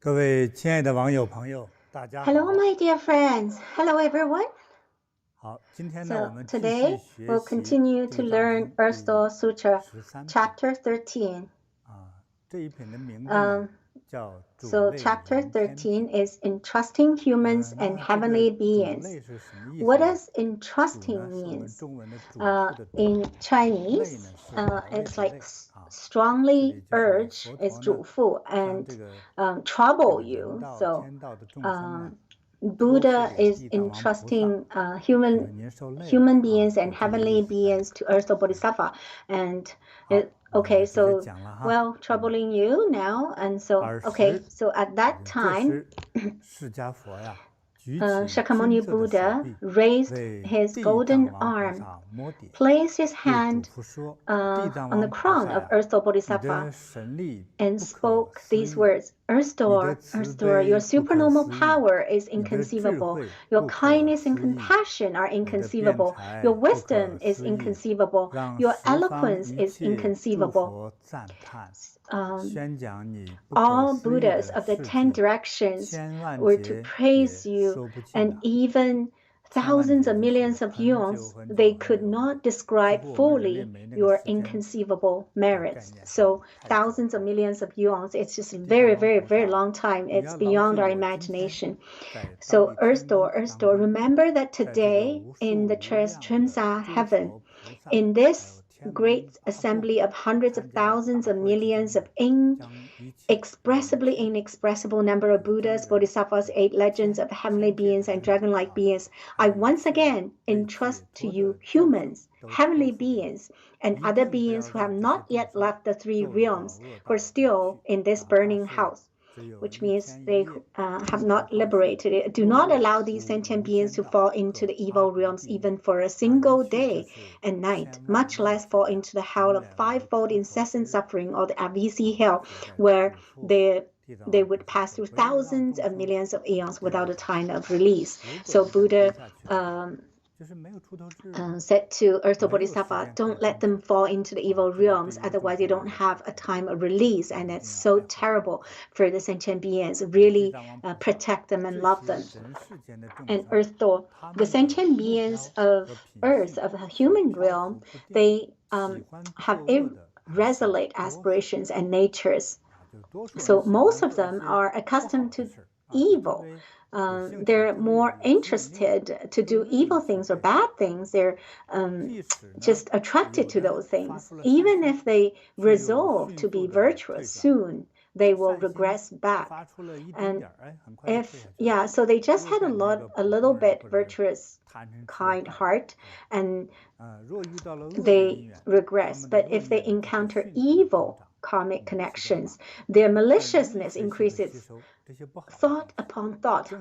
Hello, my dear friends. Hello, everyone. So today we'll continue to learn Earth Store Sutra, Chapter 13. So Chapter 13 is Entrusting Humans and Heavenly Beings. What does entrusting means? In Chinese, it's like strongly urge is 嘱咐 and trouble you. So Buddha is entrusting human beings and heavenly beings to Earth Store Bodhisattva, and okay, so well, troubling you now, and so okay, so at that time, Shakyamuni Buddha raised his golden arm, placed his hand on the crown of Earth Store Bodhisattva, and spoke these words: Earth Store, your supernormal power is inconceivable. Your kindness and compassion are inconceivable. Your wisdom is inconceivable. Your eloquence is inconceivable. All Buddhas of the 10 directions were to praise you, and even thousands of millions of eons, they could not describe fully your inconceivable merits. So thousands of millions of eons, it's just a very, very, very long time. It's beyond our imagination. So Earth Store, remember that today in the Trimsa heaven, in this great assembly of hundreds of thousands of millions of inexpressible number of Buddhas, Bodhisattvas, 8 legends of heavenly beings and dragon-like beings, I once again entrust to you humans, heavenly beings, and other beings who have not yet left the 3 realms, who are still in this burning house, which means they have not liberated it. Do not allow these sentient beings to fall into the evil realms even for a single day and night, much less fall into the hell of 5-fold incessant suffering, or the Avisi hell, where they would pass through thousands of millions of eons without a time of release. So Buddha said to Earth Store Bodhisattva, don't let them fall into the evil realms, otherwise they don't have a time of release, and it's so terrible for the sentient beings. Really protect them and love them. And Earth Store, the sentient beings of Earth, of the human realm, they have irresolute aspirations and natures. So most of them are accustomed to evil. They're more interested to do evil things or bad things. They're just attracted to those things. Even if they resolve to be virtuous soon, they will regress back. And so they just had a little bit virtuous, kind heart, and they regress. But if they encounter evil karmic connections, their maliciousness increases thought upon thought.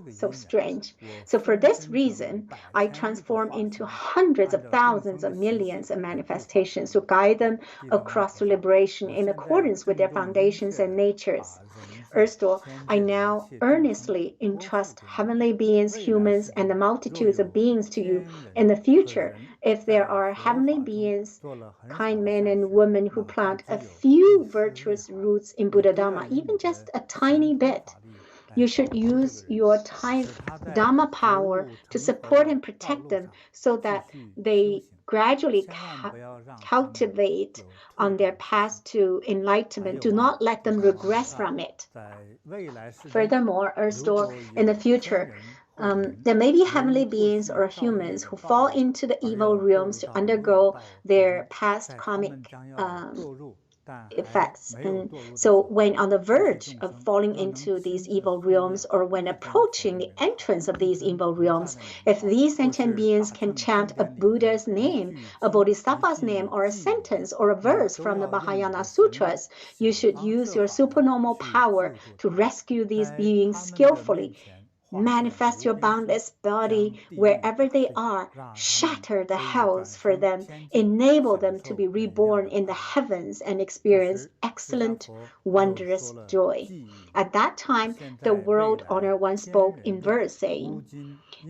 So strange. So for this reason, I transform into hundreds of thousands of millions of manifestations to guide them across to liberation in accordance with their foundations and natures. Earth Store, I now earnestly entrust heavenly beings, humans, and the multitudes of beings to you. In the future, if there are heavenly beings, kind men and women who plant a few virtuous roots in Buddha Dharma, even just a tiny bit, you should use your Dharma power to support and protect them so that they gradually cultivate on their path to enlightenment. Do not let them regress from it. Furthermore, Earth Store, in the future, there may be heavenly beings or humans who fall into the evil realms to undergo their past karmic effects. And so when on the verge of falling into these evil realms, or when approaching the entrance of these evil realms, if these sentient beings can chant a Buddha's name, a Bodhisattva's name, or a sentence or a verse from the Mahayana Sutras, you should use your supernormal power to rescue these beings skillfully. manifest your boundless body wherever they are, shatter the hells for them, enable them to be reborn in the heavens and experience excellent, wondrous joy. At that time, the world honor one spoke in verse saying,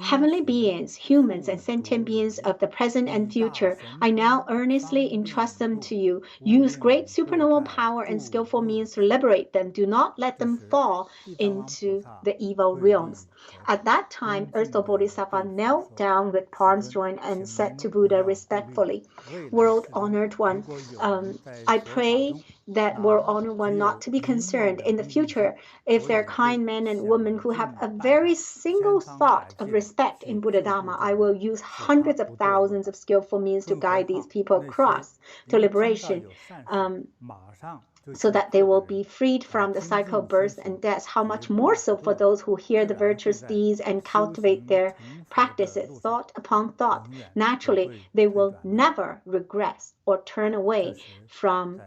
Heavenly beings, humans, and sentient beings of the present and future, I now earnestly entrust them to you. Use great supernormal power and skillful means to liberate them. Do not let them fall into the evil realms. At that time, Earth Store Bodhisattva knelt down with palms joined and said to Buddha respectfully, World Honored One, I pray that World Honored One not to be concerned in the future if there are kind men and women who have a very single thought of respect in Buddha Dharma. I will use hundreds of thousands of skillful means to guide these people across to liberation, so that they will be freed from the cycle of birth and death. How much more so for those who hear the virtuous deeds and cultivate their practices thought upon thought. Naturally, they will never regress or turn away from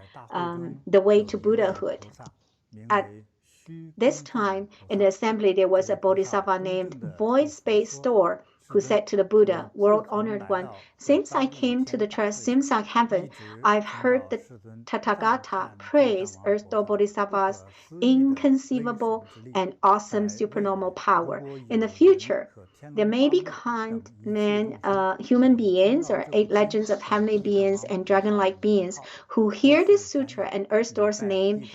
the way to Buddhahood. At this time, in the assembly, there was a bodhisattva named Void Space Store who said to the Buddha, World Honored One, since I came to the Simsak heaven, I've heard the Tathagata praise Earth Store Bodhisattva's inconceivable and awesome supernormal power. In the future, there may be kind men, human beings, or 8 legends of heavenly beings and dragon-like beings who hear this sutra and Earth Store's name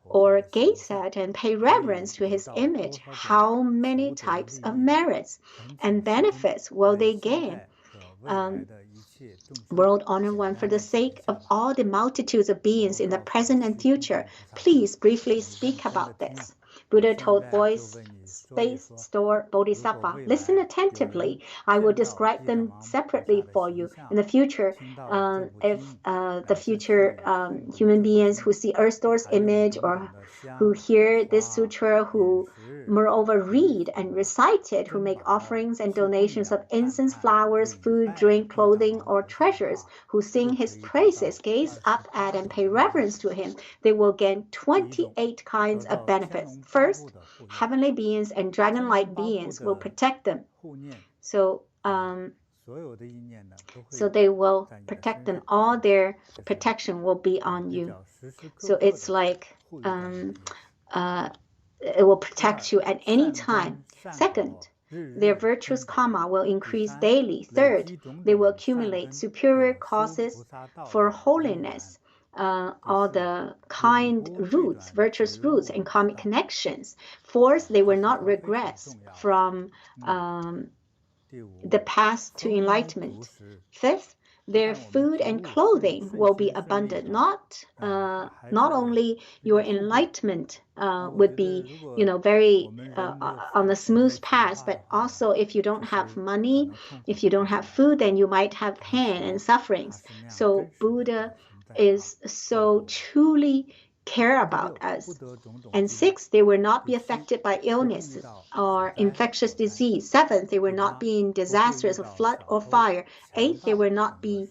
or gaze at and pay reverence to his image. How many types of merits and benefits will they gain? World Honored One, for the sake of all the multitudes of beings in the present and future, please briefly speak about this. Buddha told Voice Space Store Bodhisattva, listen attentively. I will describe them separately for you. In the future, if the future human beings who see Earth Store's image or who hear this sutra, who moreover read and recite it, who make offerings and donations of incense, flowers, food, drink, clothing, or treasures, who sing his praises, gaze up at and pay reverence to him, they will gain 28 kinds of benefits. First, heavenly beings and dragon-like beings will protect them. So they will protect them. All their protection will be on you. So it's like it will protect you at any time. Second, their virtuous karma will increase daily. Third, they will accumulate superior causes for holiness, all the kind roots, virtuous roots, and karmic connections. Fourth, they will not regress from the path to enlightenment. Fifth, their food and clothing will be abundant. Not only your enlightenment would be, very on a smooth path, but also if you don't have money, if you don't have food, then you might have pain and sufferings. So Buddha is so truly care about us. And sixth, they will not be affected by illness or infectious disease. Seventh, they will not be in disasters of flood or fire. Eighth, they will not be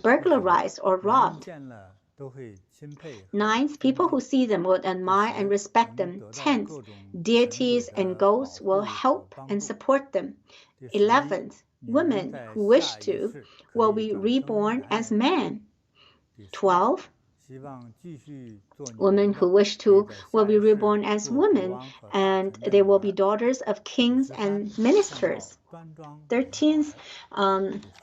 burglarized or robbed. Ninth, people who see them will admire and respect them. 10th, deities and ghosts will help and support them. 11th, women who wish to will be reborn as men. 12, women who wish to will be reborn as women, and they will be daughters of kings and ministers. 13th,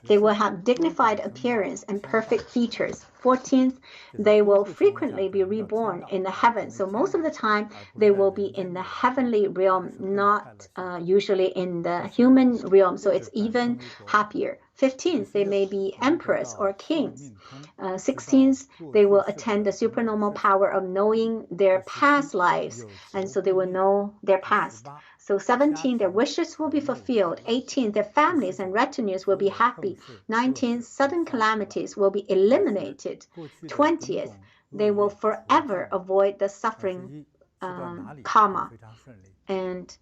they will have dignified appearance and perfect features. 14th, they will frequently be reborn in the heavens. So most of the time, they will be in the heavenly realm, not usually in the human realm. So it's even happier. 15th, they may be emperors or kings. 16th, they will attain the supernormal power of knowing their past lives, and so they will know their past. So 17th, their wishes will be fulfilled. 18th, their families and retinues will be happy. 19th, sudden calamities will be eliminated. 20th, they will forever avoid the suffering karma. And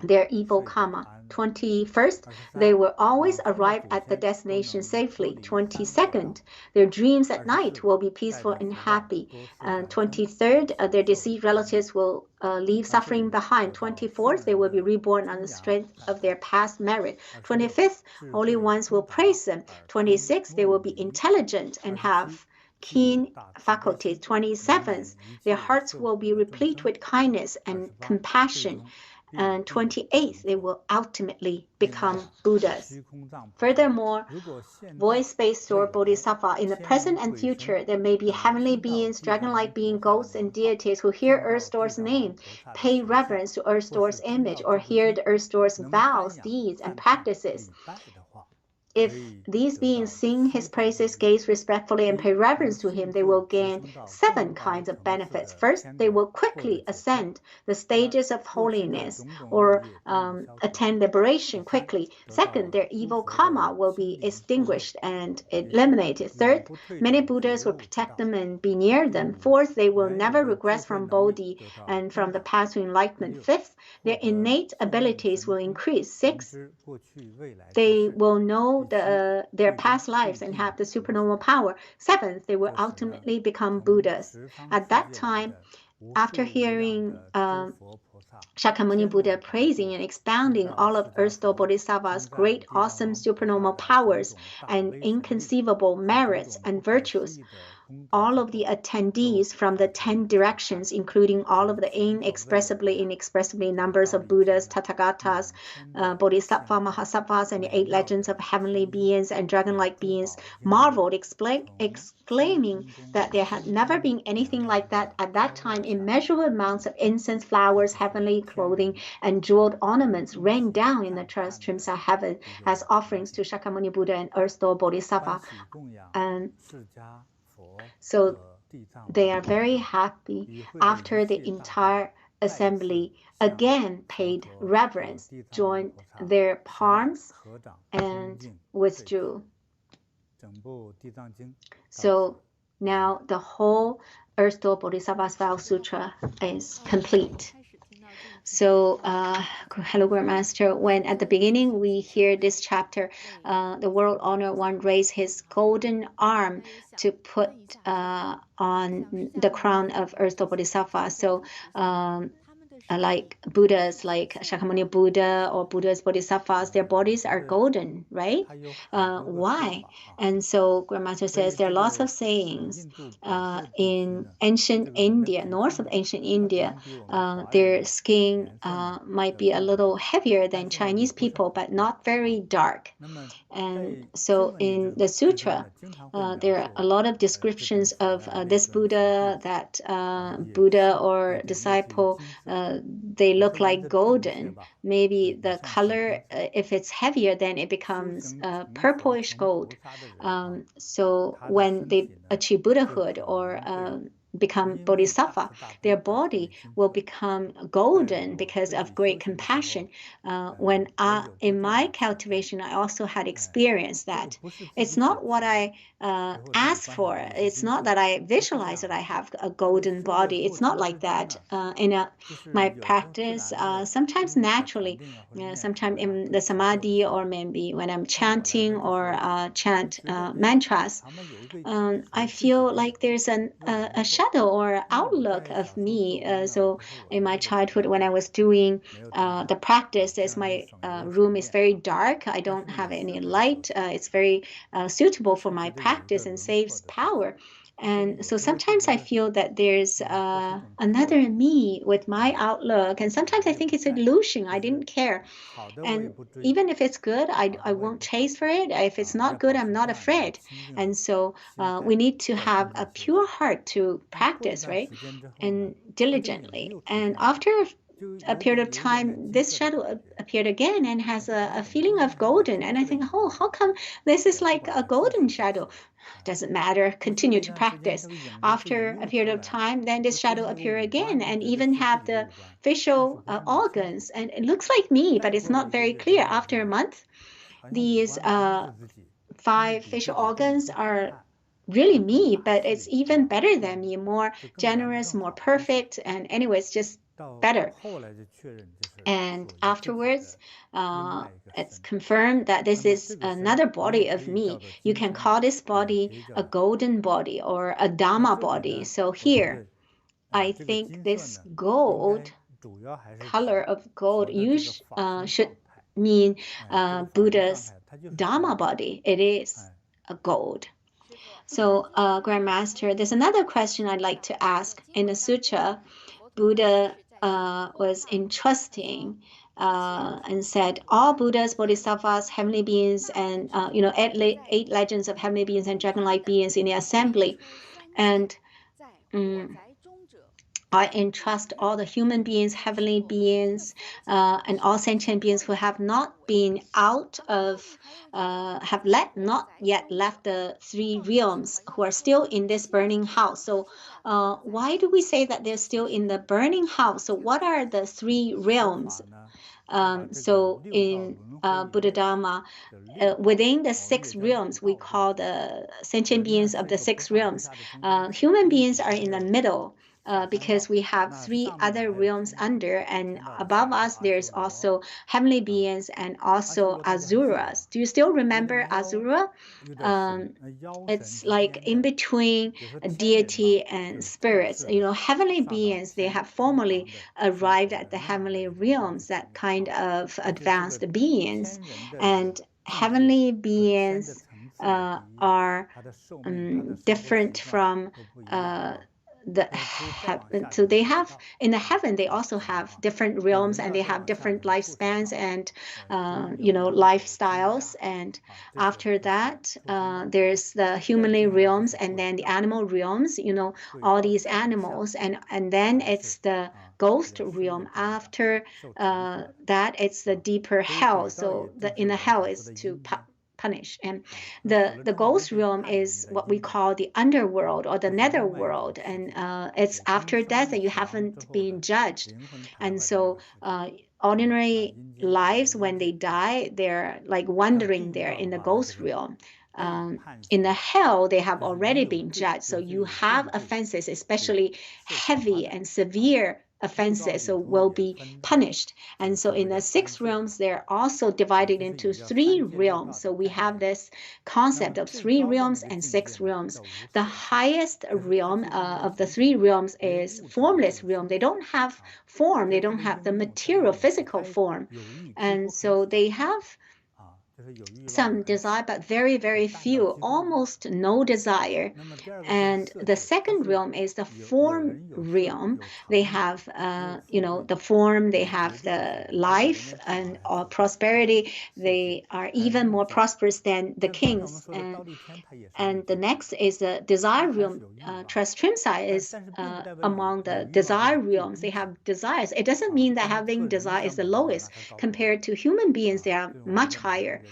their evil karma. 21st, they will always arrive at the destination safely. 22nd, their dreams at night will be peaceful and happy. 23rd, their deceased relatives will leave suffering behind. 24th, they will be reborn on the strength of their past merit. 25th, holy ones will praise them. 26th, they will be intelligent and have keen faculties. 27th, their hearts will be replete with kindness and compassion. And 28th, they will ultimately become Buddhas. Furthermore, voice-based Store Bodhisattva, in the present and future, there may be heavenly beings, dragon-like beings, ghosts, and deities who hear Earth Store's name, pay reverence to Earth Store's image, or hear the Earth Store's vows, deeds, and practices. If these beings sing his praises, gaze respectfully, and pay reverence to him, they will gain 7 kinds of benefits. First, they will quickly ascend the stages of holiness or attain liberation quickly. Second, their evil karma will be extinguished and eliminated. Third, many Buddhas will protect them and be near them. Fourth, they will never regress from Bodhi and from the path to enlightenment. Fifth, their innate abilities will increase. Sixth, they will know their past lives and have the supernormal power. Seventh, they will ultimately become Buddhas. At that time, after hearing Shakyamuni Buddha praising and expounding all of Earth Store Bodhisattva's great, awesome supernormal powers and inconceivable merits and virtues, all of the attendees from the 10 directions, including all of the inexpressibly numbers of Buddhas, Tathagatas, Bodhisattva, Mahasattvas, and the 8 legends of heavenly beings and dragon-like beings, marveled, exclaiming that there had never been anything like that at that time. Immeasurable amounts of incense, flowers, heavenly clothing, and jeweled ornaments rained down in the Trimsa heaven as offerings to Shakyamuni Buddha and Earth Store Bodhisattva. So they are very happy after the entire assembly again paid reverence, joined their palms, and withdrew. So now the whole Earth Store Bodhisattva's Vow Sutra is complete. So, hello, Grandmaster. When at the beginning we hear this chapter, the world honored one raised his golden arm to put on the crown of Earth Store Bodhisattva. So, like Buddhas, like Shakyamuni Buddha or Buddhas Bodhisattvas, their bodies are golden, right? Why? And so Grandmaster says there are lots of sayings in ancient India, north of ancient India, their skin might be a little heavier than Chinese people, but not very dark. And so in the sutra, there are a lot of descriptions of this Buddha, that Buddha or disciple, they look like golden. Maybe the color, if it's heavier, then it becomes purplish gold. So when they achieve Buddhahood or become bodhisattva, their body will become golden because of great compassion. When in my cultivation, I also had experienced that. It's not what I asked for. It's not that I visualize that I have a golden body. It's not like that. In my practice, sometimes naturally, sometimes in the samadhi, or maybe when I'm chanting or chant mantras, I feel like there's a shadow or outlook of me. So in my childhood, when I was doing the practice, my room is very dark. I don't have any light. It's very suitable for my practice and saves power. And so sometimes I feel that there's another me with my outlook. And sometimes I think it's an illusion. I didn't care. And even if it's good, I won't chase for it. If it's not good, I'm not afraid. And so we need to have a pure heart to practice, right? And diligently. And after a period of time, this shadow appeared again and has a feeling of golden. And I think, oh, how come this is like a golden shadow? Doesn't matter, continue to practice. After a period of time, then this shadow appear again and even have the facial organs. And it looks like me, but it's not very clear. After a month, these 5 facial organs are really me, but it's even better than me, more generous, more perfect. And anyways, just better. And afterwards, it's confirmed that this is another body of me. You can call this body a golden body or a dharma body. So here, I think this gold, color of gold, should mean Buddha's dharma body. It is a gold. So, Grandmaster, there's another question I'd like to ask. In the sutra, Buddha was entrusting and said, all Buddhas, Bodhisattvas, heavenly beings, and eight legends of heavenly beings and dragon-like beings in the assembly. And I entrust all the human beings, heavenly beings, and all sentient beings who have not been out of, not yet left the three realms, who are still in this burning house. So why do we say that they're still in the burning house? So what are the three realms? So in Buddha Dharma, within the six realms, we call the sentient beings of the six realms. Human beings are in the middle. Because we have three other realms under, and above us there's also heavenly beings and also asuras. Do you still remember asura? It's like in between deity and spirits. Heavenly beings, they have formally arrived at the heavenly realms, that kind of advanced beings. And heavenly beings are different from so they have in the heaven, they also have different realms, and they have different lifespans and lifestyles. And after that, there's the humanly realms, and then the animal realms, all these animals, and then it's the ghost realm. After that, it's the deeper hell. So the inner hell is to punish. And the ghost realm is what we call the underworld or the netherworld, and it's after death that you haven't been judged. And so ordinary lives, when they die, they're like wandering there in the ghost realm. In the hell, they have already been judged. So you have offenses, especially heavy and severe offenses, so will be punished. And so in the six realms, they're also divided into three realms. So we have this concept of three realms and six realms. The highest realm of the three realms is formless realm. They don't have form. They don't have the material, physical form. And so they have some desire, but very, very few, almost no desire. And the second realm is the form realm. They have, the form, they have the life and prosperity. They are even more prosperous than the kings. And the next is the desire realm. Trastrimsa is among the desire realms. They have desires. It doesn't mean that having desire is the lowest. Compared to human beings, they are much higher.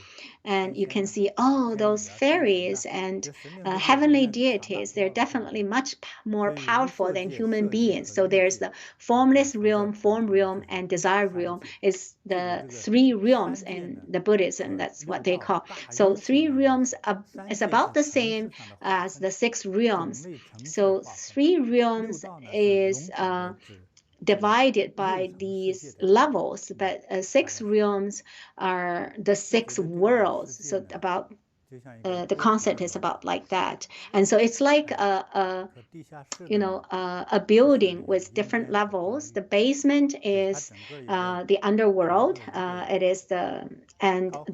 And you can see, those fairies and heavenly deities, they're definitely much more powerful than human beings. So there's the formless realm, form realm, and desire realm. Is the three realms in the Buddhism. That's what they call. So three realms is about the same as the six realms. So three realms is divided by these levels, but six realms are the six worlds. So about the concept is about like that. And so it's like a building with different levels. The basement is the underworld. It is the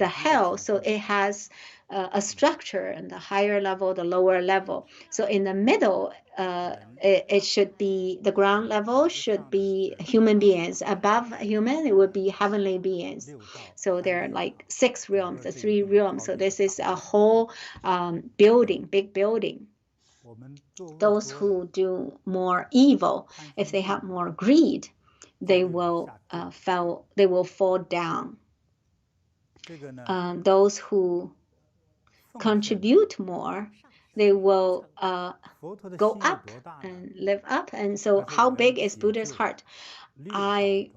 hell. So it has a structure, and the higher level, the lower level. So in the middle, it should be, the ground level should be human beings. Above human, it would be heavenly beings. So there are like six realms, the three realms. So this is a whole building, big building. Those who do more evil, if they have more greed, they will fall down. Those who contribute more, they will go up and live up. And so how big is Buddha's heart? I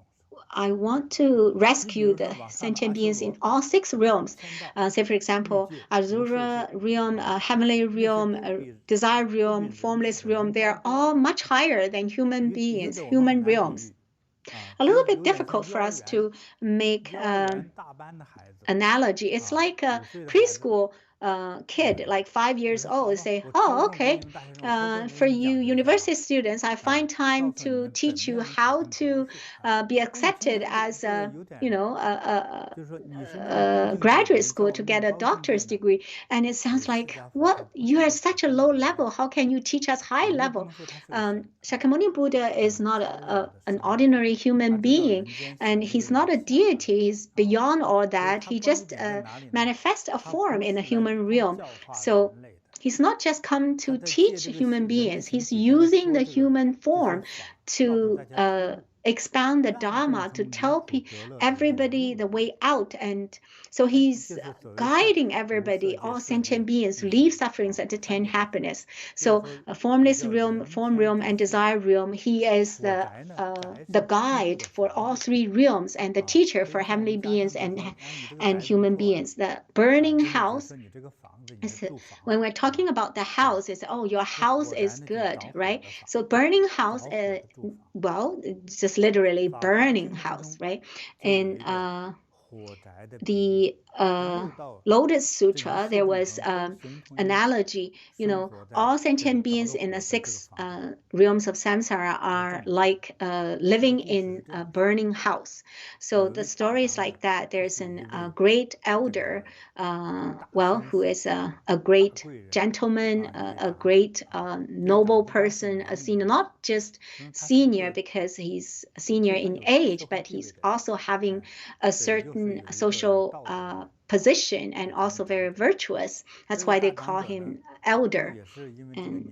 want to rescue the sentient beings in all six realms. Say, for example, Asura realm, heavenly realm, desire realm, formless realm, they are all much higher than human beings, human realms. a little bit difficult for us to make analogy. It's like a preschool kid, like 5 years old, say, oh, okay, for you university students, I find time to teach you how to be accepted as a, graduate school to get a doctor's degree. And it sounds like, what? You are such a low level. How can you teach us high level? Shakyamuni Buddha is not an ordinary human being, and he's not a deity. He's beyond all that. He just manifests a form in the human realm. So he's not just come to teach human beings. He's using the human form to expound the dharma, to tell everybody the way out. And so he's guiding everybody, all sentient beings, to leave sufferings and attain happiness. So formless realm, form realm, and desire realm, he is the guide for all three realms and the teacher for heavenly beings and human beings. The burning house, when we're talking about the house, it's, oh, your house is good, right? So burning house, well, just literally burning house, right? And the Lotus Sutra, there was analogy, all sentient beings in the 6 realms of samsara are like living in a burning house. So the story is like that. There's a great elder, who is a great gentleman, a great noble person, a senior, not just senior because he's senior in age, but he's also having a certain social position and also very virtuous. That's why they call him elder. And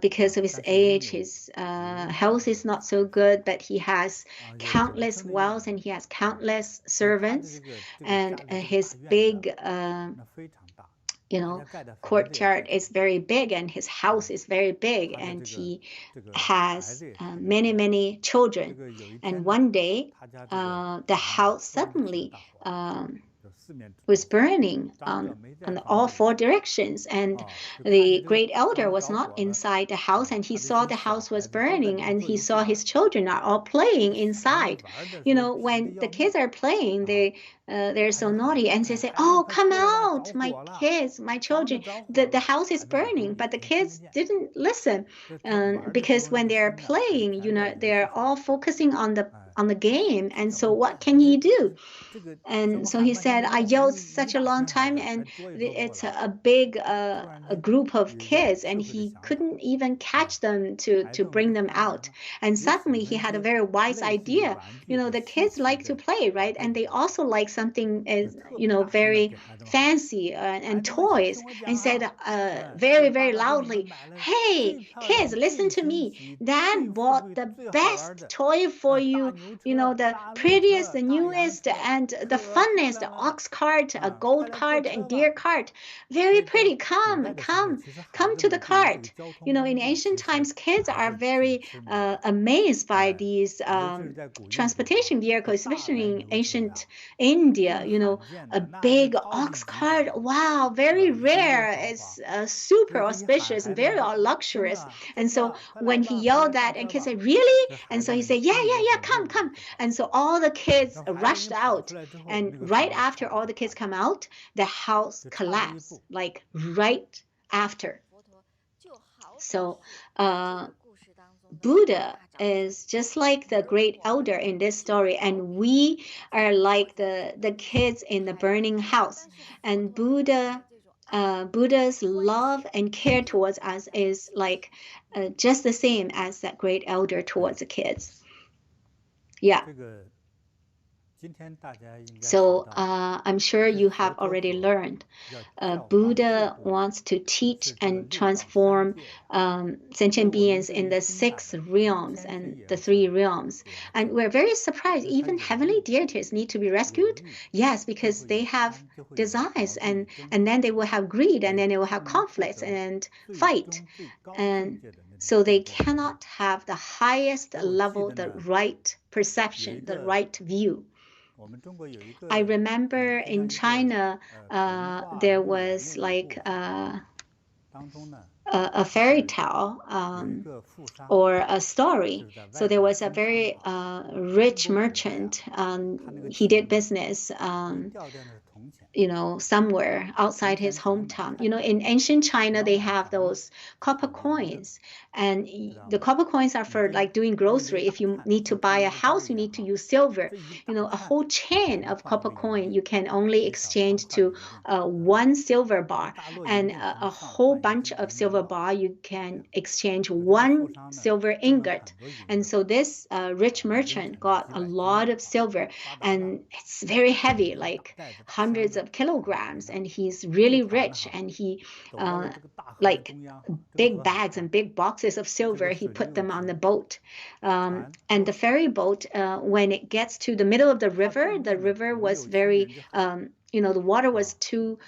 because of his age, his health is not so good, but he has countless wealth and he has countless servants, and his big courtyard is very big, and his house is very big, and he has many children. And one day the house suddenly was burning on all 4 directions, and the great elder was not inside the house, and he saw the house was burning, and he saw his children are all playing inside. When the kids are playing, they're so naughty, and they say, oh, come out, my kids, my children, the house is burning. But the kids didn't listen, because when they're playing, they're all focusing on the game. And so what can he do? And so he said, I yelled such a long time, and it's a big a group of kids, and he couldn't even catch them to bring them out. And suddenly he had a very wise idea. The kids like to play, right? And they also like something very fancy and toys, and said very, very loudly, hey, kids, listen to me. Dad bought the best toy for you, the prettiest, the newest, and the funnest ox cart, a gold cart, and deer cart. Very pretty. Come to the cart. In ancient times, kids are very amazed by these transportation vehicles, especially in ancient India. A big ox cart. Wow, very rare. It's super auspicious and very luxurious. And so when he yelled that, and kids said, really? And so he said, yeah, come. And so all the kids rushed out. And right after all the kids come out, the house collapsed, like right after. So Buddha is just like the great elder in this story, and we are like the kids in the burning house. And Buddha's love and care towards us is like just the same as that great elder towards the kids. Yeah. So I'm sure you have already learned. Buddha wants to teach and transform sentient beings in the 6 realms and the 3 realms. And we're very surprised. Even heavenly deities need to be rescued. Yes, because they have desires, and then they will have greed, and then they will have conflicts and fight. And so they cannot have the highest level, the right perception, the right view. I remember in China, there was like a fairy tale or a story. So there was a very rich merchant. He did business, somewhere outside his hometown. In ancient China, they have those copper coins, and the copper coins are for like doing grocery. If you need to buy a house, you need to use silver. A whole chain of copper coin you can only exchange to one silver bar, and a whole bunch of silver bar you can exchange one silver ingot. And so this rich merchant got a lot of silver, and it's very heavy, like hundreds of kilograms, and he's really rich, and he like big bags and big boxes of silver, he put them on the boat, and the ferry boat, when it gets to the middle of the river was very the water was too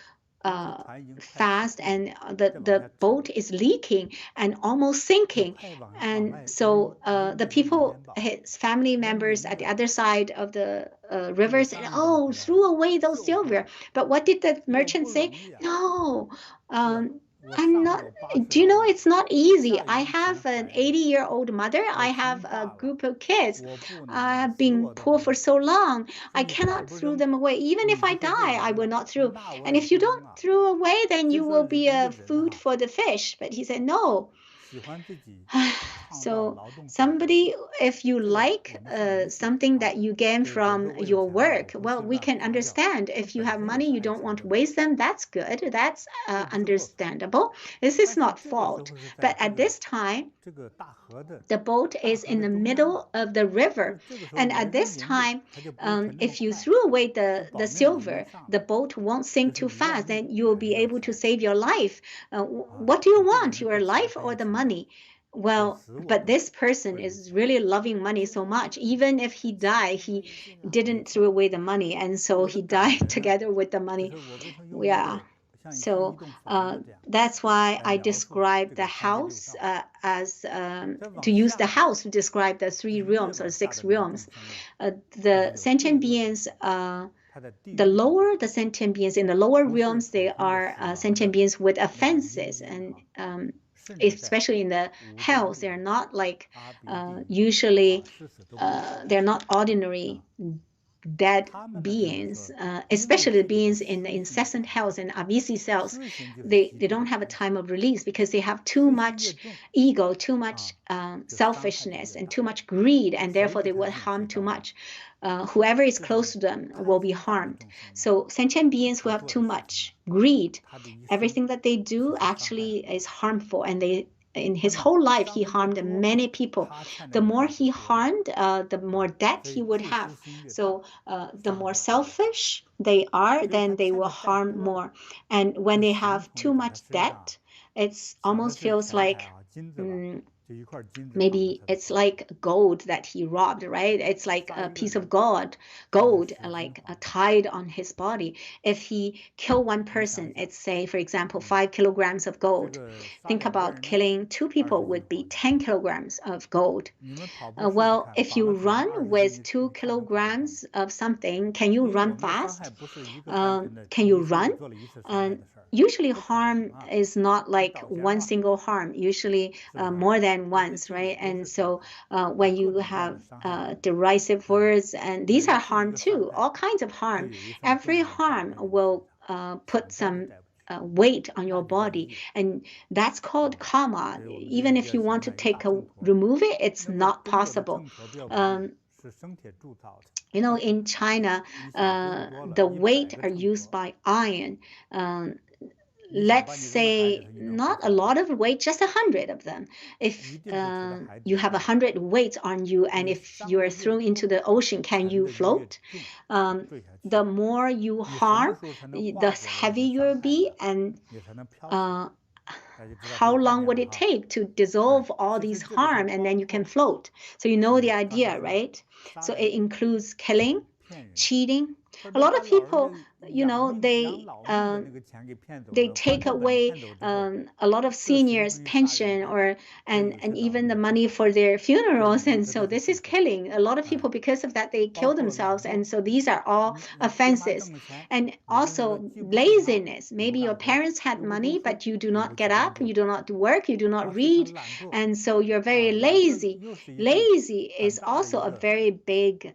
fast, and the boat is leaking and almost sinking. And so the people, his family members at the other side of the river said, "Oh, threw away those silver." But what did the merchant say? "No, I'm not, do you know, it's not easy. I have an 80-year-old mother. I have a group of kids. I have been poor for so long. I cannot throw them away. Even if I die, I will not throw. And if you don't throw away, then you will be a food for the fish." But he said, "No." So somebody, if you like something that you gain from your work, well, we can understand. If you have money, you don't want to waste them, that's good. That's understandable. This is not fault. But at this time, the boat is in the middle of the river. And at this time, if you threw away the silver, the boat won't sink too fast. Then you will be able to save your life. What do you want, your life or the money? Well, but this person is really loving money so much. Even if he died, he didn't throw away the money. And so he died together with the money. Yeah. So that's why I describe the house as to use the house to describe the 3 realms or 6 realms. The sentient beings, the lower the sentient beings in the lower realms, they are sentient beings with offenses, and especially in the hells, they're not like usually they're not ordinary dead beings, especially the beings in the incessant hells and Avisi cells. They don't have a time of release because they have too much ego, too much selfishness, and too much greed, and therefore they will harm too much. Whoever is close to them will be harmed. So sentient beings who have too much greed, everything that they do actually is harmful, and in his whole life, he harmed many people. The more he harmed, the more debt he would have. So the more selfish they are, then they will harm more. And when they have too much debt, it almost feels like maybe it's like gold that he robbed, right? It's like a piece of gold like tied on his body. If he kill one person, it's say, for example, 5 kilograms of gold. Think about killing 2 people would be 10 kilograms of gold. Well, if you run with 2 kilograms of something, can you run fast? Can you run? Usually harm is not like one single harm, usually more than once, right? And so when you have derisive words, and these are harm too, all kinds of harm. Every harm will put some weight on your body, and that's called karma. Even if you want to remove it, it's not possible. In China, the weight are used by iron. Let's say not a lot of weight, just 100 of them. If you have 100 weights on you, and if you are thrown into the ocean, can you float? The more you harm, the heavier you'll be, and how long would it take to dissolve all these harm, and then you can float? So you know the idea, right? So it includes killing, cheating. A lot of people you know, they take away a lot of seniors' pension and even the money for their funerals. And so this is killing a lot of people. Because of that, they kill themselves. And so these are all offenses. And also laziness. Maybe your parents had money, but you do not get up, you do not work, you do not read. And so you're very lazy. Lazy is also a very big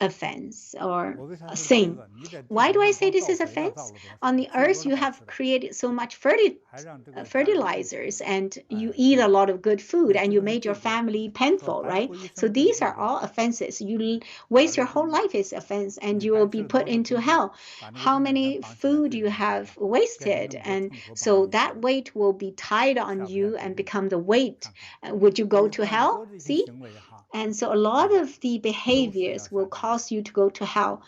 offense or a sin. Why do I say this is offense? On the earth, you have created so much fertilizers, and you eat a lot of good food, and you made your family painful, right? So these are all offenses. You waste your whole life is offense, and you will be put into hell. How many food you have wasted, and so that weight will be tied on you and become the weight. Would you go to hell? See? And so a lot of the behaviors will cause you to go to hell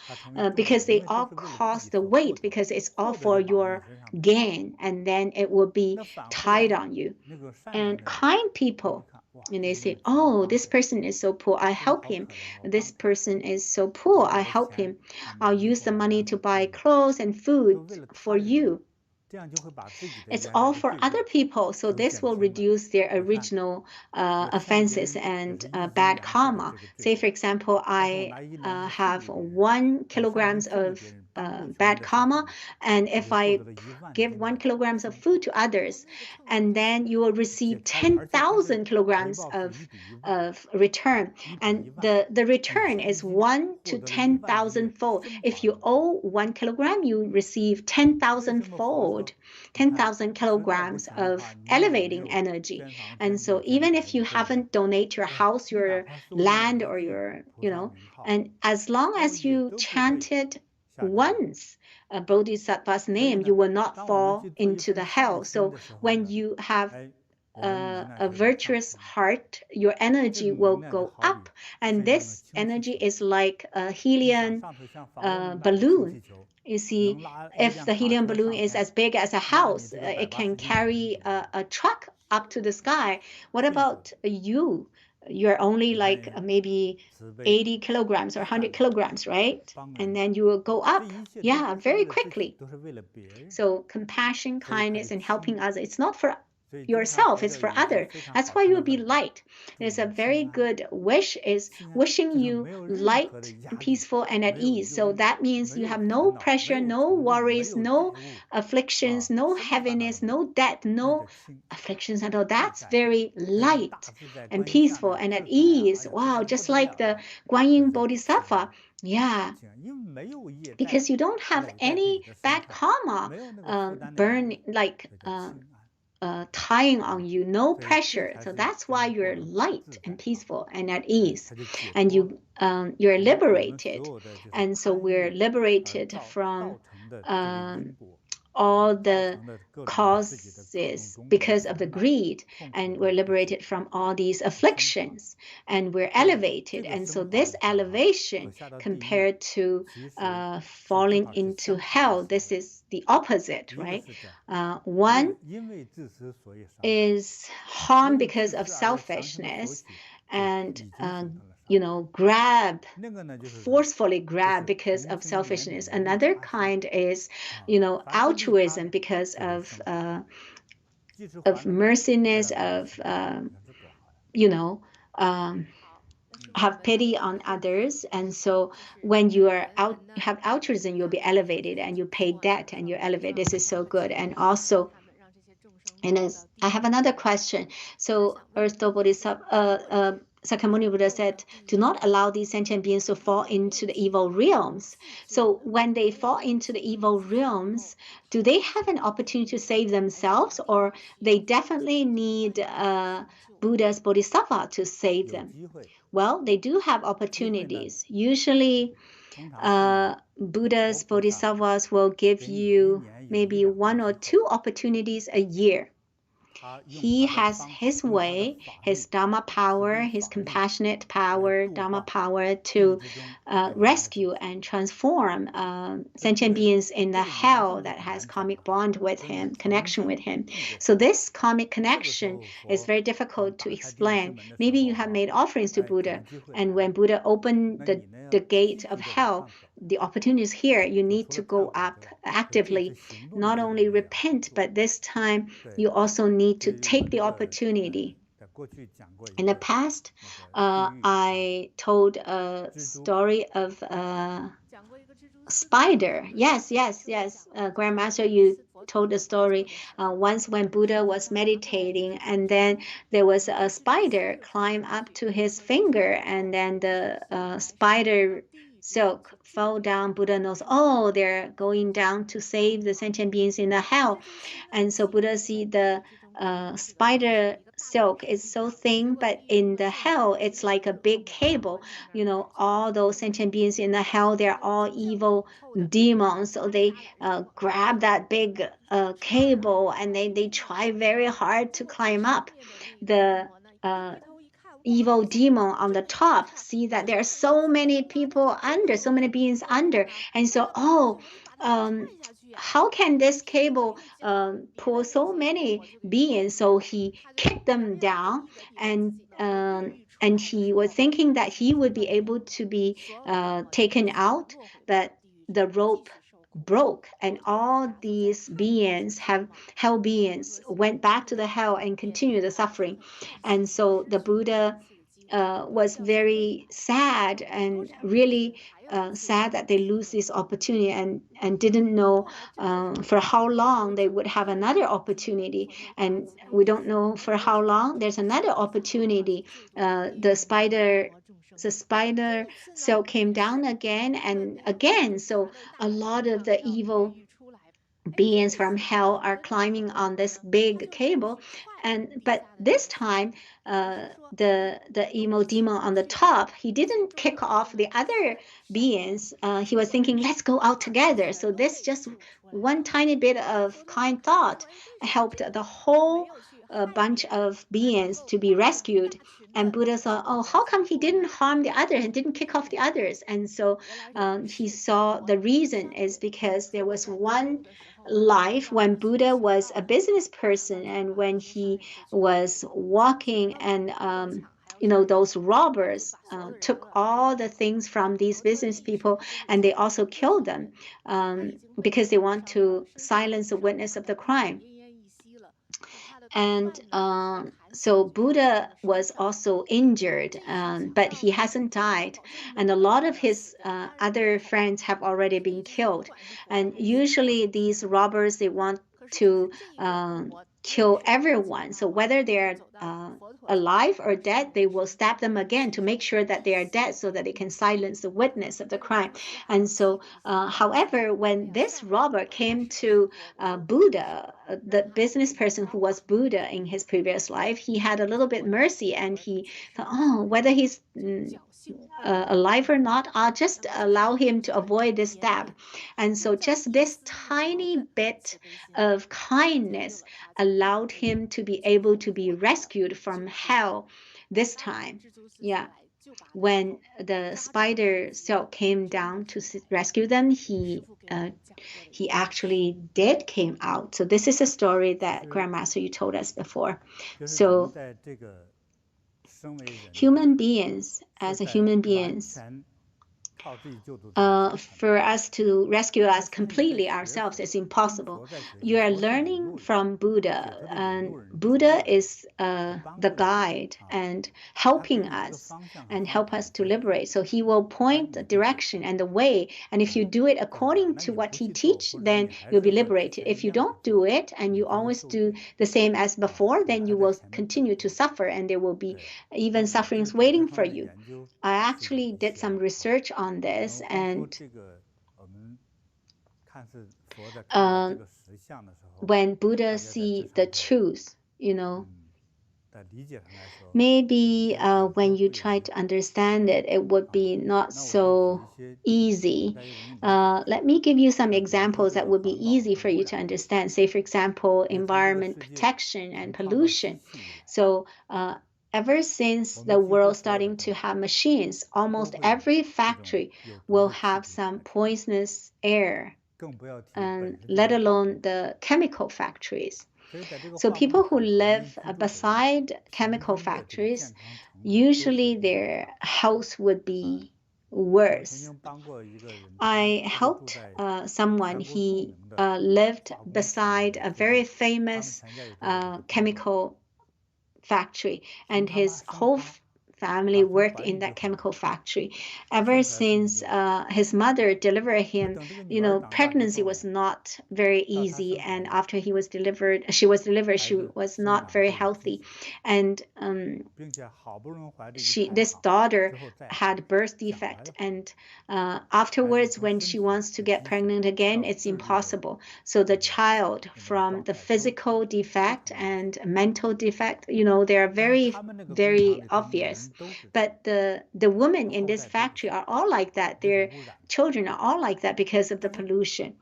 because they all cause the weight, because it's all for your gain, and then it will be tied on you. And kind people, and they say, oh, this person is so poor, I help him. This person is so poor, I help him. I'll use the money to buy clothes and food for you. It's all for other people, so this will reduce their original offenses and bad karma. Say, for example, I have 1 kilogram of bad karma, and if I give 1 kilogram of food to others, and then you will receive 10,000 kilograms of return, and the return is 1 to 10,000 fold. If you owe 1 kilogram, you receive 10,000 fold, 10,000 kilograms of elevating energy. And so even if you haven't donated your house, your land, or your, you know, and as long as you chanted once a Bodhisattva's name, you will not fall into the hell. So when you have a virtuous heart, your energy will go up, and this energy is like a helium balloon. You see, if the helium balloon is as big as a house, it can carry a truck up to the sky. What about you? You're only like maybe 80 kilograms or 100 kilograms, right? And then you will go up, yeah, very quickly. So compassion, kindness, and helping others, it's not for yourself, it's for others. That's why you'll be light. There's a very good wish, is wishing you light, peaceful, and at ease. So that means you have no pressure, no worries, no afflictions, no heaviness, no debt, no afflictions at all. That's very light and peaceful and at ease. Wow, just like the Guanyin Bodhisattva. Yeah, because you don't have any bad karma burn like tying on you, no pressure. So that's why you're light and peaceful and at ease, and you're liberated. And so we're liberated from all the causes because of the greed, and we're liberated from all these afflictions, and we're elevated. And so this elevation compared to falling into hell, this is the opposite, right? One is harm because of selfishness, and you know, forcefully grab because of selfishness. Another kind is, you know, altruism because of merciness, of you know, have pity on others. And so when you are have altruism, you'll be elevated, and you pay debt and you're elevated. This is so good. And also, and I have another question. So Earth Store Bodhisattva, Sakyamuni Buddha said, do not allow these sentient beings to fall into the evil realms. So when they fall into the evil realms, do they have an opportunity to save themselves, or they definitely need Buddha's Bodhisattva to save them? Well, they do have opportunities. Usually, Buddha's Bodhisattvas will give you maybe 1 or 2 opportunities a year. He has his way, his dharma power, his compassionate power, dharma power to rescue and transform sentient beings in the hell that has karmic bond with him, connection with him. So this karmic connection is very difficult to explain. Maybe you have made offerings to Buddha, and when Buddha opened the gate of hell, the opportunity is here. You need to go up actively, not only repent, but this time you also need to take the opportunity. In the past, I told a story of a spider. Yes, Grandmaster, you told the story once when Buddha was meditating, and then there was a spider climb up to his finger, and then the spider silk fell down. Buddha knows, oh, they're going down to save the sentient beings in the hell. And so Buddha see the spider silk is so thin, but in the hell, it's like a big cable. You know, all those sentient beings in the hell, they're all evil demons. So they grab that big cable, and they try very hard to climb up. The evil demon on the top see that there are so many people under, so many beings under, and so, how can this cable pull so many beings? So he kicked them down, and he was thinking that he would be able to be taken out, but the rope broke, and all these beings, have hell beings, went back to the hell and continued the suffering. And so the Buddha was very sad, and really sad that they lose this opportunity, and didn't know for how long they would have another opportunity. And we don't know for how long there's another opportunity. The spider cell came down again and again. So a lot of the evil beings from hell are climbing on this big cable, but this time the emo demon on the top, he didn't kick off the other beings. He was thinking, let's go out together. So this just one tiny bit of kind thought helped the whole bunch of beings to be rescued. And Buddha saw, oh, how come he didn't harm the others and didn't kick off the others? And so he saw the reason is because there was one life when Buddha was a business person, and when he was walking, and those robbers took all the things from these business people, and they also killed them because they want to silence the witness of the crime. And so Buddha was also injured, but he hasn't died. And a lot of his other friends have already been killed. And usually these robbers, they want to kill everyone. So whether they're alive or dead, they will stab them again to make sure that they are dead, so that they can silence the witness of the crime. And so, however, when this robber came to Buddha, the business person who was Buddha in his previous life, he had a little bit mercy, and he thought, oh, whether he's alive or not, I'll just allow him to avoid this stab. And so just this tiny bit of kindness allowed him to be able to be rescued from hell this time. Yeah. When the spider cell came down to rescue them, he actually did came out. So this is a story that Grandmaster, you told us before. So human beings, as a human beings, for us to rescue us completely ourselves is impossible. You are learning from Buddha, and Buddha is the guide and helping us and help us to liberate. So he will point the direction and the way, and if you do it according to what he teaches, then you'll be liberated. If you don't do it and you always do the same as before, then you will continue to suffer, and there will be even sufferings waiting for you. I actually did some research on this, and when Buddha see the truth, maybe when you try to understand it, it would be not so easy. Let me give you some examples that would be easy for you to understand. Say, for example, environment protection and pollution. So ever since the world starting to have machines, almost every factory will have some poisonous air, and let alone the chemical factories. So people who live beside chemical factories, usually their health would be worse. I helped someone. He lived beside a very famous chemical factory, and his whole family worked in that chemical factory. Ever since his mother delivered him, pregnancy was not very easy, and after she was delivered, she was not very healthy, and this daughter had birth defect, and afterwards, when she wants to get pregnant again, it's impossible. So the child, from the physical defect and mental defect, they are very, very obvious. But the women in this factory are all like that. Their children are all like that because of the pollution.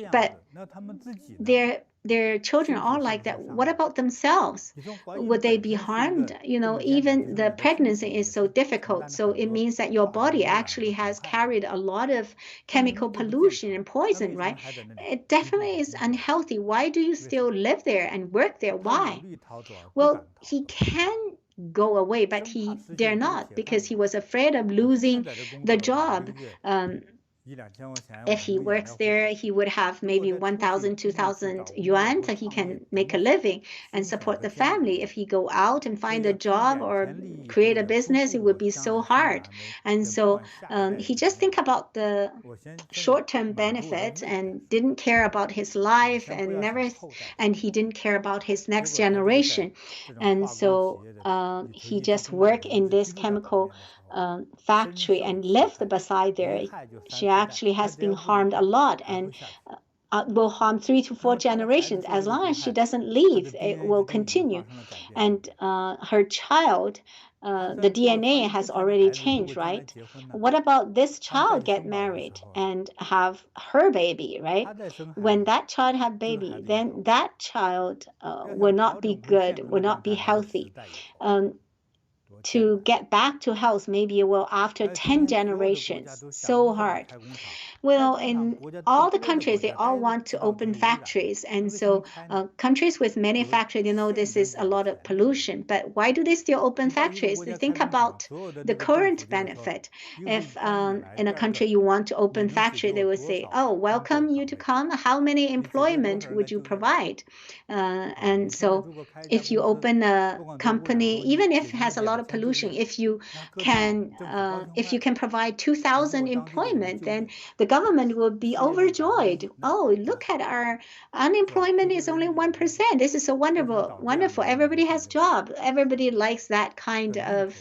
But their children are all like that. What about themselves? Would they be harmed? Even the pregnancy is so difficult. So it means that your body actually has carried a lot of chemical pollution and poison, right? It definitely is unhealthy. Why do you still live there and work there? Why? Well, he can go away, but he dare not, because he was afraid of losing the job. If he works there, he would have maybe 1,000, 2,000 yuan, so he can make a living and support the family. If he go out and find a job or create a business, it would be so hard. And so he just think about the short-term benefit and didn't care about his life, and he didn't care about his next generation. And so he just worked in this chemical factory and lived beside there. She actually has been harmed a lot, and will harm 3 to 4 generations. As long as she doesn't leave, it will continue. And her child, the DNA has already changed, right? What about this child get married and have her baby, right? When that child have baby, then that child will not be good, will not be healthy. To get back to health, maybe it will after 10 generations. So hard. Well, in all the countries, they all want to open factories. And so countries with many factories, this is a lot of pollution. But why do they still open factories? They think about the current benefit. If in a country you want to open factory, they will say, oh, welcome you to come. How many employment would you provide? And so if you open a company, even if it has a lot of pollution, if you can provide 2,000 employment, then the government will be overjoyed. Oh, look at our unemployment is only 1%. This is so wonderful. Everybody has job. Everybody likes that kind of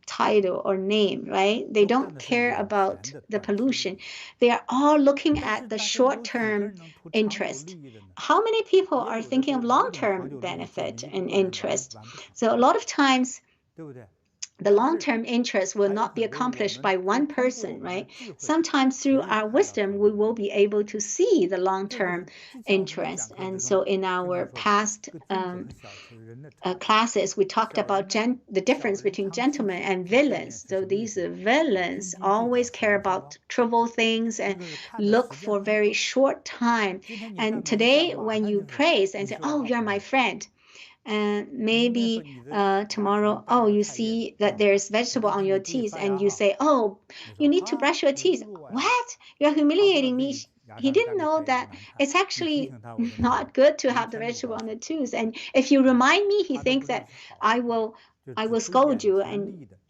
title or name, right? They don't care about the pollution. They are all looking at the short-term interest. How many people are thinking of long-term benefit and interest? So a lot of times, the long-term interest will not be accomplished by one person, right? Sometimes through our wisdom, we will be able to see the long-term interest. And so in our past classes, we talked about the difference between gentlemen and villains. So these villains always care about trivial things and look for very short time. And today, when you praise and say, oh, you're my friend, and maybe tomorrow, oh, you see that there's vegetable on your teeth, and you say, oh, you need to brush your teeth. What? You're humiliating me. He didn't know that it's actually not good to have the vegetable on the tooth. And if you remind me, he thinks that I will scold you.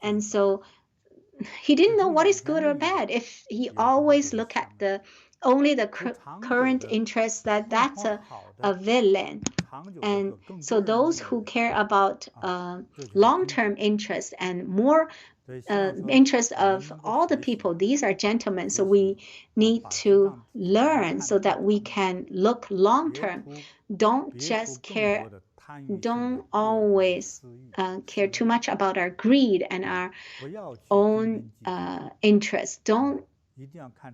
And so he didn't know what is good or bad. If he always look at only the current interest, that's a villain. And so those who care about long-term interest and more interest of all the people, these are gentlemen. So we need to learn so that we can look long-term. Don't always care too much about our greed and our own interest. Don't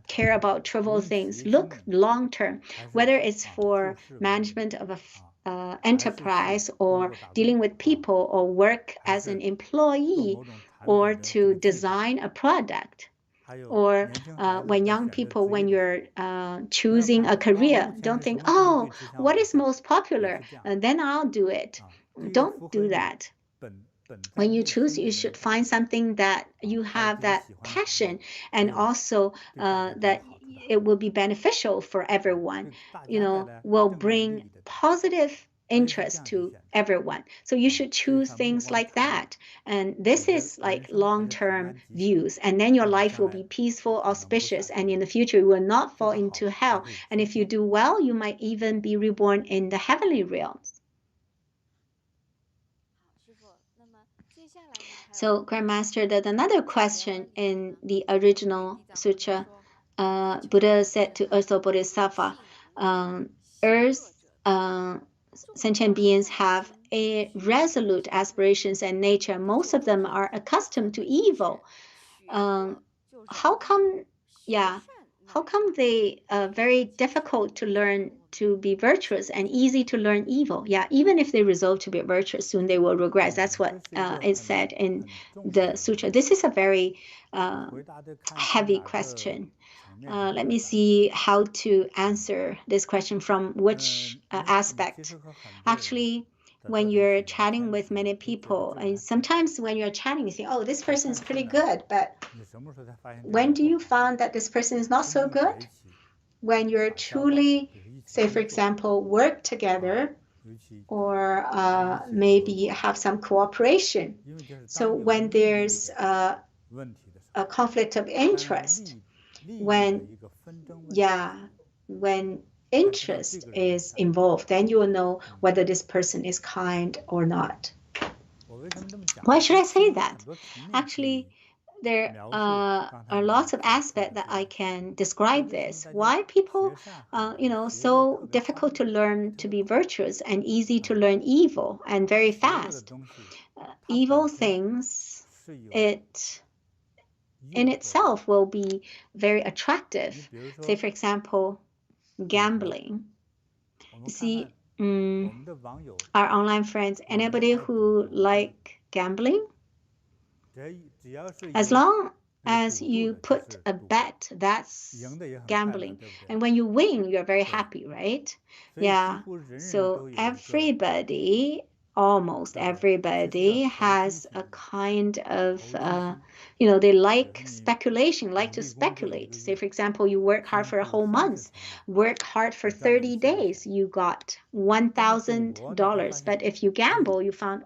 care about trivial things. Look long-term, whether it's for management of a enterprise or dealing with people or work as an employee or to design a product. Or when young people, when you're choosing a career, don't think, oh, what is most popular? And then I'll do it. Don't do that. when you choose, you should find something that you have that passion, and also that it will be beneficial for everyone, will bring positive interest to everyone. So you should choose things like that. And this is like long-term views. And then your life will be peaceful, auspicious, and in the future you will not fall into hell. And if you do well, you might even be reborn in the heavenly realms. So, Grandmaster, there's another question in the original sutra. Buddha said to Earth Store Bodhisattva, Earth sentient beings have a resolute aspirations and nature. Most of them are accustomed to evil. How come they are very difficult to learn to be virtuous and easy to learn evil? Yeah, even if they resolve to be virtuous, soon they will regret. That's what is said in the sutra. This is a very heavy question. Let me see how to answer this question from which aspect. Actually, when you're chatting with many people, and sometimes when you're chatting, you think, oh, this person is pretty good, but when do you find that this person is not so good? When you're truly, say, for example, work together, or maybe have some cooperation. So when there's a conflict of interest, when interest is involved, then you will know whether this person is kind or not. Why should I say that? Actually, there are lots of aspects that I can describe this. Why people, so difficult to learn to be virtuous and easy to learn evil and very fast. Evil things, in itself will be very attractive. Say, for example, gambling. You see, our online friends, anybody who like gambling? As long as you put a bet, that's gambling. And when you win, you're very happy, right? Yeah. So everybody, almost everybody, has a kind of, they like speculation, like to speculate. Say, for example, you work hard for a whole month, work hard for 30 days, you got $1,000. But if you gamble, you found,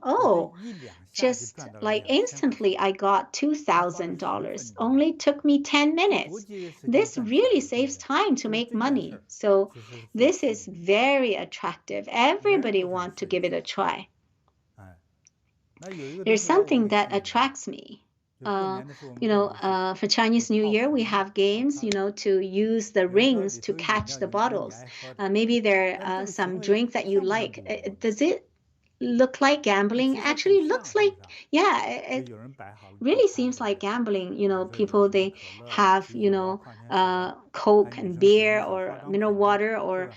just like instantly I got $2,000. Only took me 10 minutes. This really saves time to make money. So this is very attractive. Everybody wants to give it a try. There's something that attracts me. For Chinese New Year, we have games, to use the rings to catch the bottles. Maybe there are some drink that you like. Does it look like gambling? Actually looks like, it really seems like gambling. People, they have Coke and beer or mineral water, or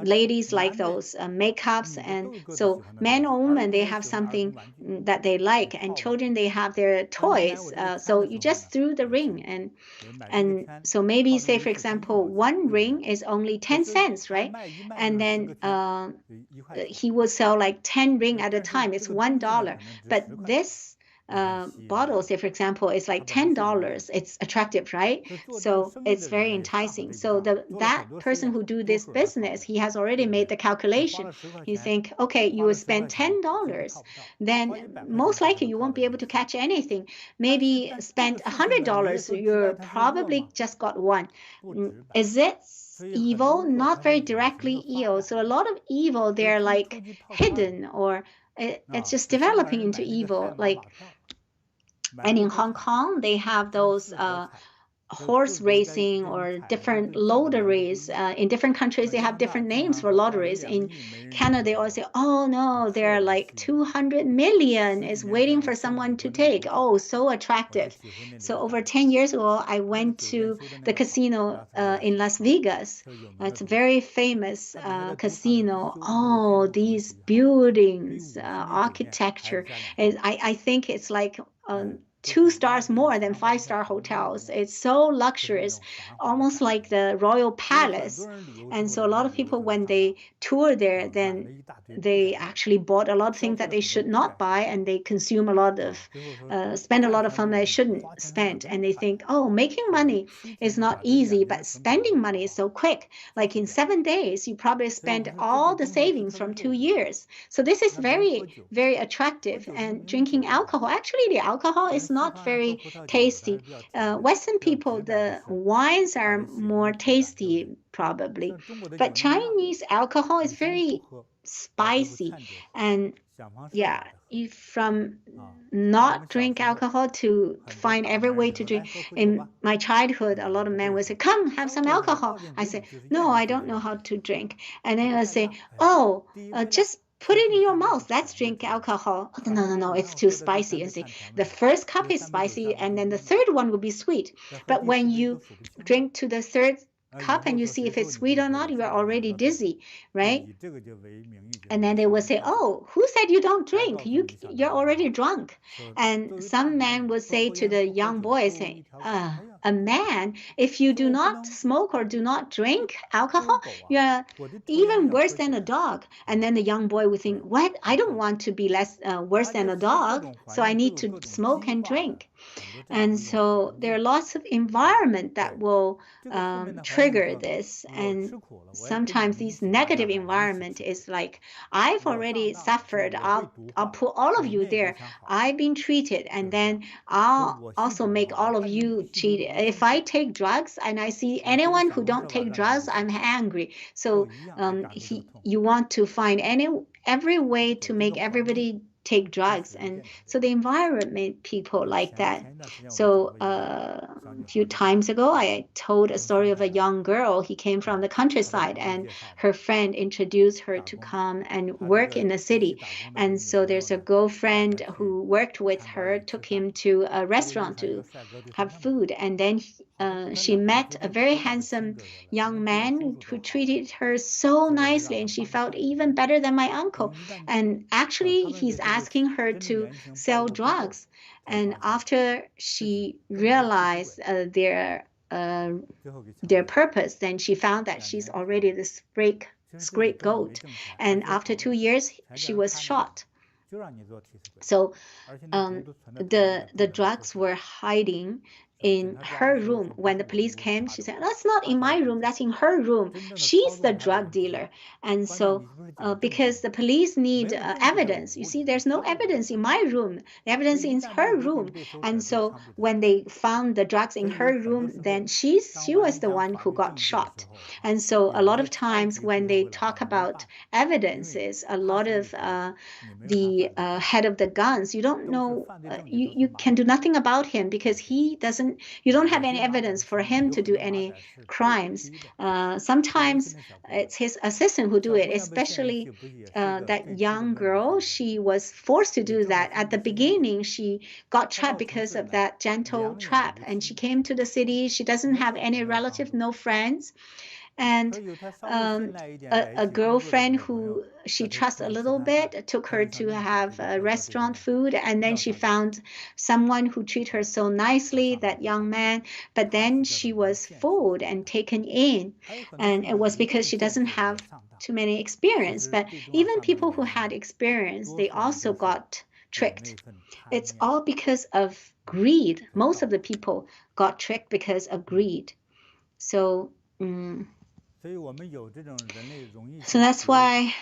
ladies like those makeups, and so men or women, they have something that they like, and children, they have their toys. So you just threw the ring, and so maybe, say, for example, one ring is only 10 cents, right? And then he will sell like 10 ring at a time. It's $1. But this bottle, say, for example, is like $10. It's attractive, right? So it's very enticing. So that person who do this business, he has already made the calculation. You think, okay, you will spend $10, then most likely you won't be able to catch anything. Maybe spend $100, you're probably just got one. Is it evil? Not very directly evil. So a lot of evil, they're like hidden, or it's just developing into evil. And in Hong Kong, they have those horse racing or different lotteries. In different countries, they have different names for lotteries. In Canada, they always say, oh no, there are like 200 million is waiting for someone to take. Oh, so attractive. So over 10 years ago, I went to the casino in Las Vegas. It's a very famous casino. Oh, these buildings, architecture. I think it's like 2 stars more than 5-star hotels. It's so luxurious, almost like the royal palace. And so a lot of people, when they tour there, then they actually bought a lot of things that they should not buy, and they consume a lot of, spend a lot of fun they shouldn't spend. And they think, oh, making money is not easy, but spending money is so quick. Like in 7 days, you probably spend all the savings from 2 years. So this is very, very attractive. And drinking alcohol, actually the alcohol is not very tasty. Western people, the wines are more tasty probably, but Chinese alcohol is very spicy. And yeah, if from not drink alcohol to find every way to drink. In my childhood, a lot of men would say, come have some alcohol. I say, no, I don't know how to drink. And then I say, oh, just put it in your mouth. Let's drink alcohol. No, it's too spicy. You see, the first cup is spicy, and then the third one will be sweet. But when you drink to the third cup and you see if it's sweet or not, you are already dizzy, right? And then they will say, oh, who said you don't drink? You're already drunk. And some men would say to the young boy, say, a man, if you do not smoke or do not drink alcohol, you're even worse than a dog. And then the young boy would think, what? I don't want to be worse than a dog, so I need to smoke and drink. And so there are lots of environment that will trigger this. And sometimes these negative environment is like, I've already suffered. I'll put all of you there. I've been treated, and then I'll also make all of you cheat. If I take drugs and I see anyone who don't take drugs, I'm angry. So you want to find every way to make everybody take drugs. And so the environment made people like that. So a few times ago, I told a story of a young girl. He came from the countryside, and her friend introduced her to come and work in the city. And so there's a girlfriend who worked with her, took him to a restaurant to have food. And then she met a very handsome young man who treated her so nicely, and she felt even better than my uncle. And actually, he's asking her to sell drugs. And after she realized their purpose, then she found that she's already the scapegoat. And after 2 years, she was shot. So the drugs were hiding in her room. When the police came, she said, that's not in my room, that's in her room. She's the drug dealer. And so because the police need evidence, you see, there's no evidence in my room, the evidence is in her room. And so when they found the drugs in her room, then she was the one who got shot. And so a lot of times when they talk about evidences, a lot of the head of the guns, you don't know, you can do nothing about him, because you don't have any evidence for him to do any crimes. Sometimes it's his assistant who do it, especially that young girl. She was forced to do that. At the beginning, she got trapped because of that gentle trap, and she came to the city. She doesn't have any relative, no friends. And a girlfriend who she trusts a little bit took her to have restaurant food, and then she found someone who treated her so nicely, that young man, but then she was fooled and taken in, and it was because she doesn't have too many experience. But even people who had experience, they also got tricked. It's all because of greed. Most of the people got tricked because of greed. So that's why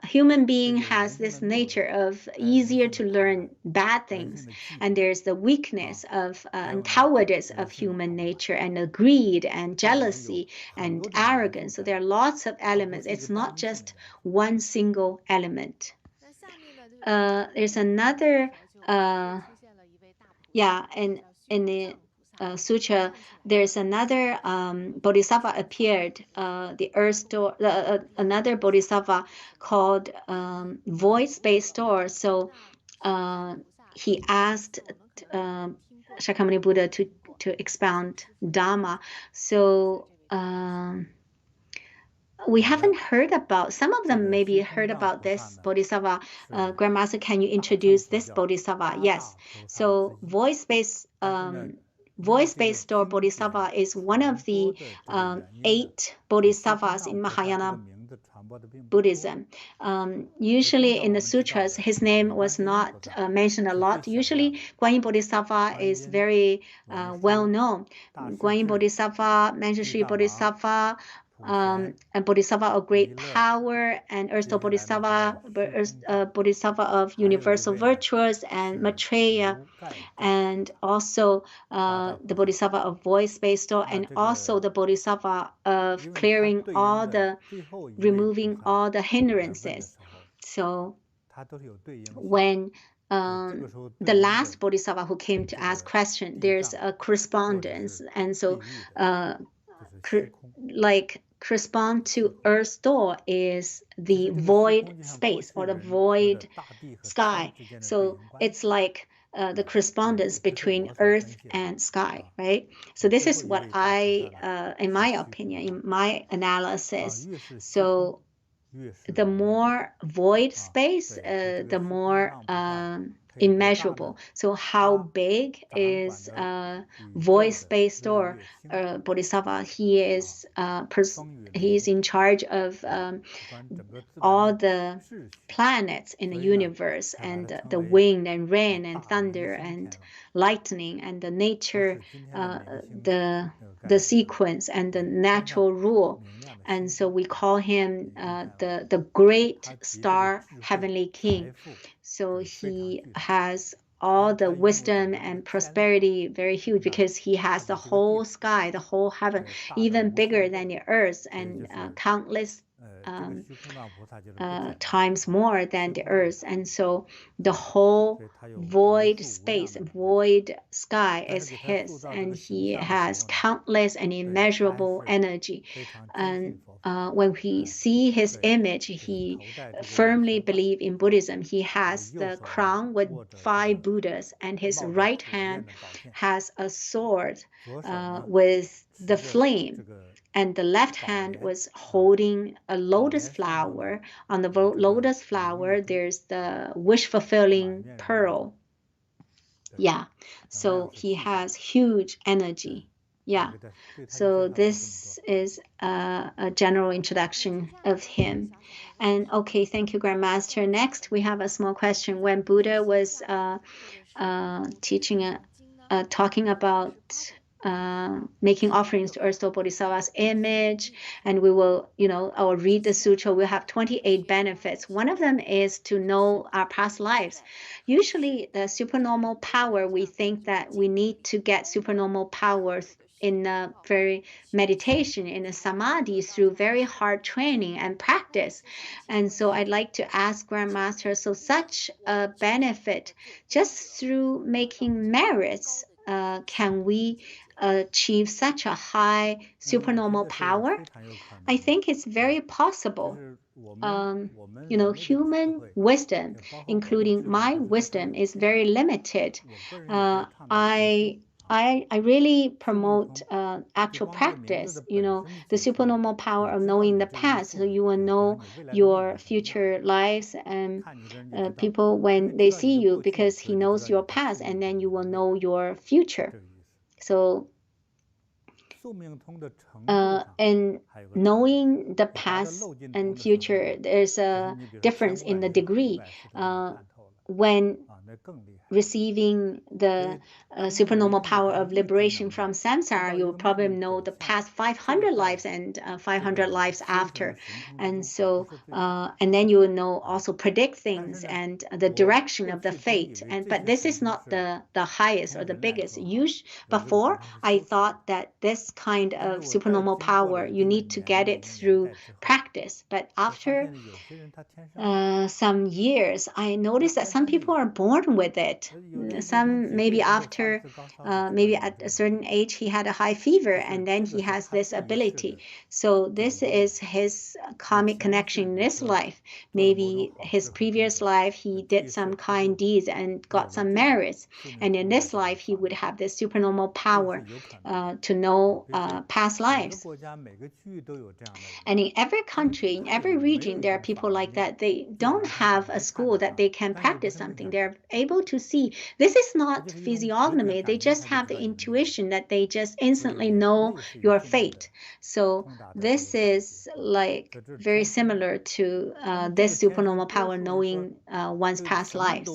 human being has this nature of easier to learn bad things, and there's the weakness of and cowardice of human nature, and the greed and jealousy and arrogance. So there are lots of elements. It's not just one single element. There's another in the sutra, there's another bodhisattva appeared, the Earth Store, another bodhisattva called Void Space Store. So he asked Shakyamuni Buddha to expound dharma. So we haven't heard about, some of them maybe heard about this Bodhisattva. Grandmaster, can you introduce this Bodhisattva? Yes. So voice-based Store Bodhisattva is one of the 8 Bodhisattvas in Mahayana Buddhism. Usually in the sutras, his name was not mentioned a lot. Usually, Guanyin Bodhisattva is very well known. Guanyin Bodhisattva, Manjushri Bodhisattva, and Bodhisattva of great power, and Earth Store Bodhisattva, Bodhisattva of universal virtues, and Maitreya, and also the Bodhisattva of voice-based Store, and also the Bodhisattva of clearing all the, removing all the hindrances. So when the last Bodhisattva who came to ask question, there's a correspondence, and so like correspond to Earth Store is the void space or the void sky. So it's like the correspondence between earth and sky, right? So this is what I, in my opinion, in my analysis. So the more void space, the more immeasurable. So how big is voice-based or Bodhisattva? He is in charge of all the planets in the universe, and the wind and rain and thunder and lightning and the nature, the sequence and the natural rule. And so we call him the great star heavenly king. So he has all the wisdom and prosperity, very huge, because he has the whole sky, the whole heaven, even bigger than the earth, and countless times more than the earth. And so the whole void space, void sky is his, and he has countless and immeasurable energy. And when we see his image, he firmly believes in Buddhism. He has the crown with 5 Buddhas, and his right hand has a sword with the flame, and the left hand was holding a lotus flower. On the lotus flower, there's the wish-fulfilling pearl. Yeah, so he has huge energy. Yeah, so this is a general introduction of him. And okay, thank you, Grandmaster. Next, we have a small question. When Buddha was talking about making offerings to Earth Store Bodhisattva's image, and we will, I'll read the sutra. We'll have 28 benefits. One of them is to know our past lives. Usually, the supernormal power, we think that we need to get supernormal power in a very meditation, in a samadhi, through very hard training and practice. And so I'd like to ask Grandmaster, so such a benefit, just through making merits, can we achieve such a high supernormal power? I think it's very possible. Human wisdom, including my wisdom, is very limited. I really promote actual practice, the supernormal power of knowing the past. So you will know your future lives and people when they see you, because he knows your past, and then you will know your future. So and knowing the past and future, there's a difference in the degree. When receiving the supernormal power of liberation from samsara, you will probably know the past 500 lives and 500 lives after. And so, and then you will know also predict things and the direction of the fate. But this is not the highest or the biggest. Before, I thought that this kind of supernormal power, you need to get it through practice. practice. But after some years, I noticed that some people are born with it. Some maybe after, maybe at a certain age, he had a high fever, and then he has this ability. So this is his karmic connection in this life. Maybe his previous life, he did some kind deeds and got some merits. And in this life, he would have this supernormal power to know past lives. And in every country, in every region, there are people like that. They don't have a school that they can practice something. They're able to see. This is not physiognomy. They just have the intuition that they just instantly know your fate. So this is like very similar to this supernormal power, knowing one's past lives.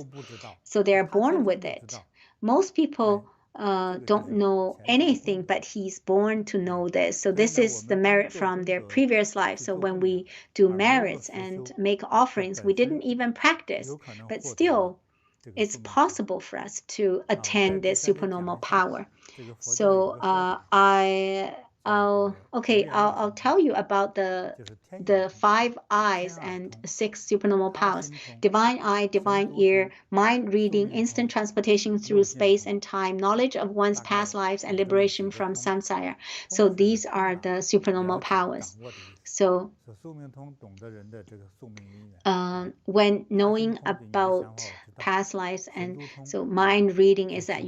So they're born with it. Most people don't know anything, but he's born to know this. So this is the merit from their previous life. So when we do merits and make offerings, we didn't even practice, but still it's possible for us to attain this supernormal power. So I'll tell you about the 5 eyes and 6 supernormal powers: divine eye, divine ear, mind reading, instant transportation through space and time, knowledge of one's past lives, and liberation from samsara. So these are the supernormal powers. So when knowing about past lives, and so mind reading is that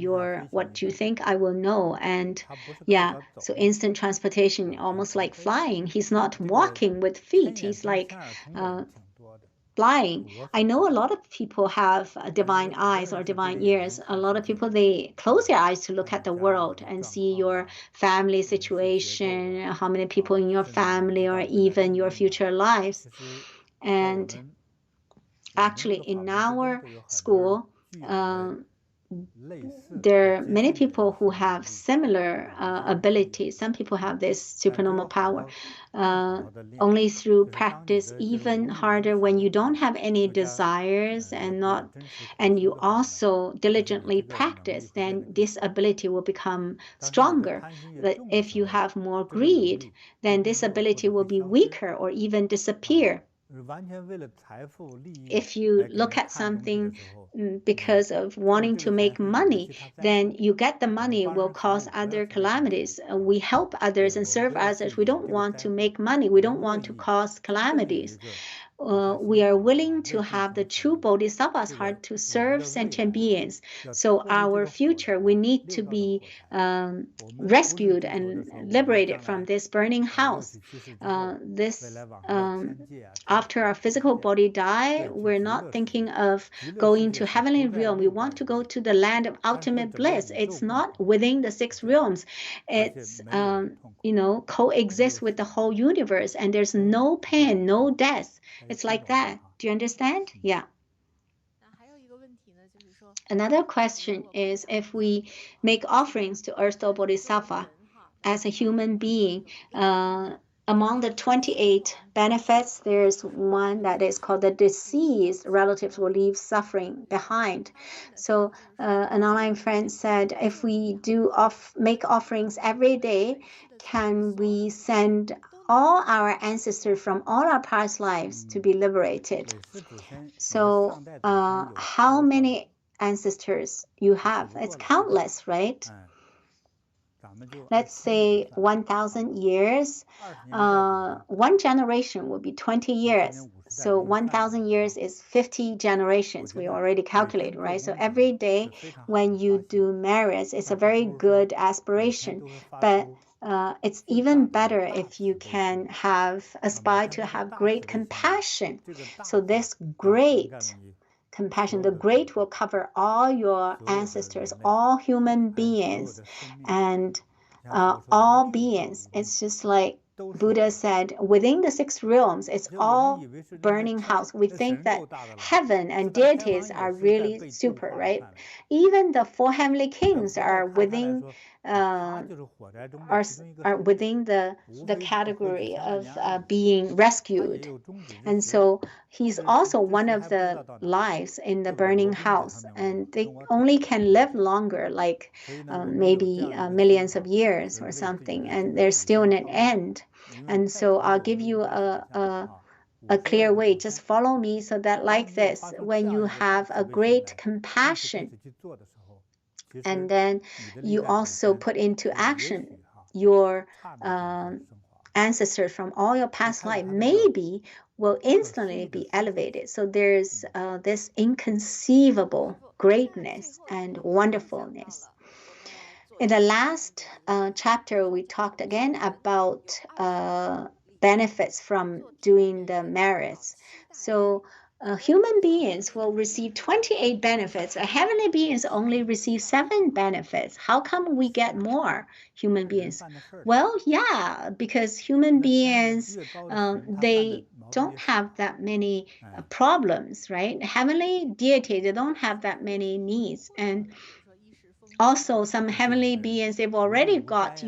what you think I will know, and yeah, so instant transportation, almost like flying. He's not walking with feet, he's like flying. I know a lot of people have divine eyes or divine ears. A lot of people, they close their eyes to look at the world and see your family situation, how many people in your family, or even your future lives. And actually in our school, there are many people who have similar abilities. Some people have this supernormal power only through practice, even harder when you don't have any desires and you also diligently practice, then this ability will become stronger. But if you have more greed, then this ability will be weaker or even disappear. If you look at something because of wanting to make money, then you get the money will cause other calamities. We help others and serve others. We don't want to make money. We don't want to cause calamities. We are willing to have the true Bodhisattva's heart to serve sentient beings. So our future, we need to be rescued and liberated from this burning house. After our physical body die, we're not thinking of going to heavenly realm. We want to go to the land of ultimate bliss. It's not within the 6 realms. It's coexist with the whole universe, and there's no pain, no death. It's like that. Do you understand? Yeah. Another question is, if we make offerings to Earth Store Bodhisattva as a human being, among the 28 benefits, there's one that is called the deceased relatives will leave suffering behind. So an online friend said, if we make offerings every day, can we send all our ancestors from all our past lives to be liberated? So how many ancestors you have? It's countless, right? Let's say 1,000 years. One generation will be 20 years. So 1,000 years is 50 generations. We already calculated, right? So every day when you do merits, it's a very good aspiration. But it's even better if you can aspire to have great compassion. So this great compassion, the great will cover all your ancestors, all human beings, and all beings. It's just like Buddha said, within the 6 realms, it's all burning house. We think that heaven and deities are really super, right? Even the 4 heavenly kings are within the category of being rescued. And so he's also one of the lives in the burning house, and they only can live longer, like maybe millions of years or something, and there's still an end. And so I'll give you a clear way. Just follow me so that like this, when you have a great compassion, and then you also put into action your ancestors from all your past life, maybe will instantly be elevated. So there's this inconceivable greatness and wonderfulness. In the last chapter, we talked again about benefits from doing the merits. So human beings will receive 28 benefits. Heavenly beings only receive 7 benefits. How come we get more human beings? Well, yeah, because human beings, they don't have that many problems, right? Heavenly deity, they don't have that many needs. And also some heavenly beings, they've already got,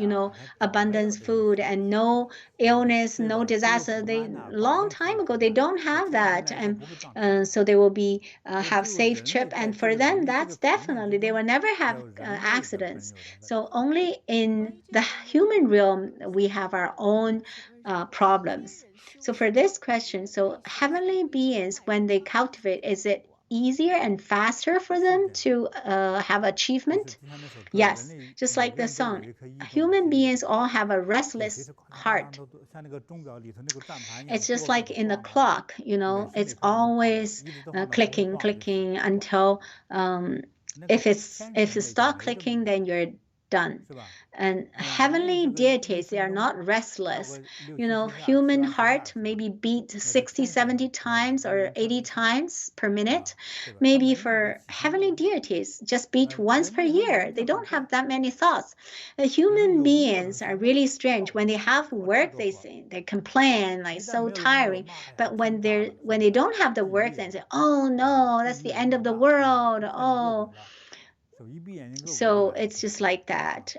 abundance food and no illness, no disaster. They long time ago, they don't have that. And so they will be have safe trip. And for them, that's definitely, they will never have accidents. So only in the human realm, we have our own problems. So for this question, so heavenly beings, when they cultivate, is it easier and faster for them to have achievement? Yes, just like the song. Human beings all have a restless heart. It's just like in the clock, it's always clicking, clicking until if it stops clicking, then you're done. And heavenly deities, they are not restless. Human heart maybe beat 60, 70 times or 80 times per minute. Maybe for heavenly deities, just beat once per year. They don't have that many thoughts. Human beings are really strange. When they have work, they complain, like so tiring. But when they don't have the work, then say, oh no, that's the end of the world. Oh. So it's just like that.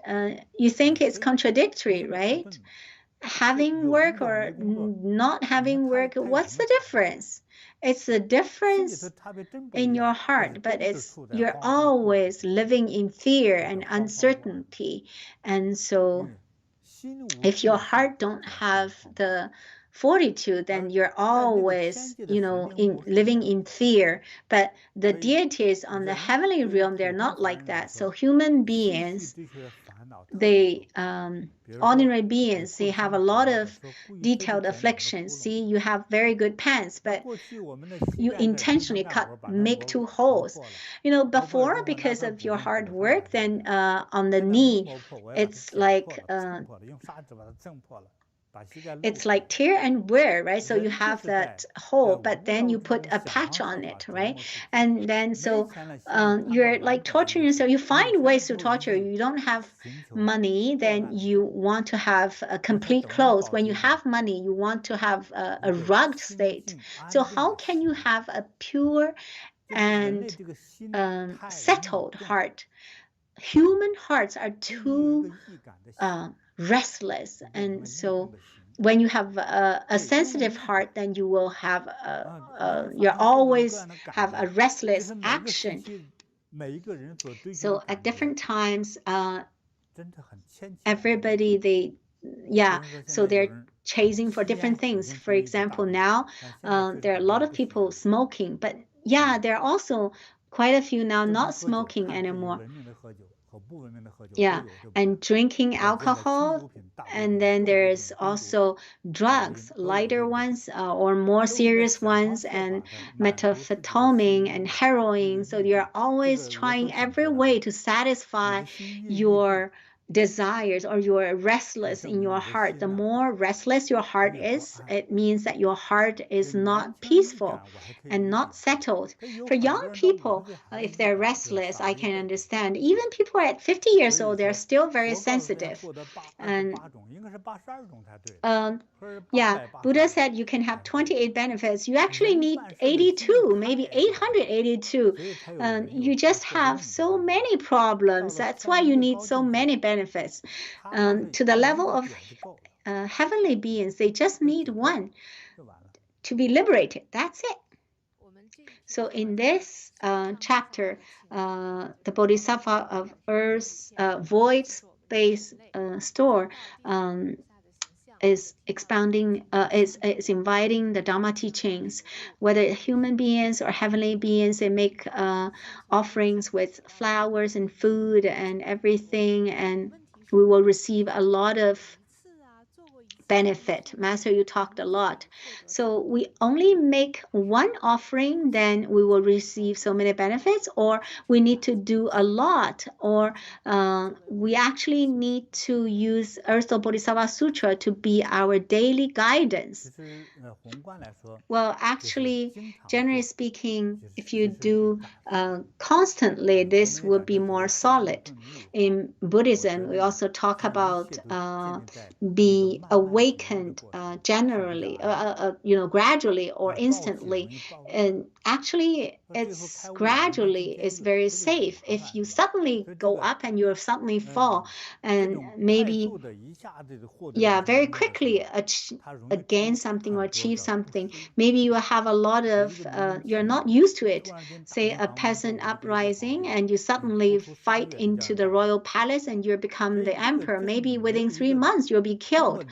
You think it's contradictory, right? Having work or not having work, what's the difference? It's the difference in your heart, but you're always living in fear and uncertainty. And so if your heart don't have the fortitude, then you're always, living in fear. But the deities on the heavenly realm, they're not like that. So human beings, they ordinary beings, they have a lot of detailed afflictions. See, you have very good pants, but you intentionally make 2 holes. Before, because of your hard work, then on the knee, it's like tear and wear, right? So you have that hole, but then you put a patch on it, right? And then so you're like torturing yourself. You find ways to torture. You don't have money, then you want to have a complete clothes. When you have money, you want to have a rugged state. So how can you have a pure and settled heart? Human hearts are too restless, and so when you have a sensitive heart, then you will have you always have a restless action. So at different times, everybody so they're chasing for different things. For example, now there are a lot of people smoking, but there are also quite a few now not smoking anymore. And drinking alcohol, and then there's also drugs, lighter ones or more serious ones, and methamphetamine and heroin. So you're always trying every way to satisfy your desires, or you're restless in your heart. The more restless your heart is, it means that your heart is not peaceful and not settled. For young people, if they're restless, I can understand. Even people at 50 years old, they're still very sensitive. And Buddha said you can have 28 benefits. You actually need 82, maybe 882. You just have so many problems. That's why you need so many benefits. To the level of heavenly beings, they just need one to be liberated. That's it. So in this chapter, the Bodhisattva of Earth's void space store, is expounding, is inviting the Dharma teachings, whether human beings or heavenly beings. They make offerings with flowers and food and everything, and we will receive a lot of benefit. Master, you talked a lot. So we only make one offering, then we will receive so many benefits, or we need to do a lot, or we actually need to use Earth Store Bodhisattva Sutra to be our daily guidance. Well, actually, generally speaking, if you do constantly, this would be more solid. In Buddhism, we also talk about be awakened generally, gradually or instantly. And actually, it's gradually is very safe. If you suddenly go up and you suddenly fall, and maybe, very quickly gain something or achieve something, maybe you have a lot of, you're not used to it. Say a peasant uprising, and you suddenly fight into the royal palace and you become the emperor. Maybe within 3 months you'll be killed.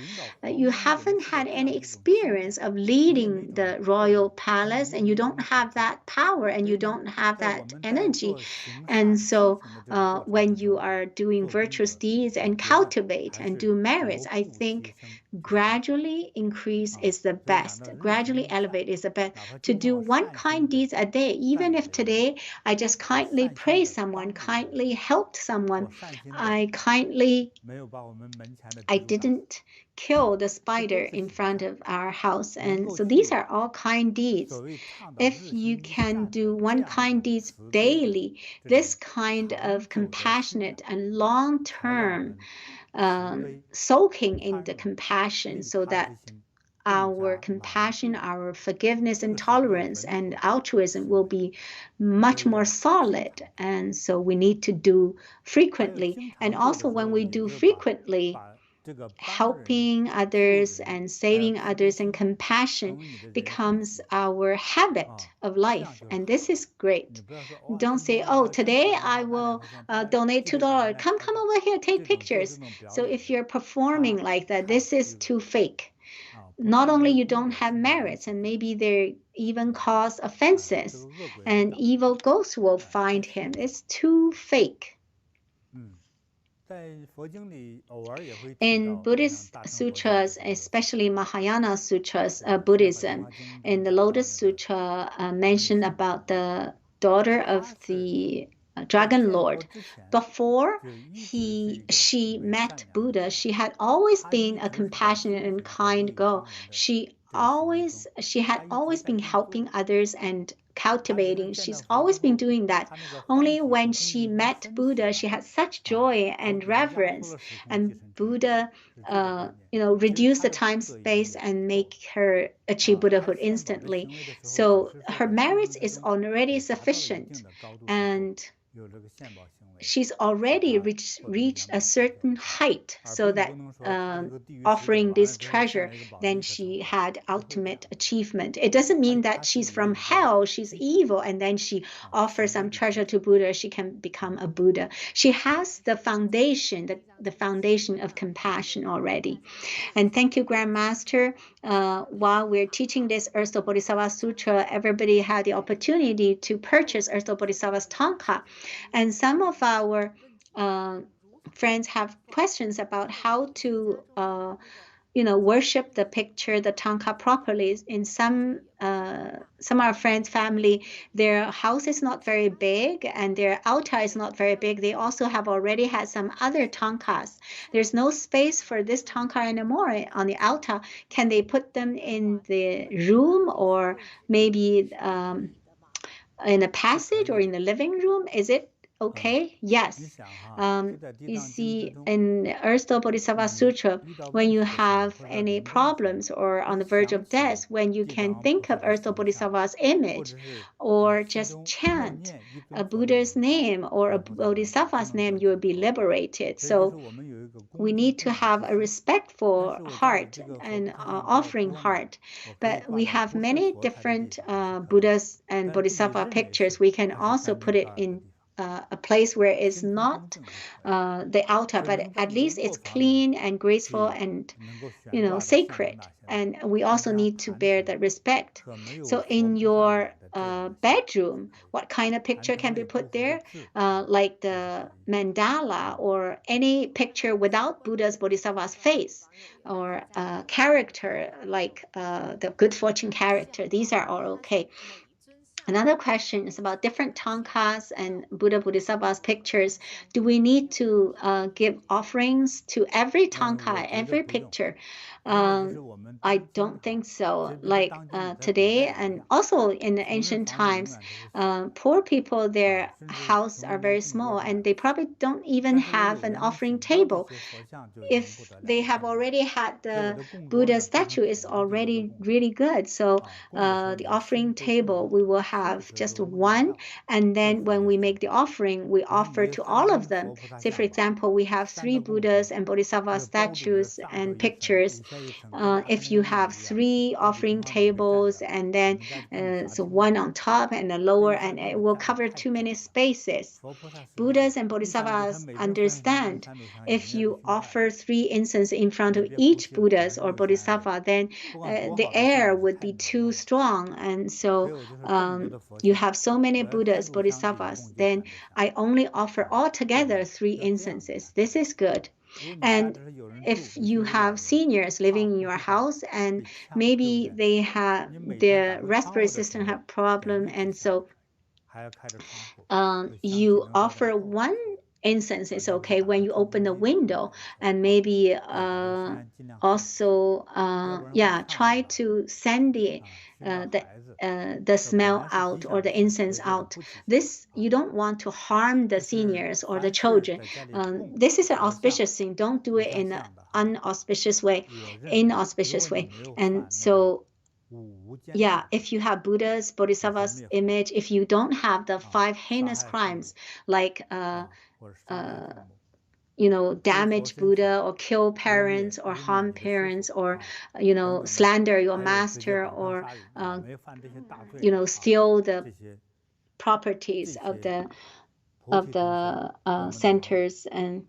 You haven't had any experience of leading the royal palace, and you don't have that power and you don't have that energy. And so when you are doing virtuous deeds and cultivate and do merits, I think gradually increase is the best. Gradually elevate is the best. To do one kind deeds a day, even if today I just kindly praise someone, kindly helped someone, I didn't kill the spider in front of our house. And so these are all kind deeds. If you can do one kind deeds daily, this kind of compassionate and long-term soaking in the compassion, so that our compassion, our forgiveness and tolerance and altruism will be much more solid. And so we need to do frequently. And also when we do frequently, helping others and saving others and compassion becomes our habit of life. And this is great. Don't say, oh, today I will donate $2. Come over here, take pictures. So if you're performing like that, this is too fake. Not only you don't have merits, and maybe they even cause offenses, and evil ghosts will find him. It's too fake. In Buddhist sutras, especially Mahayana sutras, Buddhism, in the Lotus Sutra mentioned about the daughter of the Dragon Lord. Before she met Buddha, she had always been a compassionate and kind girl. She had always been helping others and cultivating. She's always been doing that. Only when she met Buddha, she had such joy and reverence, and Buddha reduced the time space and make her achieve Buddhahood instantly. So her merits is already sufficient, and she's already reached a certain height, so that offering this treasure, then she had ultimate achievement. It doesn't mean that she's from hell, she's evil, and then she offers some treasure to Buddha, she can become a Buddha. She has the foundation, the foundation of compassion already. And thank you, Grandmaster. While we're teaching this Earth Store Bodhisattva Sutra, everybody had the opportunity to purchase Earth Store Bodhisattva's Tanka. And some of our friends have questions about how to worship the picture, the Tanka, properly. In some of our friends' family, their house is not very big and their altar is not very big. They also have already had some other Tankas. There's no space for this Tanka anymore on the altar. Can they put them in the room, or maybe in a passage or in the living room? Is it okay? Yes. You see, in Earth Store Bodhisattva Sutra, when you have any problems or on the verge of death, when you can think of Earth Store Bodhisattva's image, or just chant a Buddha's name or a Bodhisattva's name, you will be liberated. So we need to have a respectful heart and offering heart. But we have many different Buddhas and Bodhisattva pictures. We can also put it in a place where it's not the altar, but at least it's clean and graceful and sacred. And we also need to bear that respect. So in your bedroom, what kind of picture can be put there? Like the mandala or any picture without Buddha's Bodhisattva's face, or character like the good fortune character. These are all okay. Another question is about different thangkas and Buddha Bodhisattva's pictures. Do we need to give offerings to every thangka, every picture? I don't think so. Like today, and also in the ancient times, poor people, their houses are very small, and they probably don't even have an offering table. If they have already had the Buddha statue, is already really good. So the offering table, we will have just one, and then when we make the offering, we offer to all of them. Say, for example, we have 3 Buddhas and Bodhisattva statues and pictures. If you have 3 offering tables, and then so one on top and a lower, and it will cover too many spaces. Buddhas and Bodhisattvas understand if you offer 3 incense in front of each Buddhas or Bodhisattva, then the air would be too strong. And so you have so many Buddhas, Bodhisattvas, then I only offer altogether 3 incenses. This is good. And if you have seniors living in your house, and maybe they have their respiratory system have problem, and so you offer 1 incense is okay when you open the window, and maybe also try to send the smell out or the incense out. This, you don't want to harm the seniors or the children. This is an auspicious thing. Don't do it in an inauspicious way. And so if you have Buddha's, Bodhisattva's image, if you don't have the 5 heinous crimes like damage Buddha, or kill parents, or harm parents, or slander your master, or steal the properties of the centers, and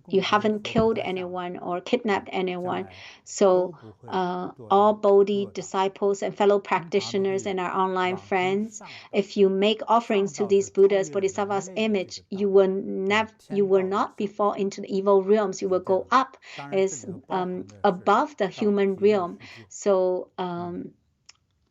you haven't killed anyone or kidnapped anyone. So all Bodhi disciples and fellow practitioners and our online friends, if you make offerings to these Buddhas, Bodhisattvas image, you will not be fall into the evil realms. You will go up as above the human realm. So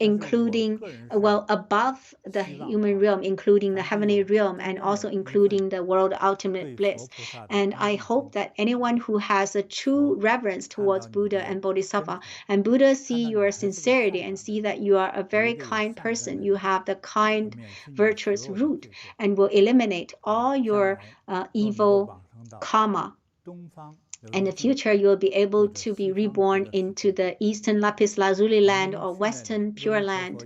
including, above the human realm, including the heavenly realm, and also including the world ultimate bliss. And I hope that anyone who has a true reverence towards Buddha and Bodhisattva, and Buddha see your sincerity and see that you are a very kind person, you have the kind, virtuous root, and will eliminate all your evil karma. In the future, you will be able to be reborn into the Eastern Lapis Lazuli land or Western Pure Land,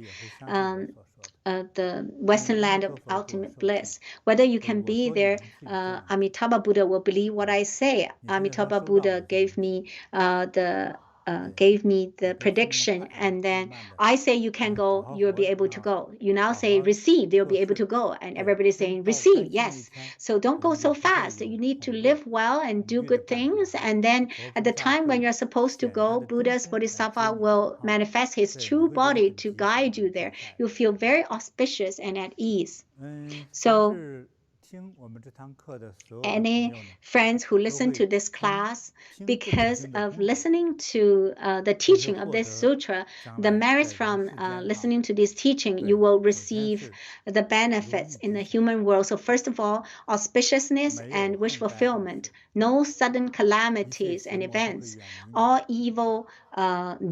the Western land of ultimate bliss. Whether you can be there, Amitabha Buddha will believe what I say. Amitabha Buddha gave me the prediction, and then I say you can go, you'll be able to go. You now say receive, they'll be able to go, and everybody's saying receive, yes. So don't go so fast. You need to live well and do good things, and then at the time when you're supposed to go, Buddha's Bodhisattva will manifest his true body to guide you there. You'll feel very auspicious and at ease. So any friends who listen to this class, because of listening to the teaching of this sutra, the merits from listening to this teaching, you will receive the benefits in the human world. So first of all, auspiciousness and wish fulfillment, no sudden calamities and events. All evil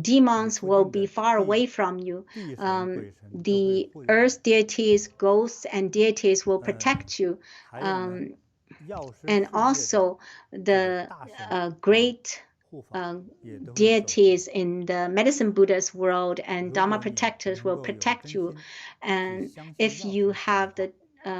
demons will be far away from you. The earth deities, ghosts, and deities will protect you. And also the great deities in the medicine Buddha's world and Dharma protectors will protect you. And if you have the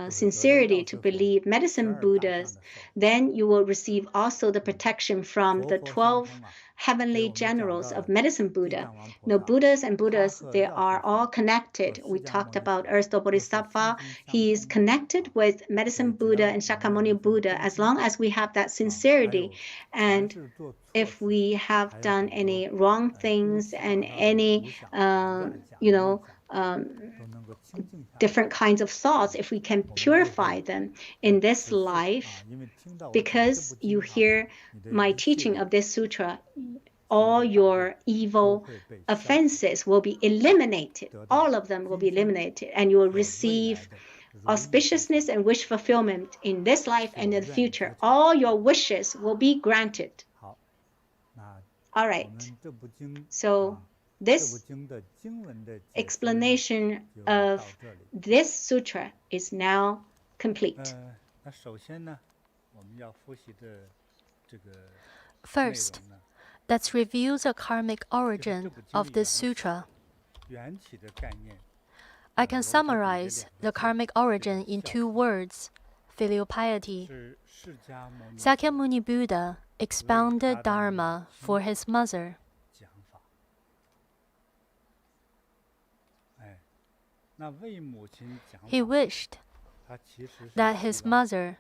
sincerity to believe medicine Buddhas, then you will receive also the protection from the 12 heavenly generals of medicine Buddha. Now, Buddhas and Buddhas, they are all connected. We talked about Earth Store Bodhisattva. He is connected with medicine Buddha and Shakyamuni Buddha as long as we have that sincerity. And if we have done any wrong things and any, different kinds of thoughts, if we can purify them in this life, because you hear my teaching of this sutra, all your evil offenses will be eliminated. All of them will be eliminated, and you will receive auspiciousness and wish fulfillment in this life and in the future. All your wishes will be granted. All right. So this explanation of this sutra is now complete. First, let's review the karmic origin of this sutra. I can summarize the karmic origin in 2 words: filial piety. Sakyamuni Buddha expounded dharma for his mother. He wished that his mother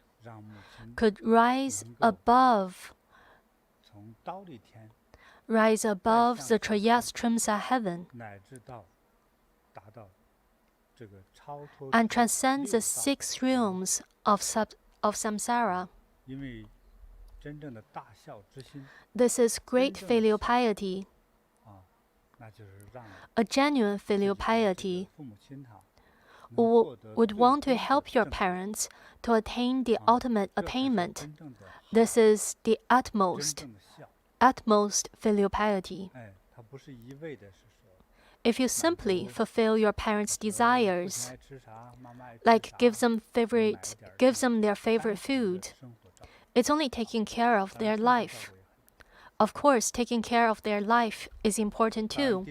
could rise above the Triyastrimsa heaven and transcend the 6 realms of samsara. This is great filial piety. A genuine filial piety would want to help your parents to attain the ultimate attainment. This is the utmost filial piety. If you simply fulfill your parents' desires, like give them their favorite food, it's only taking care of their life. Of course, taking care of their life is important too.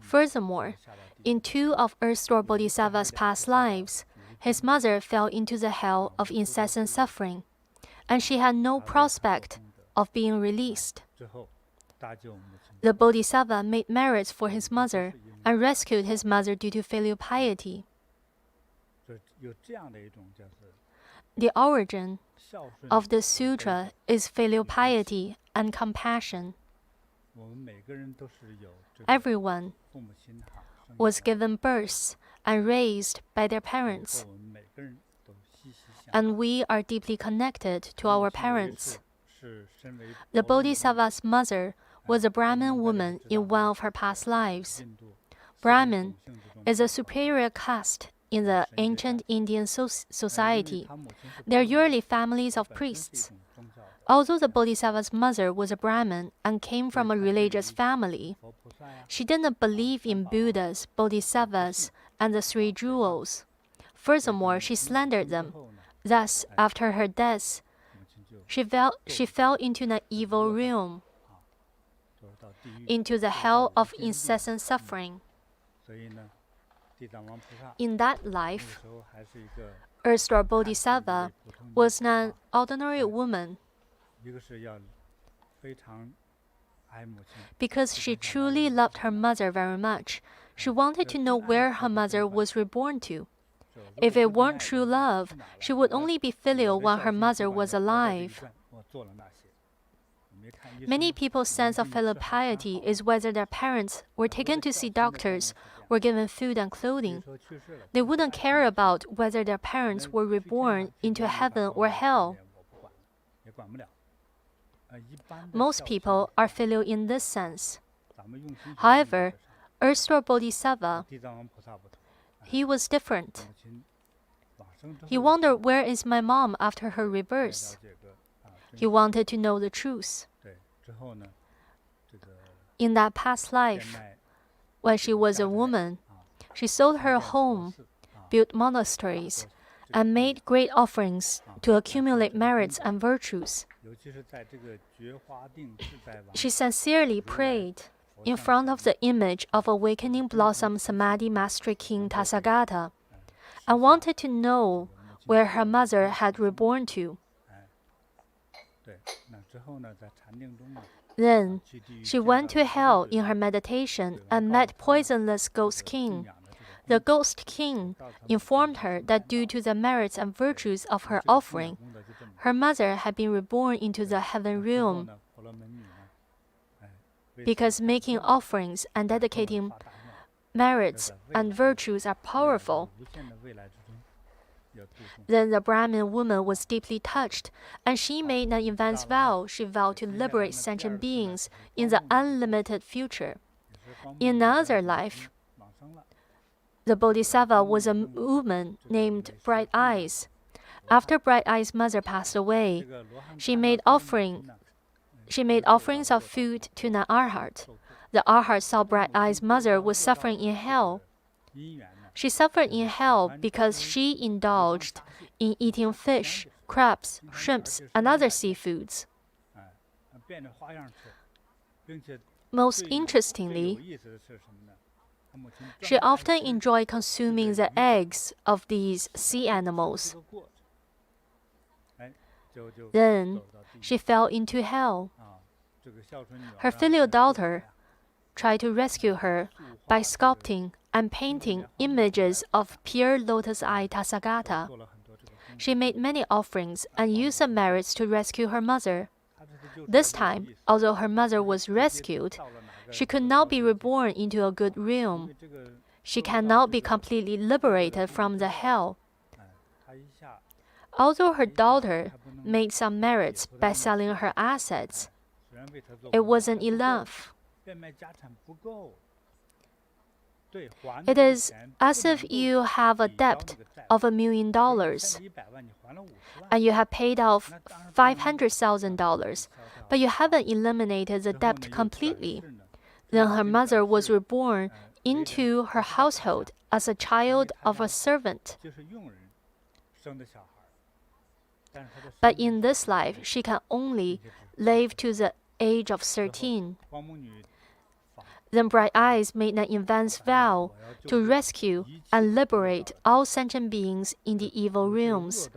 Furthermore, in 2 of Earth Store Bodhisattva's past lives, his mother fell into the hell of incessant suffering, and she had no prospect of being released. The Bodhisattva made merits for his mother and rescued his mother due to filial piety. The origin of the sutra is filial piety and compassion. Everyone was given birth and raised by their parents, and we are deeply connected to our parents. The Bodhisattva's mother was a Brahmin woman in one of her past lives. Brahmin is a superior caste in the ancient Indian society. They are usually families of priests. Although the Bodhisattva's mother was a Brahmin and came from a religious family, she didn't believe in Buddhas, Bodhisattvas, and the 3 jewels. Furthermore, she slandered them. Thus, after her death, she fell into an evil realm, into the hell of incessant suffering. In that life, Earth Store Bodhisattva was an ordinary woman. Because she truly loved her mother very much, she wanted to know where her mother was reborn to. If it weren't true love, she would only be filial while her mother was alive. Many people's sense of filial piety is whether their parents were taken to see doctors, were given food and clothing. They wouldn't care about whether their parents were reborn into heaven or hell. Most people are filial in this sense. However, Earth Store Bodhisattva, he was different. He wondered, where is my mom after her rebirth? He wanted to know the truth. In that past life, when she was a woman, she sold her home, built monasteries, and made great offerings to accumulate merits and virtues. She sincerely prayed in front of the image of awakening blossom Samadhi Master King Tathagata and wanted to know where her mother had reborn to. Then she went to hell in her meditation and met poisonless Ghost King. The Ghost King informed her that due to the merits and virtues of her offering, her mother had been reborn into the heaven realm. Because making offerings and dedicating merits and virtues are powerful. Then the Brahmin woman was deeply touched, and she made an advanced vow. She vowed to liberate sentient beings in the unlimited future. In another life, the Bodhisattva was a woman named Bright Eyes. After Bright Eyes' mother passed away, she made offerings of food to an arhat. The arhat saw Bright Eyes' mother was suffering in hell. She suffered in hell because she indulged in eating fish, crabs, shrimps, and other seafoods. Most interestingly, she often enjoyed consuming the eggs of these sea animals. Then she fell into hell. Her filial daughter tried to rescue her by sculpting and painting images of pure lotus eye Tathagata. She made many offerings and used the merits to rescue her mother. This time, although her mother was rescued, she could not be reborn into a good realm. She cannot be completely liberated from the hell. Although her daughter made some merits by selling her assets, it wasn't enough. It is as if you have a debt of $1 million and you have paid off $500,000, but you haven't eliminated the debt completely. Then her mother was reborn into her household as a child of a servant. But in this life, she can only live to the age of 13. Then Bright Eyes made an advanced vow to rescue and liberate all sentient beings in the evil realms.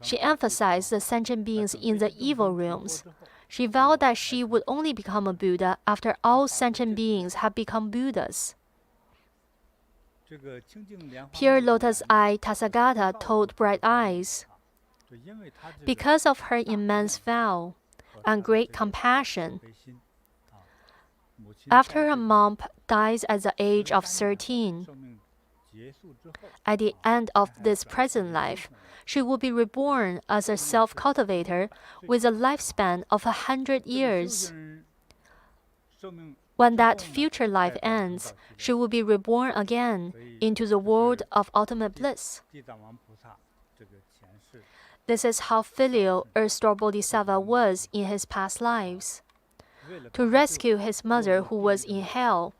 She emphasized the sentient beings in the evil realms. She vowed that she would only become a Buddha after all sentient beings have become Buddhas. Pure Lotus Eye Tathagata told Bright Eyes, because of her immense vow and great compassion, after her mom dies at the age of 13, at the end of this present life, she will be reborn as a self-cultivator with a lifespan of 100 years. When that future life ends, she will be reborn again into the world of ultimate bliss. This is how filial Earth Store Bodhisattva was in his past lives. To rescue his mother who was in hell,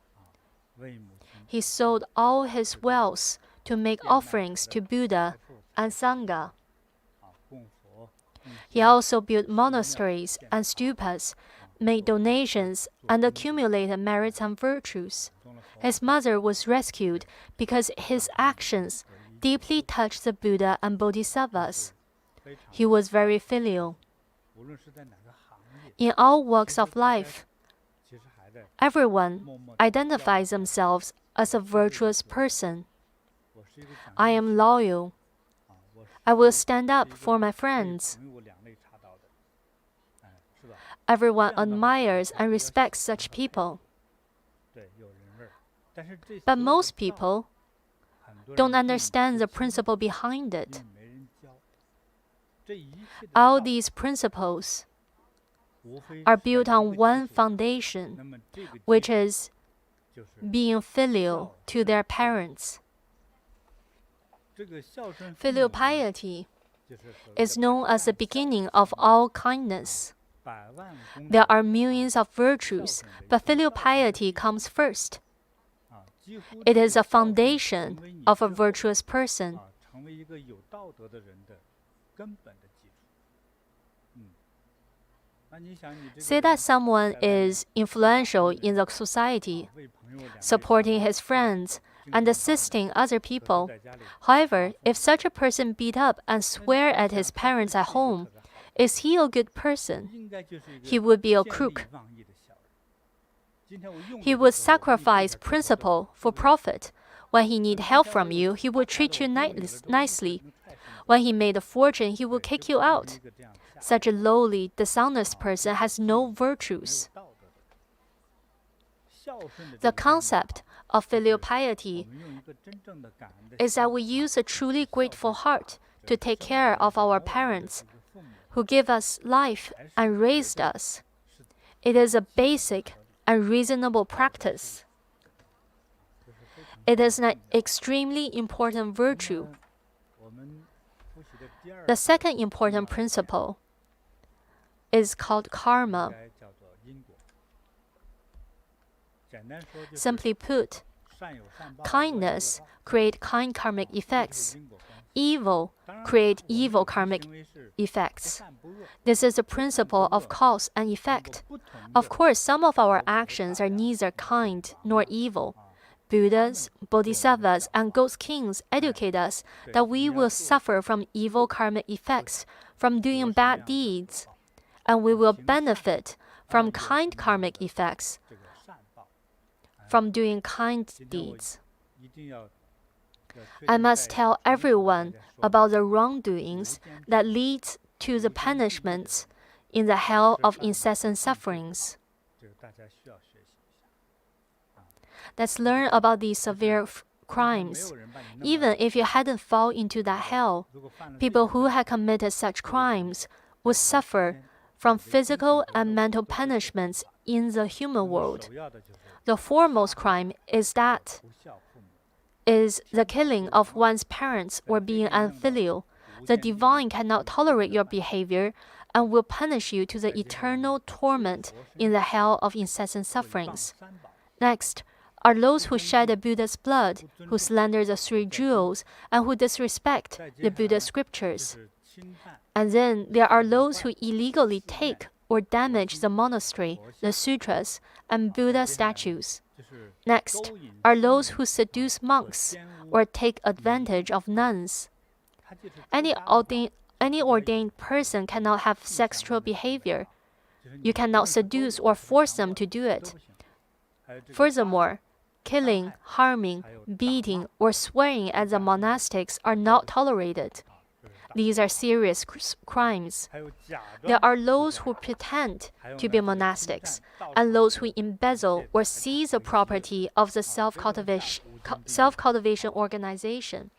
he sold all his wealth to make offerings to Buddha and Sangha. He also built monasteries and stupas, made donations, and accumulated merits and virtues. His mother was rescued because his actions deeply touched the Buddha and Bodhisattvas. He was very filial. In all walks of life, everyone identifies themselves as a virtuous person. I am loyal. I will stand up for my friends. Everyone admires and respects such people. But most people don't understand the principle behind it. All these principles are built on one foundation, which is being filial to their parents. Filial piety is known as the beginning of all kindness. There are millions of virtues, but filial piety comes first. It is a foundation of a virtuous person. Say that someone is influential in the society, supporting his friends, and assisting other people. However, if such a person beat up and swear at his parents at home, is he a good person? He would be a crook. He would sacrifice principle for profit. When he need help from you, he would treat you nicely. When he made a fortune, he will kick you out. Such a lowly, dishonest person has no virtues. The concept of filial piety is that we use a truly grateful heart to take care of our parents who give us life and raised us. It is a basic and reasonable practice. It is an extremely important virtue. The second important principle is called karma. Simply put, kindness creates kind karmic effects. Evil creates evil karmic effects. This is the principle of cause and effect. Of course, some of our actions are neither kind nor evil. Buddhas, Bodhisattvas, and Ghost Kings educate us that we will suffer from evil karmic effects from doing bad deeds, and we will benefit from kind karmic effects from doing kind deeds. I must tell everyone about the wrongdoings that lead to the punishments in the hell of incessant sufferings. Let's learn about these severe crimes. Even if you hadn't fallen into that hell, people who had committed such crimes would suffer from physical and mental punishments in the human world. The foremost crime is the killing of one's parents or being unfilial. The divine cannot tolerate your behavior and will punish you to the eternal torment in the hell of incessant sufferings. Next are those who shed the Buddha's blood, who slander the three jewels, and who disrespect the Buddha's scriptures. And then there are those who illegally take or damage the monastery, the sutras, and Buddha statues. Next are those who seduce monks or take advantage of nuns. Any ordained person cannot have sexual behavior. You cannot seduce or force them to do it. Furthermore, killing, harming, beating, or swearing at the monastics are not tolerated. These are serious crimes. There are those who pretend to be monastics, and those who embezzle or seize the property of the self-cultivation organization.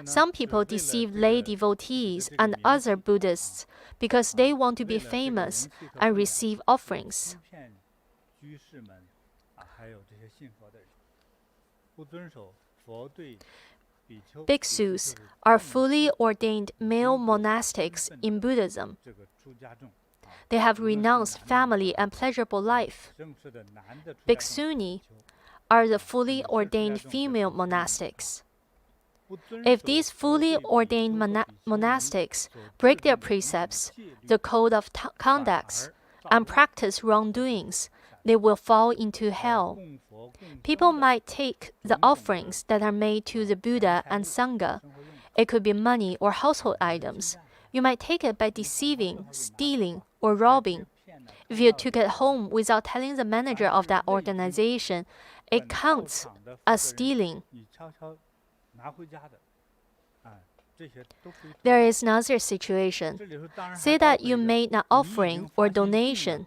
Some people deceive lay devotees and other Buddhists because they want to be famous and receive offerings. Bhikshus are fully ordained male monastics in Buddhism. They have renounced family and pleasurable life. Bhikshuni are the fully ordained female monastics. If these fully ordained monastics break their precepts, the code of conduct, and practice wrongdoings, they will fall into hell. People might take the offerings that are made to the Buddha and Sangha. It could be money or household items. You might take it by deceiving, stealing, or robbing. If you took it home without telling the manager of that organization, it counts as stealing. There is another situation. Say that you made an offering or donation,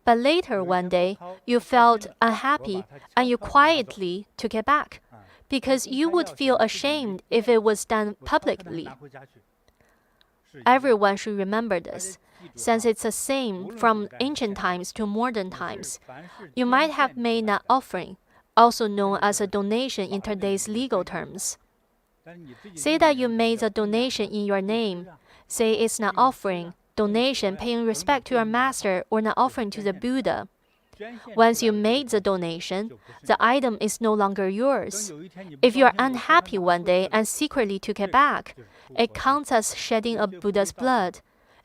but later one day you felt unhappy and you quietly took it back because you would feel ashamed if it was done publicly. Everyone should remember this, since it's the same from ancient times to modern times. You might have made an offering, also known as a donation in today's legal terms. Say that you made a donation in your name. Say it's an offering, donation paying respect to your master, or an offering to the Buddha. Once you made the donation, the item is no longer yours. If you are unhappy one day and secretly took it back, it counts as shedding a Buddha's blood.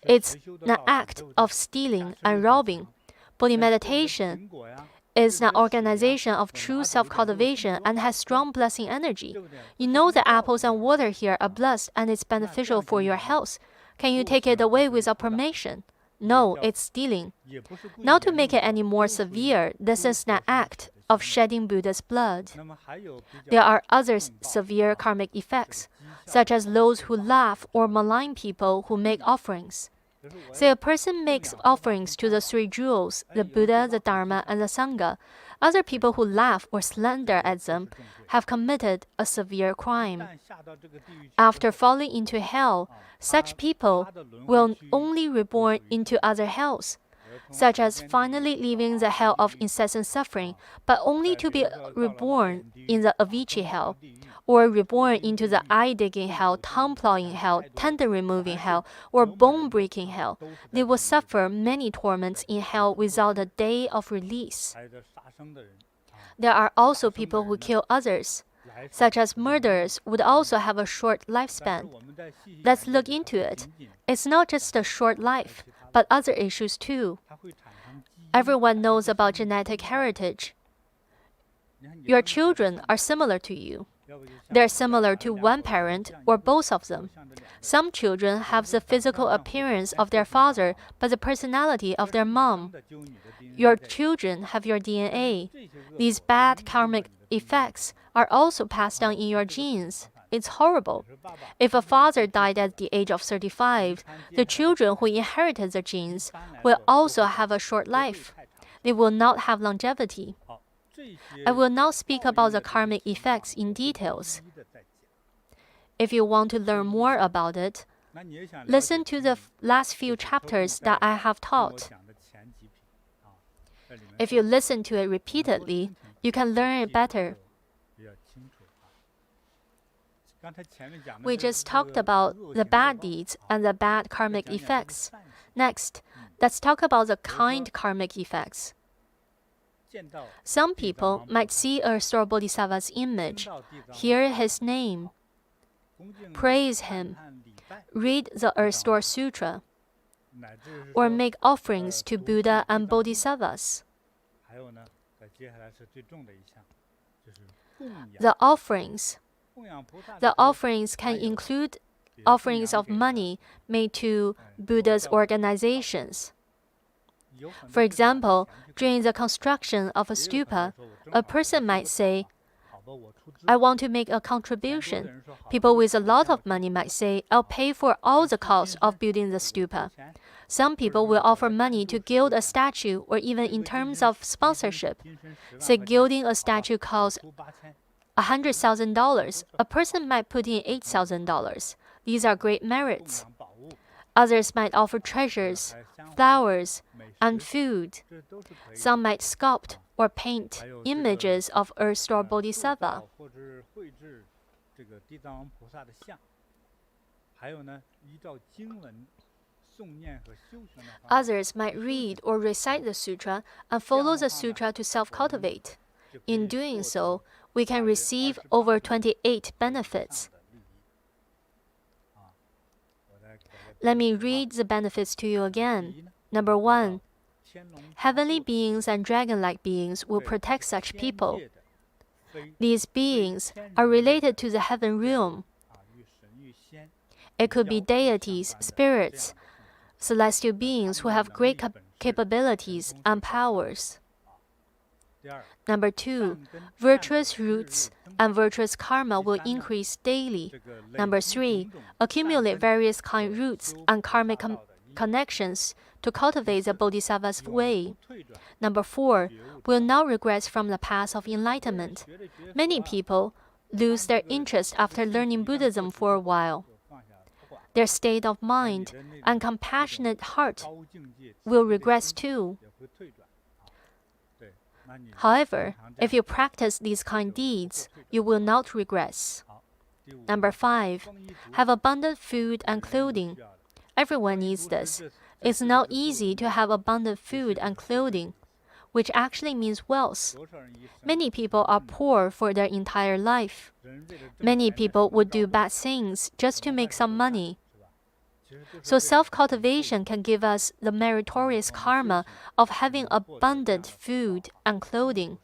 It's an act of stealing and robbing. Bodhi meditation is an organization of true self-cultivation and has strong blessing energy. You know the apples and water here are blessed and it's beneficial for your health. Can you take it away without permission? No, it's stealing. Not to make it any more severe, this is an act of shedding Buddha's blood. There are other severe karmic effects, such as those who laugh or malign people who make offerings. Say a person makes offerings to the three jewels, the Buddha, the Dharma, and the Sangha. Other people who laugh or slander at them have committed a severe crime. After falling into hell, such people will only reborn into other hells, such as finally leaving the hell of incessant suffering, but only to be reborn in the Avicii hell, or reborn into the eye-digging hell, tongue-plowing hell, tendon-removing hell, or bone-breaking hell. They will suffer many torments in hell without a day of release. There are also people who kill others, such as murderers would also have a short lifespan. Let's look into it. It's not just a short life, but other issues too. Everyone knows about genetic heritage. Your children are similar to you. They're similar to one parent or both of them. Some children have the physical appearance of their father, but the personality of their mom. Your children have your DNA. These bad karmic effects are also passed down in your genes. It's horrible. If a father died at the age of 35, the children who inherited the genes will also have a short life. They will not have longevity. I will not speak about the karmic effects in details. If you want to learn more about it, listen to the last few chapters that I have taught. If you listen to it repeatedly, you can learn it better. We just talked about the bad deeds and the bad karmic effects. Next, let's talk about the kind karmic effects. Some people might see Earth Store Bodhisattva's image, hear his name, praise him, read the Earth Store Sutra, or make offerings to Buddha and Bodhisattvas. The offerings can include offerings of money made to Buddha's organizations. For example, during the construction of a stupa, a person might say, I want to make a contribution. People with a lot of money might say, I'll pay for all the costs of building the stupa. Some people will offer money to gild a statue, or even in terms of sponsorship. Say gilding a statue costs $100,000. A person might put in $8,000. These are great merits. Others might offer treasures, flowers, and food. Some might sculpt or paint images of Earth Store Bodhisattva. Others might read or recite the sutra and follow the sutra to self-cultivate. In doing so, we can receive over 28 benefits. Let me read the benefits to you again. Number 1, heavenly beings and dragon-like beings will protect such people. These beings are related to the heaven realm. It could be deities, spirits, celestial beings who have great capabilities and powers. Number 2, virtuous roots and virtuous karma will increase daily. Number 3, accumulate various kind roots and karmic connections to cultivate the Bodhisattva's way. Number 4, will not regress from the path of enlightenment. Many people lose their interest after learning Buddhism for a while. Their state of mind and compassionate heart will regress too. However, if you practice these kind deeds, you will not regress. Number 5, have abundant food and clothing. Everyone needs this. It's not easy to have abundant food and clothing, which actually means wealth. Many people are poor for their entire life. Many people would do bad things just to make some money. So self-cultivation can give us the meritorious karma of having abundant food and clothing.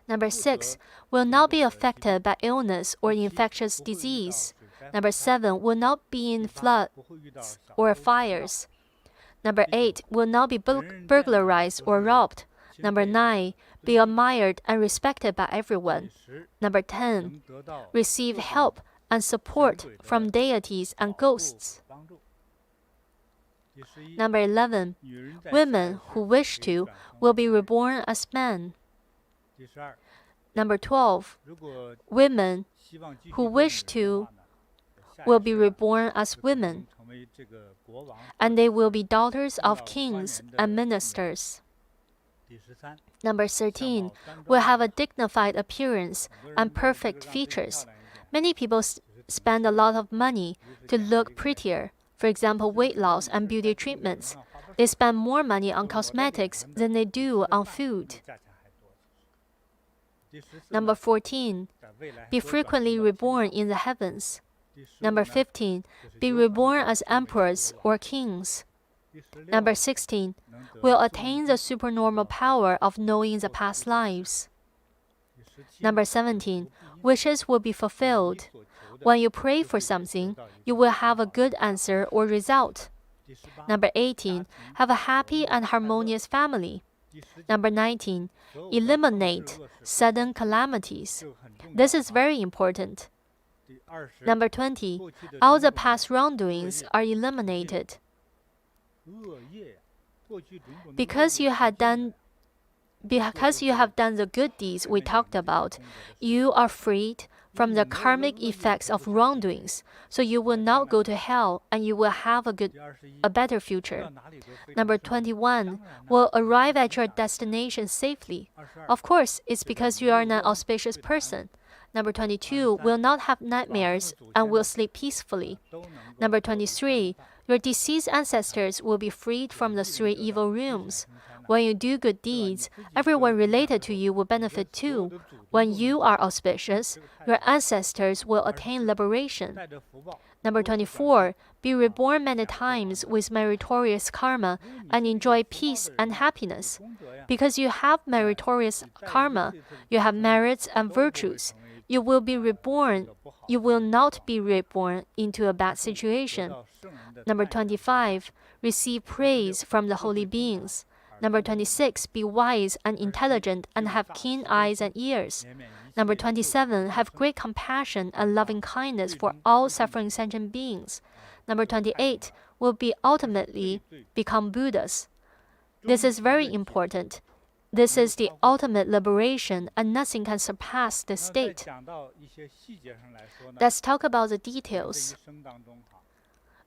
Number 6, will not be affected by illness or infectious disease. Number 7, will not be in floods or fires. Number 8, will not be burglarized or robbed. Number 9, be admired and respected by everyone. Number 10, receive help and support from deities and ghosts. Number 11, women who wish to will be reborn as men. Number 12, women who wish to will be reborn as women, and they will be daughters of kings and ministers. Number 13, will have a dignified appearance and perfect features. Many people spend a lot of money to look prettier, for example, weight loss and beauty treatments. They spend more money on cosmetics than they do on food. Number 14, be frequently reborn in the heavens. Number 15, be reborn as emperors or kings. Number 16, will attain the supernormal power of knowing the past lives. Number 17, wishes will be fulfilled. When you pray for something, you will have a good answer or result. Number 18, have a happy and harmonious family. Number 19, eliminate sudden calamities. This is very important. Number 20, all the past wrongdoings are eliminated. Because you have done the good deeds we talked about, you are freed from the karmic effects of wrongdoings, so you will not go to hell and you will have a better future. Number 21, will arrive at your destination safely. Of course, it's because you are an auspicious person. Number 22, will not have nightmares and will sleep peacefully. Number 23, your deceased ancestors will be freed from the 3 evil rooms. When you do good deeds, everyone related to you will benefit too. When you are auspicious, your ancestors will attain liberation. Number 24, be reborn many times with meritorious karma and enjoy peace and happiness. Because you have meritorious karma, you have merits and virtues. You will not be reborn into a bad situation. Number 25, receive praise from the holy beings. Number 26, be wise and intelligent and have keen eyes and ears. Number 27, have great compassion and loving kindness for all suffering sentient beings. Number 28, will be ultimately become Buddhas. This is very important. This is the ultimate liberation, and nothing can surpass this state. Let's talk about the details.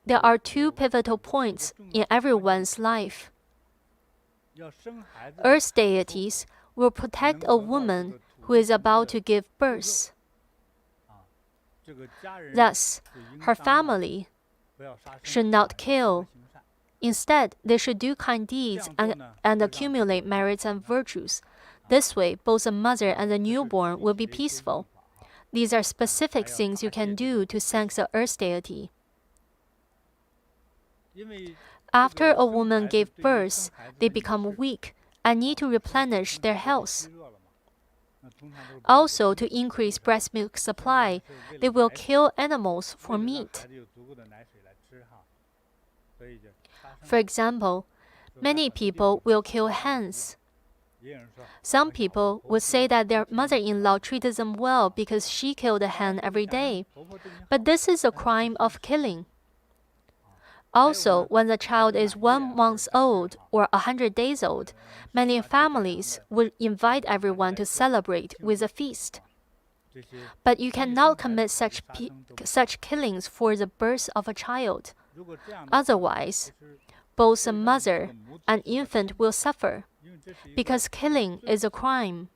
There are 2 pivotal points in everyone's life. Earth deities will protect a woman who is about to give birth. Thus, her family should not kill. Instead, they should do kind deeds and accumulate merits and virtues. This way, both the mother and the newborn will be peaceful. These are specific things you can do to thank the earth deity. After a woman gave birth, they become weak and need to replenish their health. Also, to increase breast milk supply, they will kill animals for meat. For example, many people will kill hens. Some people would say that their mother-in-law treated them well because she killed a hen every day. But this is a crime of killing. Also, when the child is 1 month old or 100 days old, many families would invite everyone to celebrate with a feast. But you cannot commit such killings for the birth of a child. Otherwise, both the mother and infant will suffer, because killing is a crime.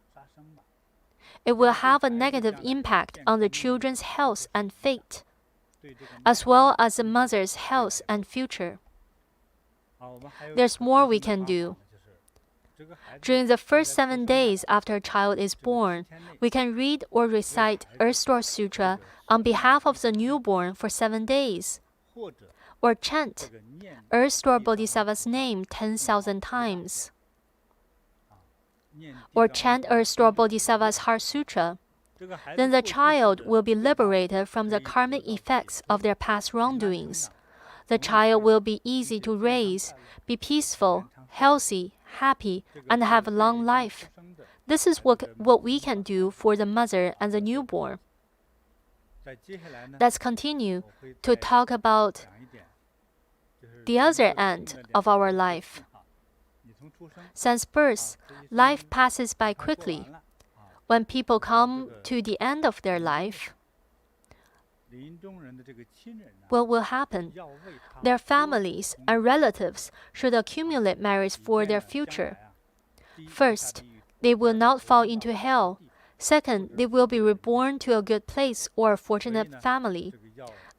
It will have a negative impact on the children's health and fate, as well as the mother's health and future. There's more we can do. During the first 7 days after a child is born, we can read or recite Earth Store Sutra on behalf of the newborn for 7 days, or chant Earth Store Bodhisattva's name 10,000 times, or chant Earth Store Bodhisattva's Heart Sutra. Then the child will be liberated from the karmic effects of their past wrongdoings. The child will be easy to raise, be peaceful, healthy, happy, and have a long life. This is what we can do for the mother and the newborn. Let's continue to talk about the other end of our life. Since birth, life passes by quickly. When people come to the end of their life, what will happen? Their families and relatives should accumulate merits for their future. First, they will not fall into hell. Second, they will be reborn to a good place or a fortunate family.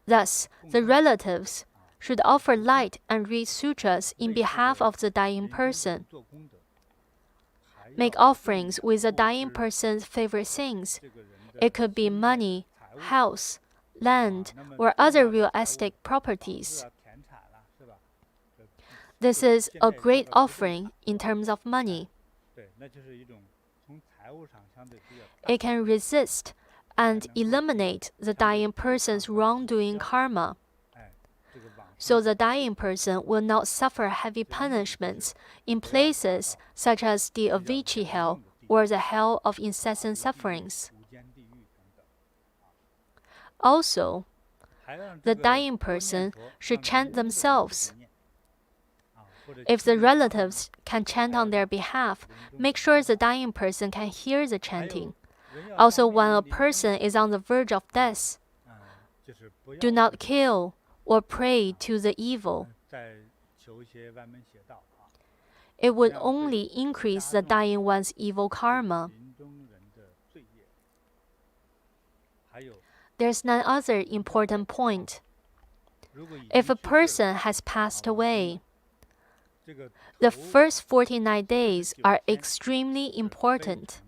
Thus, the relatives should offer light and read sutras in behalf of the dying person. Make offerings with the dying person's favorite things. It could be money, house, land, or other real estate properties. This is a great offering in terms of money. It can resist and eliminate the dying person's wrongdoing karma, so the dying person will not suffer heavy punishments in places such as the Avicii hell or the hell of incessant sufferings. Also, the dying person should chant themselves. If the relatives can chant on their behalf, make sure the dying person can hear the chanting. Also, when a person is on the verge of death, do not kill or pray to the evil. It would only increase the dying one's evil karma. There's another important point. If a person has passed away, the first 49 days are extremely important.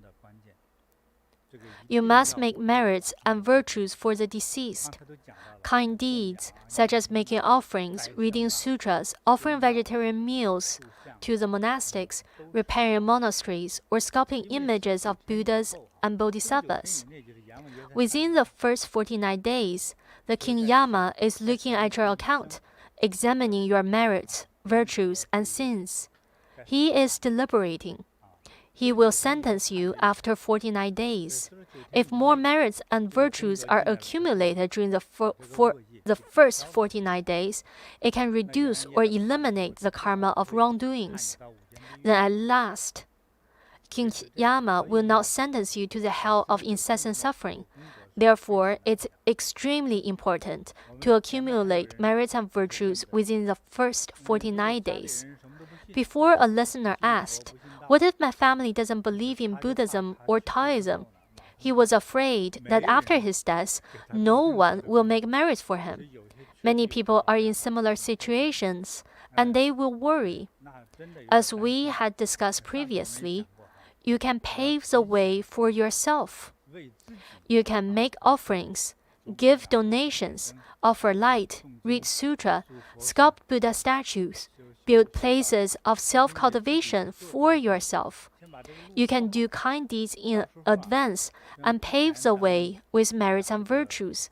You must make merits and virtues for the deceased. Kind deeds, such as making offerings, reading sutras, offering vegetarian meals to the monastics, repairing monasteries, or sculpting images of Buddhas and Bodhisattvas. Within the first 49 days, the King Yama is looking at your account, examining your merits, virtues, and sins. He is deliberating. He will sentence you after 49 days. If more merits and virtues are accumulated during the first 49 days, it can reduce or eliminate the karma of wrongdoings. Then at last, King Yama will not sentence you to the hell of incessant suffering. Therefore, it's extremely important to accumulate merits and virtues within the first 49 days. Before, a listener asked, "What if my family doesn't believe in Buddhism or Taoism?" He was afraid that after his death, no one will make merits for him. Many people are in similar situations, and they will worry. As we had discussed previously, you can pave the way for yourself. You can make offerings, give donations, offer light, read sutra, sculpt Buddha statues, build places of self-cultivation for yourself. You can do kind deeds in advance and pave the way with merits and virtues.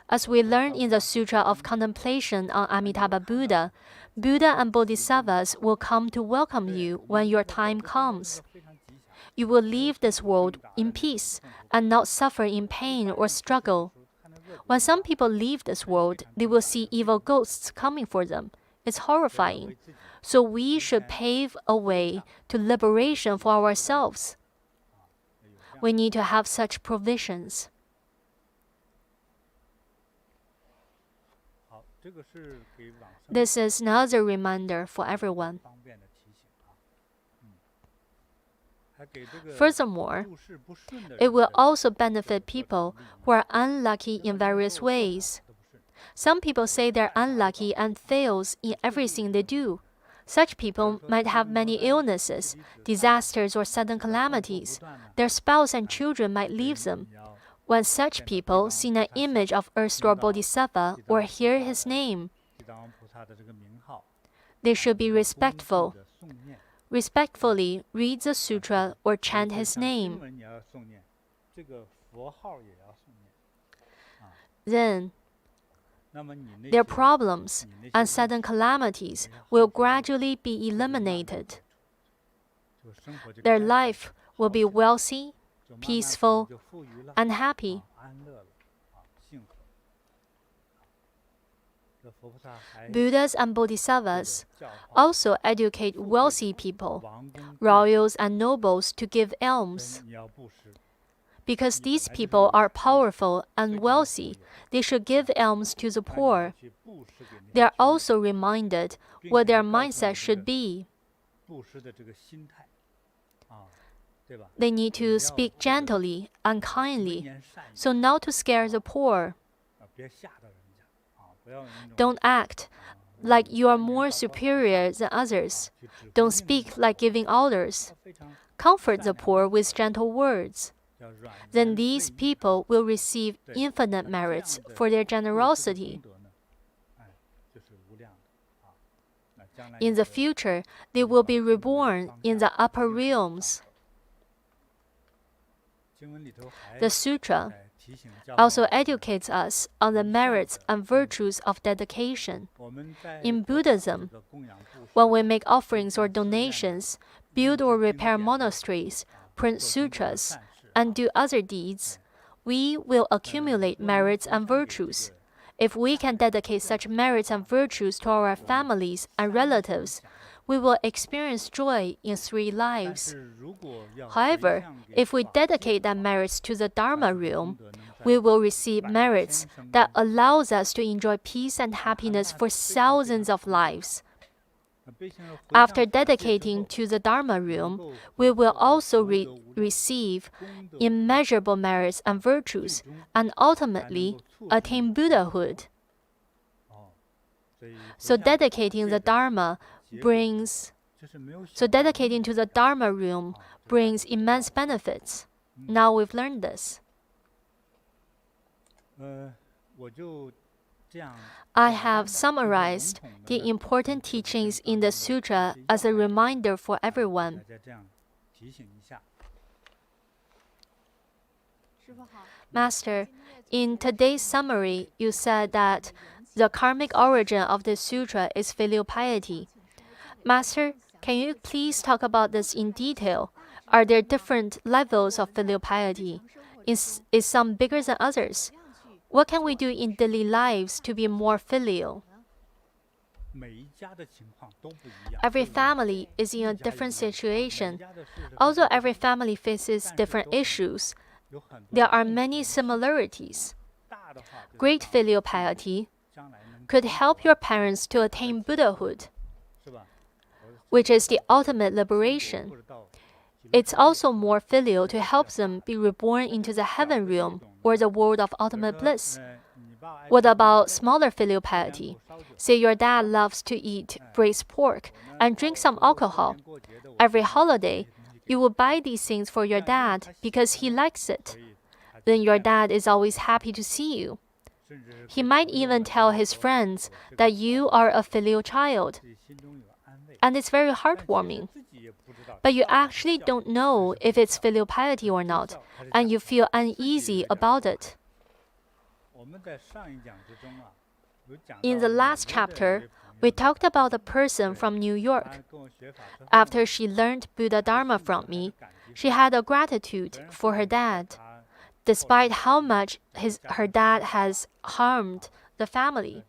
As we learn in the Sutra of Contemplation on Amitabha Buddha, Buddha and Bodhisattvas will come to welcome you when your time comes. You will leave this world in peace and not suffer in pain or struggle. When some people leave this world, they will see evil ghosts coming for them. It's horrifying. So we should pave a way to liberation for ourselves. We need to have such provisions. This is another reminder for everyone. Furthermore, it will also benefit people who are unlucky in various ways. Some people say they're unlucky and fails in everything they do. Such people might have many illnesses, disasters, or sudden calamities. Their spouse and children might leave them. When such people see an image of Earth Store Bodhisattva or hear his name, they should be respectful. Respectfully read the sutra or chant his name. Then, their problems and sudden calamities will gradually be eliminated. Their life will be wealthy, peaceful, and happy. Buddhas and Bodhisattvas also educate wealthy people, royals and nobles, to give alms. Because these people are powerful and wealthy, they should give alms to the poor. They are also reminded what their mindset should be. They need to speak gently and kindly, so not to scare the poor. Don't act like you are more superior than others. Don't speak like giving orders. Comfort the poor with gentle words. Then these people will receive infinite merits for their generosity. In the future, they will be reborn in the upper realms. The sutra also educates us on the merits and virtues of dedication. In Buddhism, when we make offerings or donations, build or repair monasteries, print sutras, and do other deeds, we will accumulate merits and virtues. If we can dedicate such merits and virtues to our families and relatives, we will experience joy in 3 lives. However, if we dedicate that merits to the Dharma realm, we will receive merits that allows us to enjoy peace and happiness for thousands of lives. After dedicating to the Dharma realm, we will also receive immeasurable merits and virtues, and ultimately attain Buddhahood. So dedicating to the Dharma realm brings immense benefits. Now we've learned this. I have summarized the important teachings in the sutra as a reminder for everyone. Master, in today's summary, you said that the karmic origin of the sutra is filial piety. Master, can you please talk about this in detail? Are there different levels of filial piety? Is some bigger than others? What can we do in daily lives to be more filial? Every family is in a different situation. Although every family faces different issues, there are many similarities. Great filial piety could help your parents to attain Buddhahood, which is the ultimate liberation. It's also more filial to help them be reborn into the heaven realm or the world of ultimate bliss. What about smaller filial piety? Say your dad loves to eat braised pork and drink some alcohol. Every holiday, you will buy these things for your dad because he likes it. Then your dad is always happy to see you. He might even tell his friends that you are a filial child. And it's very heartwarming. But you actually don't know if it's filial piety or not, and you feel uneasy about it. In the last chapter, we talked about a person from New York. After she learned Buddha Dharma from me, she had a gratitude for her dad, despite how much her dad has harmed the family.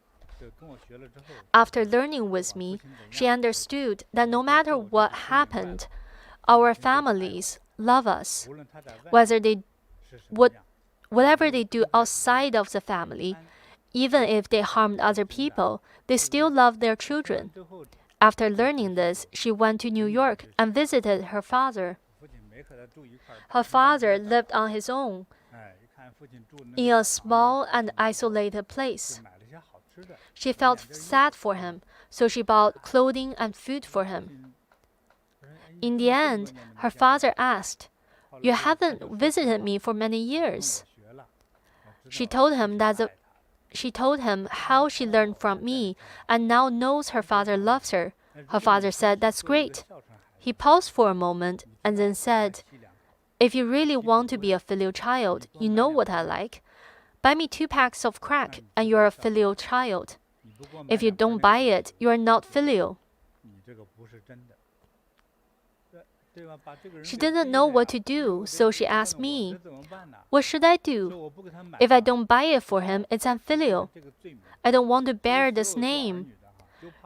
After learning with me, she understood that no matter what happened, our families love us. Whatever they do outside of the family, even if they harmed other people, they still love their children. After learning this, she went to New York and visited her father. Her father lived on his own in a small and isolated place. She felt sad for him, so she bought clothing and food for him. In the end, her father asked, "You haven't visited me for many years." She told him how she learned from me and now knows her father loves her. Her father said, "That's great." He paused for a moment and then said, "If you really want to be a filial child, you know what I like. Buy me 2 packs of crack and you're a filial child. If you don't buy it, you are not filial." She didn't know what to do, so she asked me, "What should I do? If I don't buy it for him, it's unfilial. I don't want to bear this name."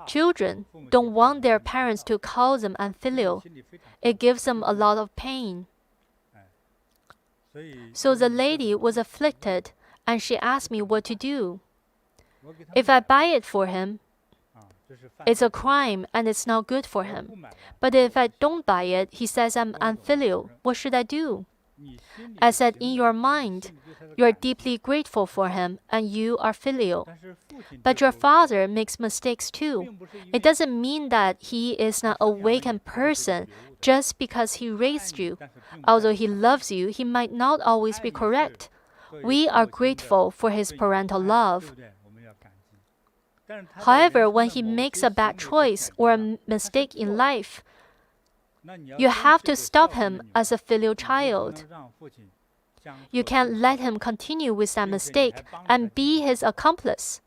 Children don't want their parents to call them unfilial. It gives them a lot of pain. So the lady was afflicted, and she asked me what to do. If I buy it for him, it's a crime and it's not good for him. But if I don't buy it, he says I'm unfilial. What should I do? I said, in your mind, you are deeply grateful for him and you are filial. But your father makes mistakes too. It doesn't mean that he is not an awakened person just because he raised you. Although he loves you, he might not always be correct. We are grateful for his parental love. However, when he makes a bad choice or a mistake in life, you have to stop him as a filial child. You can't let him continue with that mistake and be his accomplice.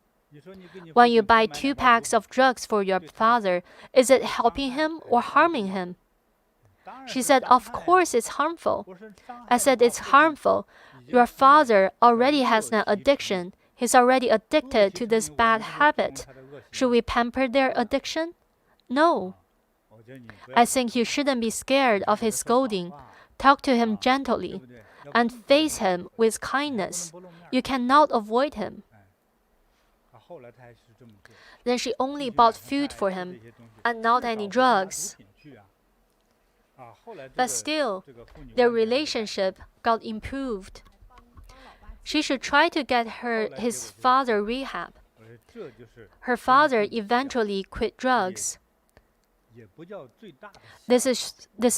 When you buy 2 packs of drugs for your father, is it helping him or harming him? She said, "Of course it's harmful." I said, "It's harmful. Your father already has an addiction. He's already addicted to this bad habit. Should we pamper their addiction? No. I think you shouldn't be scared of his scolding. Talk to him gently and face him with kindness. You cannot avoid him." Then she only bought food for him and not any drugs. But still, their relationship got improved. She should try to get his father rehab. Her father eventually quit drugs. This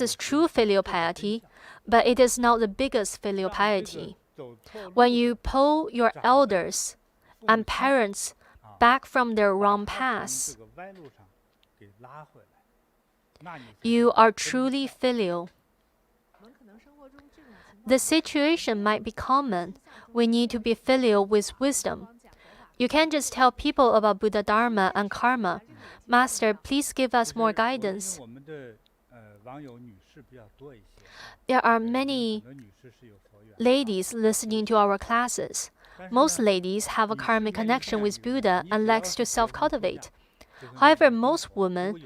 is true filial piety, but it is not the biggest filial piety. When you pull your elders and parents back from their wrong paths, you are truly filial. The situation might be common. We need to be filial with wisdom. You can't just tell people about Buddha Dharma and karma. Master, please give us more guidance. There are many ladies listening to our classes. Most ladies have a karmic connection with Buddha and likes to self-cultivate. However, most women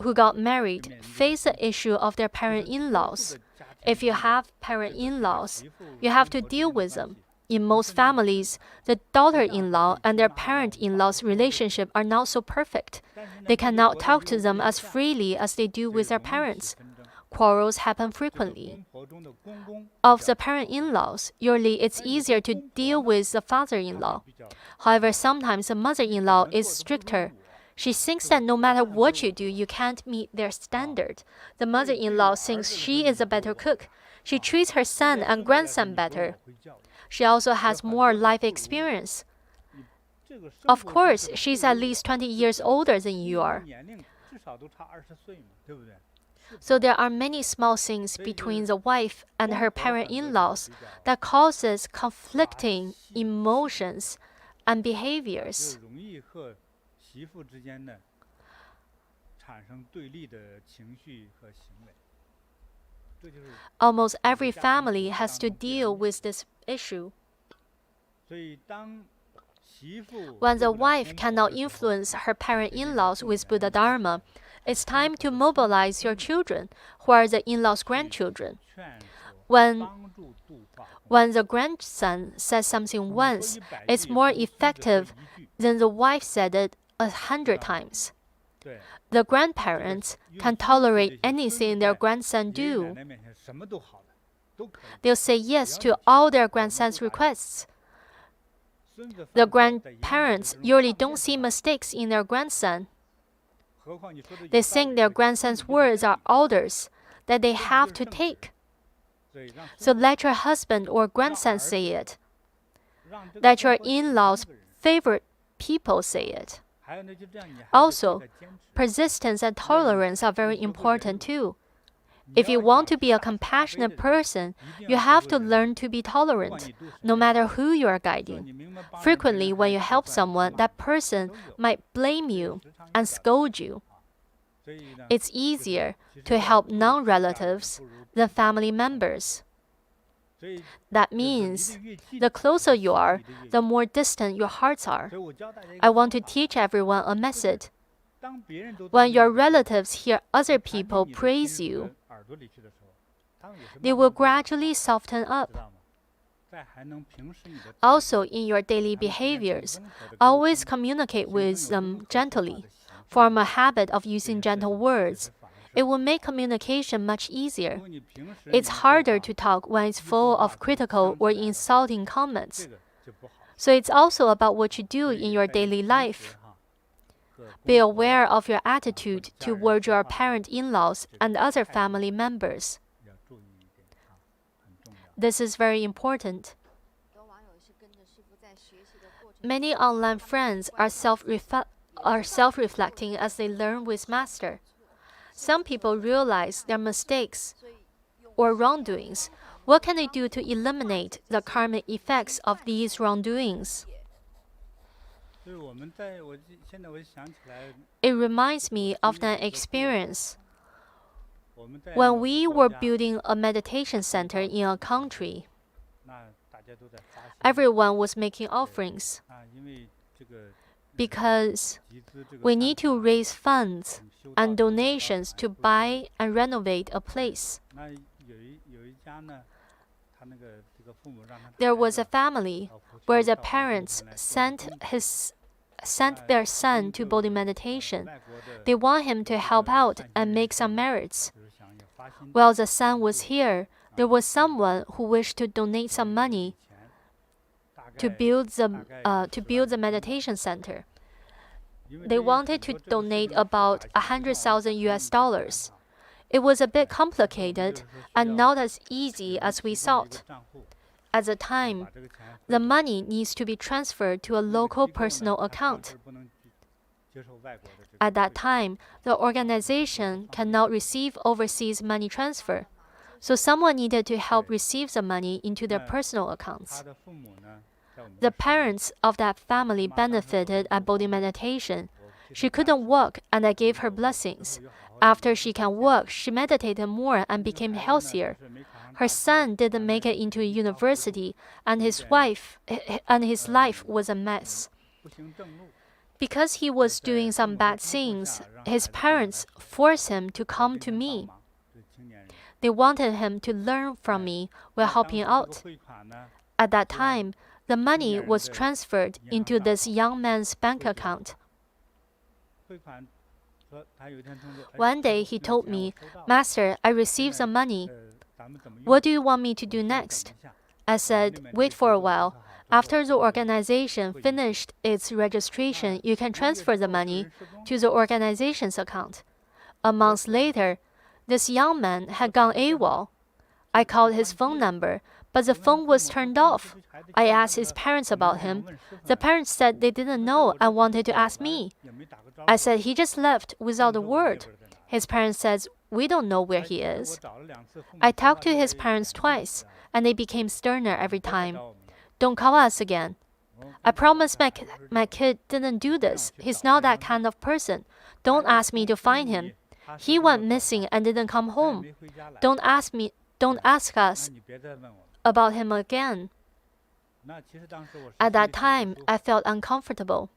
who got married face the issue of their parent-in-laws. If you have parent-in-laws, you have to deal with them. In most families, the daughter-in-law and their parent-in-law's relationship are not so perfect. They cannot talk to them as freely as they do with their parents. Quarrels happen frequently. Of the parent-in-laws, usually it's easier to deal with the father-in-law. However, sometimes the mother-in-law is stricter. She thinks that no matter what you do, you can't meet their standard. The mother-in-law thinks she is a better cook. She treats her son and grandson better. She also has more life experience. Of course, she's at least 20 years older than you are. So there are many small things between the wife and her parent-in-laws that causes conflicting emotions and behaviors. Almost every family has to deal with this issue. When the wife cannot influence her parent-in-laws with Buddha Dharma, it's time to mobilize your children, who are the in-laws' grandchildren. When the grandson says something once, it's more effective than the wife said it 100 times. The grandparents can tolerate anything their grandson do. They'll say yes to all their grandson's requests. The grandparents usually don't see mistakes in their grandson. They think their grandson's words are orders that they have to take. So let your husband or grandson say it. Let your in-laws' favorite people say it. Also, persistence and tolerance are very important too. If you want to be a compassionate person, you have to learn to be tolerant, no matter who you are guiding. Frequently, when you help someone, that person might blame you and scold you. It's easier to help non-relatives than family members. That means the closer you are, the more distant your hearts are. I want to teach everyone a message. When your relatives hear other people praise you, they will gradually soften up. Also, in your daily behaviors, always communicate with them gently. Form a habit of using gentle words. It will make communication much easier. It's harder to talk when it's full of critical or insulting comments. So it's also about what you do in your daily life. Be aware of your attitude toward your parent in-laws and other family members. This is very important. Many online friends are self-reflecting as they learn with Master. Some people realize their mistakes or wrongdoings. What can they do to eliminate the karmic effects of these wrongdoings? It reminds me of an experience. When we were building a meditation center in a country, everyone was making offerings because we need to raise funds and donations to buy and renovate a place. There was a family where the parents sent their son to Bodhi meditation. They want him to help out and make some merits. While the son was here, there was someone who wished to donate some money to build the meditation center. They wanted to donate about $100,000. It was a bit complicated and not as easy as we thought. At the time, the money needs to be transferred to a local personal account. At that time, the organization cannot receive overseas money transfer, so someone needed to help receive the money into their personal accounts. The parents of that family benefited at Bodhi meditation. She couldn't walk, and I gave her blessings. After she can walk, she meditated more and became healthier. Her son didn't make it into a university, and his life was a mess. Because he was doing some bad things, his parents forced him to come to me. They wanted him to learn from me while helping out. At that time, the money was transferred into this young man's bank account. One day he told me, "Master, I received some money. What do you want me to do next?" I said, "Wait for a while. After the organization finished its registration, you can transfer the money to the organization's account." A month later, this young man had gone AWOL. I called his phone number, but the phone was turned off. I asked his parents about him. The parents said they didn't know and wanted to ask me. I said he just left without a word. His parents said, "We don't know where he is." I talked to his parents twice, and they became sterner every time. "Don't call us again." I promised my kid didn't do this. He's not that kind of person. Don't ask me to find him. He went missing and didn't come home. Don't ask us about him again. At that time, I felt uncomfortable.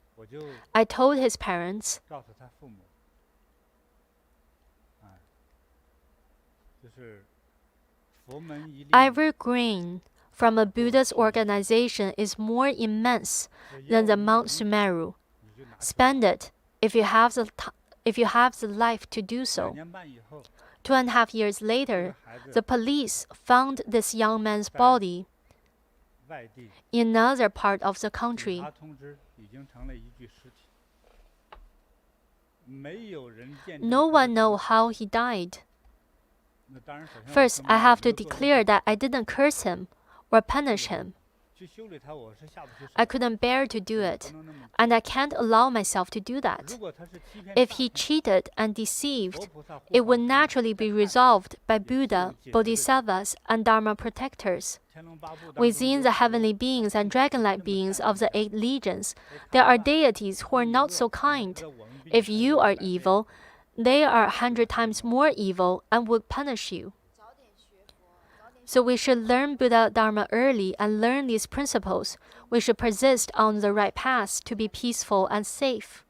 I told his parents, "Ivory grain from a Buddhist organization is more immense than the Mount Sumeru. Spend it if you have the life to do so." 2.5 years later, the police found this young man's body in another part of the country. No one knows how he died. First, I have to declare that I didn't curse him or punish him. I couldn't bear to do it, and I can't allow myself to do that. If he cheated and deceived, it would naturally be resolved by Buddha, Bodhisattvas, and Dharma protectors. Within the heavenly beings and dragon-like beings of the 8 legions, there are deities who are not so kind. If you are evil, they are 100 times more evil and would punish you. So we should learn Buddha Dharma early and learn these principles. We should persist on the right path to be peaceful and safe.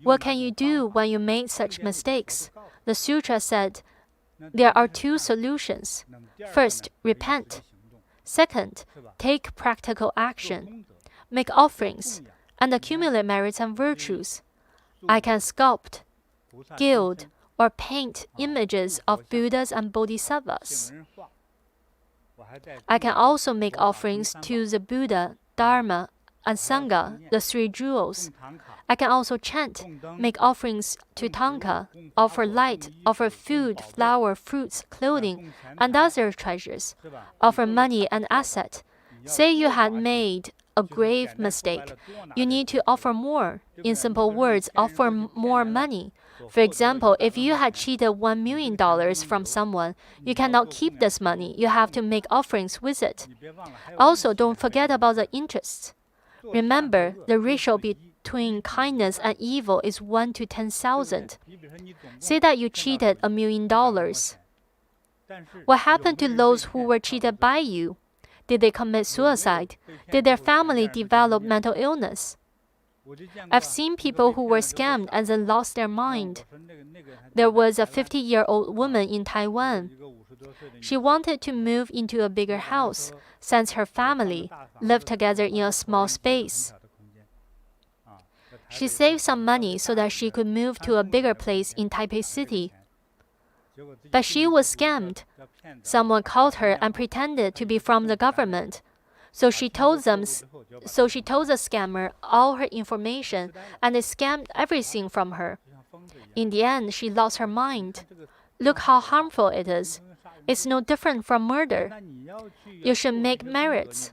What can you do when you make such mistakes? The sutra said, there are 2 solutions. First, repent. Second, take practical action. Make offerings and accumulate merits and virtues. I can sculpt, gild, or paint images of Buddhas and Bodhisattvas. I can also make offerings to the Buddha, Dharma, and Sangha, the 3 jewels. I can also chant, make offerings to Tanka, offer light, offer food, flower, fruits, clothing, and other treasures, offer money and asset. Say you had made a grave mistake. You need to offer more. In simple words, offer more money. For example, if you had cheated $1 million from someone, you cannot keep this money. You have to make offerings with it. Also, don't forget about the interests. Remember, the ratio between kindness and evil is 1 to 10,000. Say that you cheated $1 million. What happened to those who were cheated by you? Did they commit suicide? Did their family develop mental illness? I've seen people who were scammed and then lost their mind. There was a 50-year-old woman in Taiwan. She wanted to move into a bigger house, since her family lived together in a small space. She saved some money so that she could move to a bigger place in Taipei City. But she was scammed. Someone called her and pretended to be from the government. So she told the scammer all her information, and they scammed everything from her. In the end, she lost her mind. Look how harmful it is. It's no different from murder. You should make merits.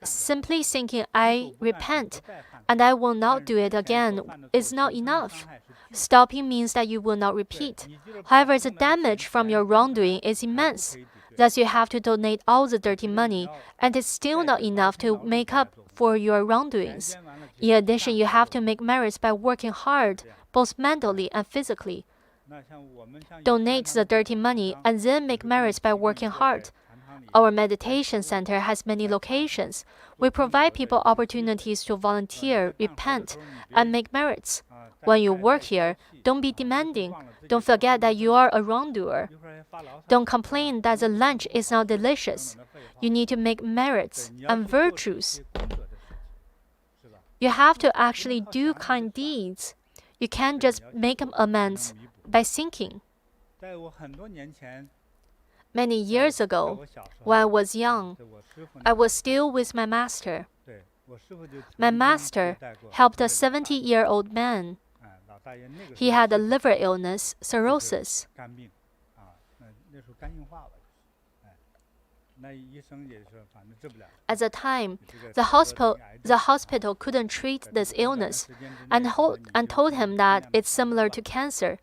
Simply thinking, I repent, and I will not do it again, is not enough. Stopping means that you will not repeat. However, the damage from your wrongdoing is immense. Thus, you have to donate all the dirty money, and it's still not enough to make up for your wrongdoings. In addition, you have to make merits by working hard, both mentally and physically. Donate the dirty money and then make merits by working hard. Our meditation center has many locations. We provide people opportunities to volunteer, repent, and make merits. When you work here, don't be demanding. Don't forget that you are a wrongdoer. Don't complain that the lunch is not delicious. You need to make merits and virtues. You have to actually do kind deeds. You can't just make amends by thinking. Many years ago, when I was young, I was still with my master. My master helped a 70-year-old man. He had a liver illness, cirrhosis. At the time, the hospital couldn't treat this illness and told him that it's similar to cancer.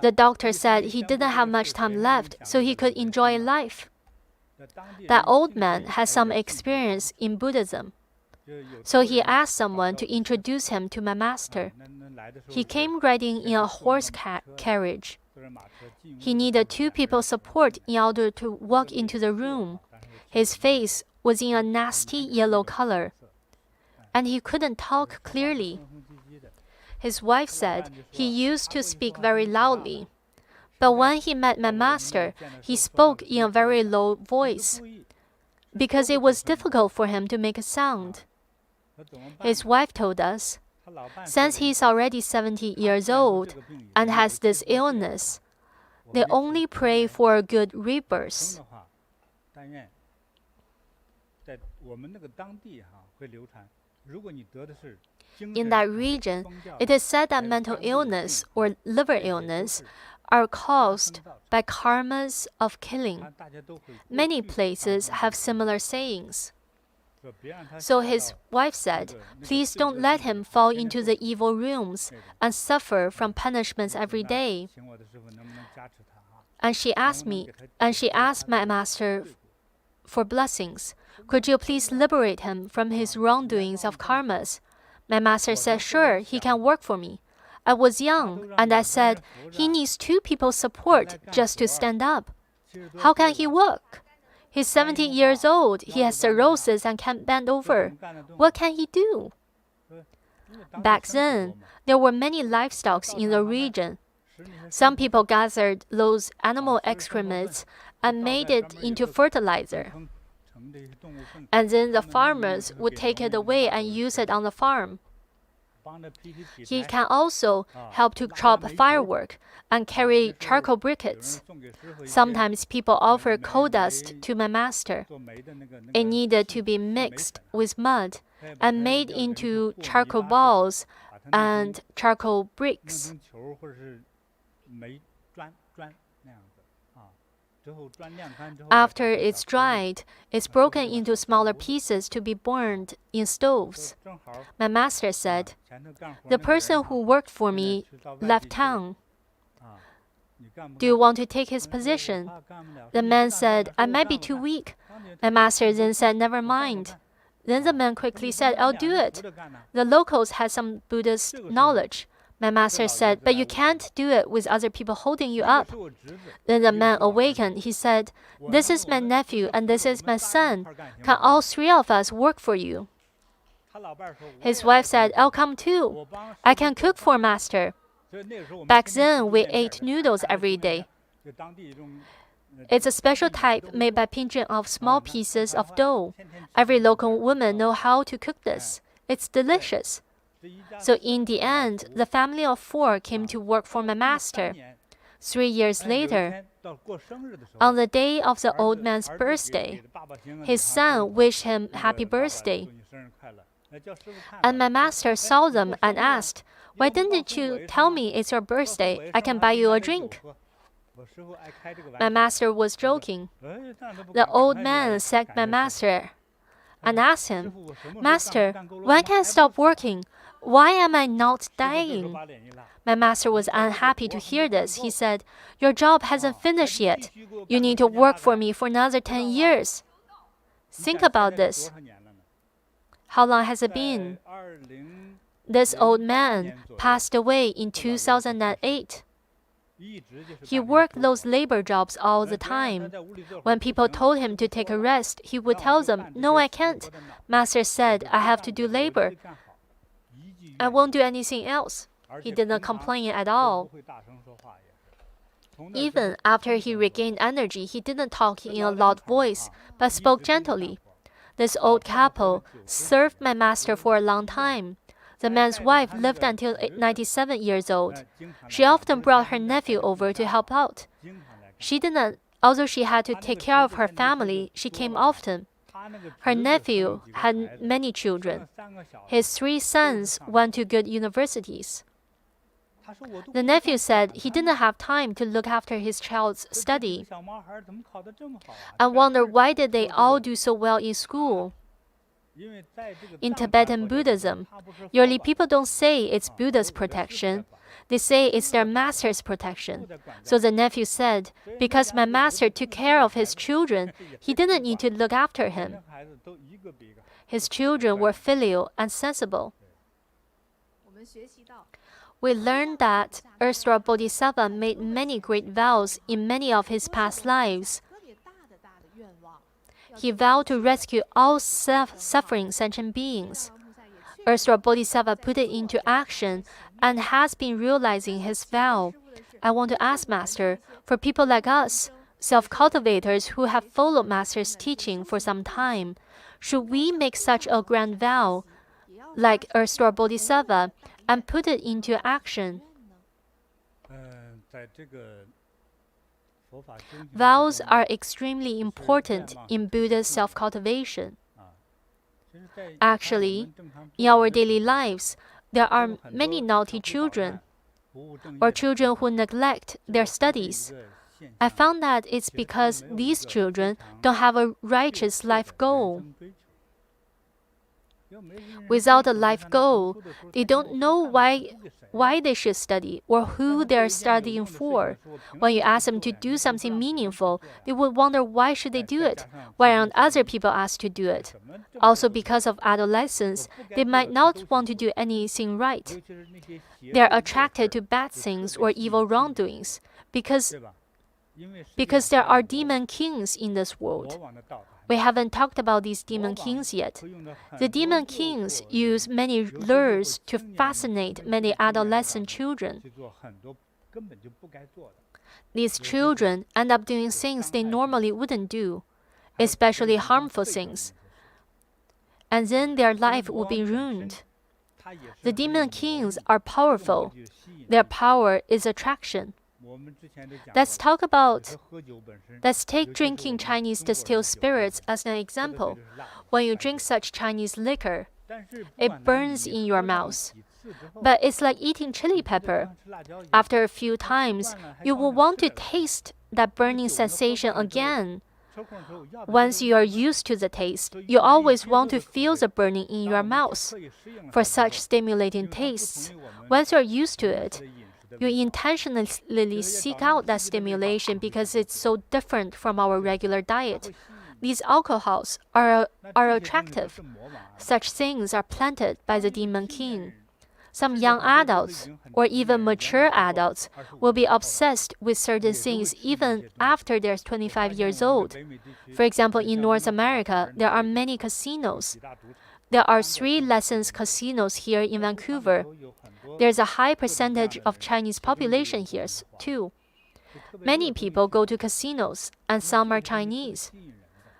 The doctor said he didn't have much time left, so he could enjoy life. That old man had some experience in Buddhism. So he asked someone to introduce him to my master. He came riding in a horse carriage. He needed 2 people's support in order to walk into the room. His face was in a nasty yellow color, and he couldn't talk clearly. His wife said he used to speak very loudly. But when he met my master, he spoke in a very low voice, because it was difficult for him to make a sound. His wife told us, since he's already 70 years old and has this illness, they only pray for a good rebirth. In that region, it is said that mental illness or liver illness are caused by karmas of killing. Many places have similar sayings. So his wife said, "Please don't let him fall into the evil rooms and suffer from punishments every day." And she asked my master for blessings. "Could you please liberate him from his wrongdoings of karmas?" My master said, "Sure, he can work for me." I was young, and I said, "He needs 2 people's support just to stand up. How can he work? He's 70 years old, he has cirrhosis and can't bend over. What can he do?" Back then, there were many livestock in the region. Some people gathered those animal excrements and made it into fertilizer. And then the farmers would take it away and use it on the farm. He can also help to chop firework and carry charcoal briquettes. Sometimes people offer coal dust to my master. It needed to be mixed with mud and made into charcoal balls and charcoal bricks. After it's dried, it's broken into smaller pieces to be burned in stoves. My master said, "The person who worked for me left town. Do you want to take his position?" The man said, "I might be too weak." My master then said, "Never mind." Then the man quickly said, "I'll do it. The locals had some Buddhist knowledge." My master said, "But you can't do it with other people holding you up." Then the man awakened. He said, "This is my nephew and this is my son. Can all 3 of us work for you?" His wife said, "I'll come too. I can cook for master." Back then, we ate noodles every day. It's a special type made by pinching off small pieces of dough. Every local woman knows how to cook this. It's delicious. So in the end, the family of 4 came to work for my master. 3 years later, on the day of the old man's birthday, his son wished him happy birthday. And my master saw them and asked, "Why didn't you tell me it's your birthday? I can buy you a drink." My master was joking. The old man thanked my master and asked him, "Master, when can I stop working? Why am I not dying?" My master was unhappy to hear this. He said, "Your job hasn't finished yet. You need to work for me for another 10 years. Think about this. How long has it been?" This old man passed away in 2008. He worked those labor jobs all the time. When people told him to take a rest, he would tell them, "No, I can't. Master said I have to do labor. I won't do anything else." He didn't complain at all. Even after he regained energy, he didn't talk in a loud voice, but spoke gently. This old couple served my master for a long time. The man's wife lived until 97 years old. She often brought her nephew over to help out. Although she had to take care of her family, she came often. Her nephew had many children. His 3 sons went to good universities. The nephew said he didn't have time to look after his child's study and wondered why did they all do so well in school. In Tibetan Buddhism, usually people don't say it's Buddha's protection. They say it's their master's protection. So the nephew said, "Because my master took care of his children, he didn't need to look after him." His children were filial and sensible. We learned that Earth Store Bodhisattva made many great vows in many of his past lives. He vowed to rescue all suffering sentient beings. Earth Store Bodhisattva put it into action and has been realizing his vow. I want to ask Master, for people like us, self-cultivators who have followed Master's teaching for some time, should we make such a grand vow, like Earth Store Bodhisattva, and put it into action? Vows are extremely important in Buddha's self-cultivation. Actually, in our daily lives, there are many naughty children or children who neglect their studies. I found that it's because these children don't have a righteous life goal. Without a life goal, they don't know why they should study or who they are studying for. When you ask them to do something meaningful, they would wonder why should they do it, why aren't other people asked to do it. Also, because of adolescence, they might not want to do anything right. They are attracted to bad things or evil wrongdoings because there are demon kings in this world. We haven't talked about these demon kings yet. The demon kings use many lures to fascinate many adolescent children. These children end up doing things they normally wouldn't do, especially harmful things. And then their life will be ruined. The demon kings are powerful. Their power is attraction. Let's take drinking Chinese distilled spirits as an example. When you drink such Chinese liquor, it burns in your mouth. But it's like eating chili pepper. After a few times, you will want to taste that burning sensation again. Once you are used to the taste, you always want to feel the burning in your mouth. For such stimulating tastes, once you are used to it, you intentionally seek out that stimulation because it's so different from our regular diet. These alcohols are attractive. Such things are planted by the demon king. Some young adults, or even mature adults, will be obsessed with certain things even after they're 25 years old. For example, in North America, there are many casinos. There are 3 licensed casinos here in Vancouver. There's a high percentage of Chinese population here, too. Many people go to casinos, and some are Chinese.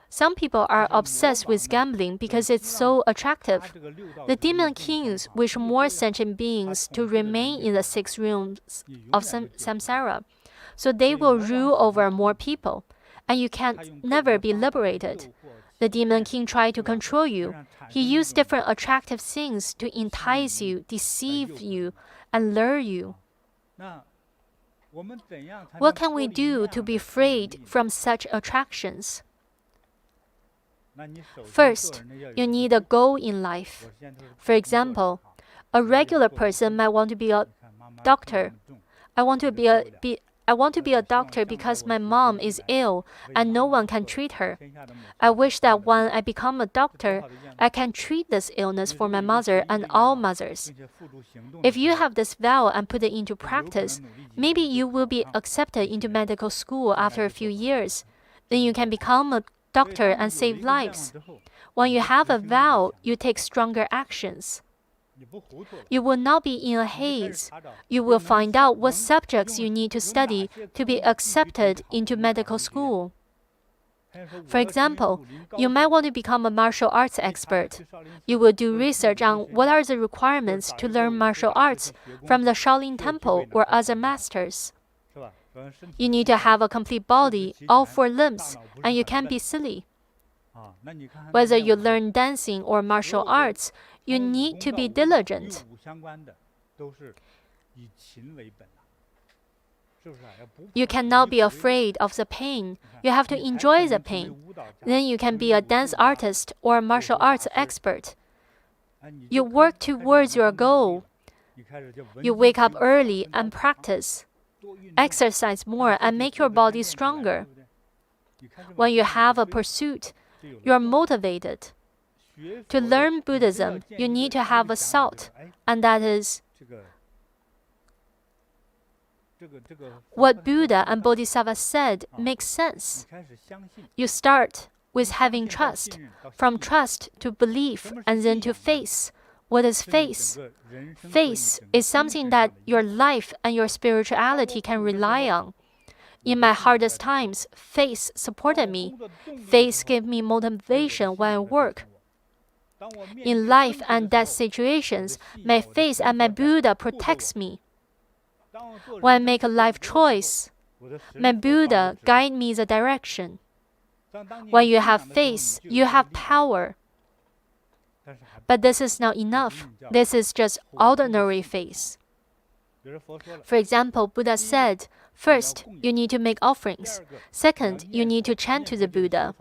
Some people are obsessed with gambling because it's so attractive. The demon kings wish more sentient beings to remain in the 6 realms of samsara, so they will rule over more people, and you can never be liberated. The demon king tried to control you. He used different attractive things to entice you, deceive you, and lure you. What can we do to be freed from such attractions? First, you need a goal in life. For example, a regular person might want to be a doctor. I want to be a doctor because my mom is ill and no one can treat her. I wish that when I become a doctor, I can treat this illness for my mother and all mothers. If you have this vow and put it into practice, maybe you will be accepted into medical school after a few years. Then you can become a doctor and save lives. When you have a vow, you take stronger actions. You will not be in a haze. You will find out what subjects you need to study to be accepted into medical school. For example, you might want to become a martial arts expert. You will do research on what are the requirements to learn martial arts from the Shaolin Temple or other masters. You need to have a complete body, all 4 limbs, and you can't be silly. Whether you learn dancing or martial arts, you need to be diligent. You cannot be afraid of the pain. You have to enjoy the pain. Then you can be a dance artist or a martial arts expert. You work towards your goal. You wake up early and practice. Exercise more and make your body stronger. When you have a pursuit, you are motivated. To learn Buddhism, you need to have a thought, and that is, what Buddha and Bodhisattva said makes sense. You start with having trust, from trust to belief, and then to faith. What is faith? Faith is something that your life and your spirituality can rely on. In my hardest times, faith supported me. Faith gave me motivation when I work. In life and death situations, my faith and my Buddha protects me. When I make a life choice, my Buddha guides me the direction. When you have faith, you have power. But this is not enough. This is just ordinary faith. For example, Buddha said, first, you need to make offerings. Second, you need to chant to the Buddha.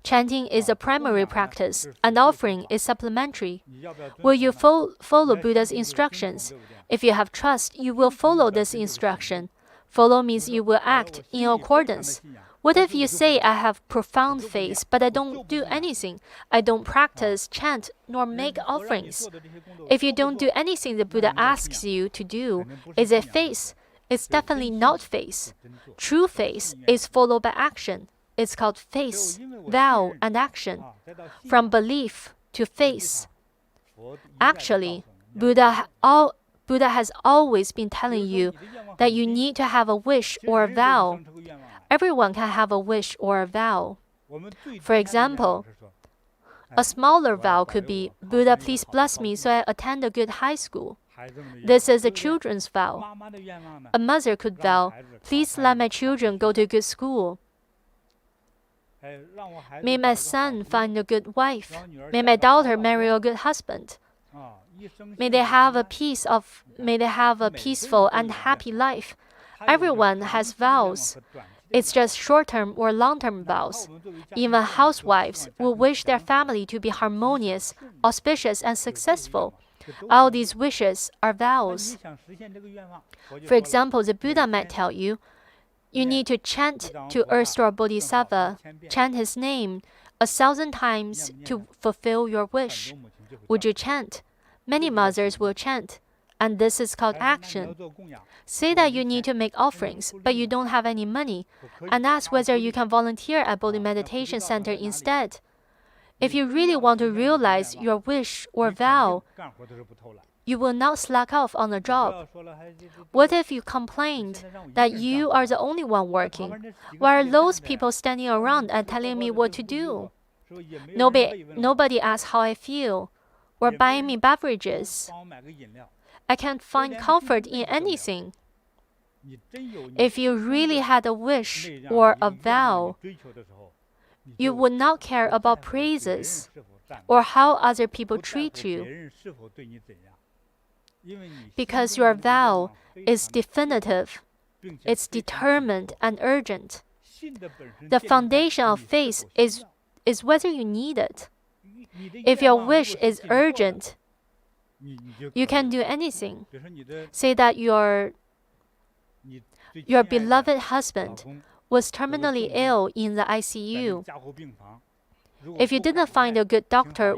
Chanting is a primary practice, and offering is supplementary. Will you follow Buddha's instructions? If you have trust, you will follow this instruction. Follow means you will act in accordance. What if you say, I have profound faith, but I don't do anything? I don't practice, chant, nor make offerings. If you don't do anything the Buddha asks you to do, is it faith? It's definitely not faith. True faith is followed by action. It's called faith, vow, and action. From belief to faith. Actually, Buddha has always been telling you that you need to have a wish or a vow. Everyone can have a wish or a vow. For example, a smaller vow could be, Buddha, please bless me so I attend a good high school. This is a children's vow. A mother could vow, please let my children go to a good school. May my son find a good wife. May my daughter marry a good husband. May they have a peaceful and happy life. Everyone has vows. It's just short-term or long-term vows. Even housewives will wish their family to be harmonious, auspicious, and successful. All these wishes are vows. For example, the Buddha might tell you, you need to chant to Earth Store Bodhisattva, chant his name 1,000 times to fulfill your wish. Would you chant? Many mothers will chant, and this is called action. Say that you need to make offerings, but you don't have any money, and ask whether you can volunteer at Bodhi Meditation Center instead. If you really want to realize your wish or vow, you will not slack off on a job. What if you complained that you are the only one working? Why are those people standing around and telling me what to do? Nobody asks how I feel, or buying me beverages. I can't find comfort in anything. If you really had a wish or a vow, you would not care about praises or how other people treat you, because your vow is definitive, it's determined and urgent. The foundation of faith is whether you need it. If your wish is urgent, you can do anything. Say that your beloved husband was terminally ill in the ICU. If you didn't find a good doctor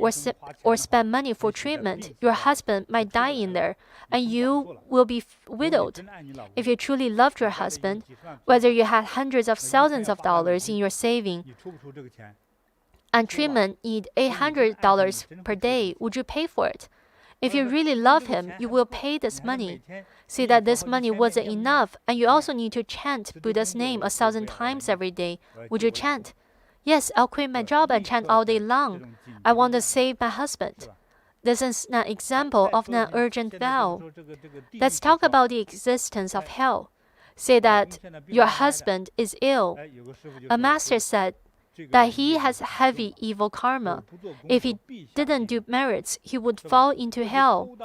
or spend money for treatment, your husband might die in there, and you will be widowed. If you truly loved your husband, whether you had hundreds of thousands of dollars in your saving, and treatment need $800 per day, would you pay for it? If you really love him, you will pay this money. See that this money wasn't enough, and you also need to chant Buddha's name 1,000 times every day. Would you chant? Yes, I'll quit my job and chant all day long. I want to save my husband. This is an example of an urgent vow. Let's talk about the existence of hell. Say that your husband is ill. A master said that he has heavy evil karma. If he didn't do merits, he would fall into hell.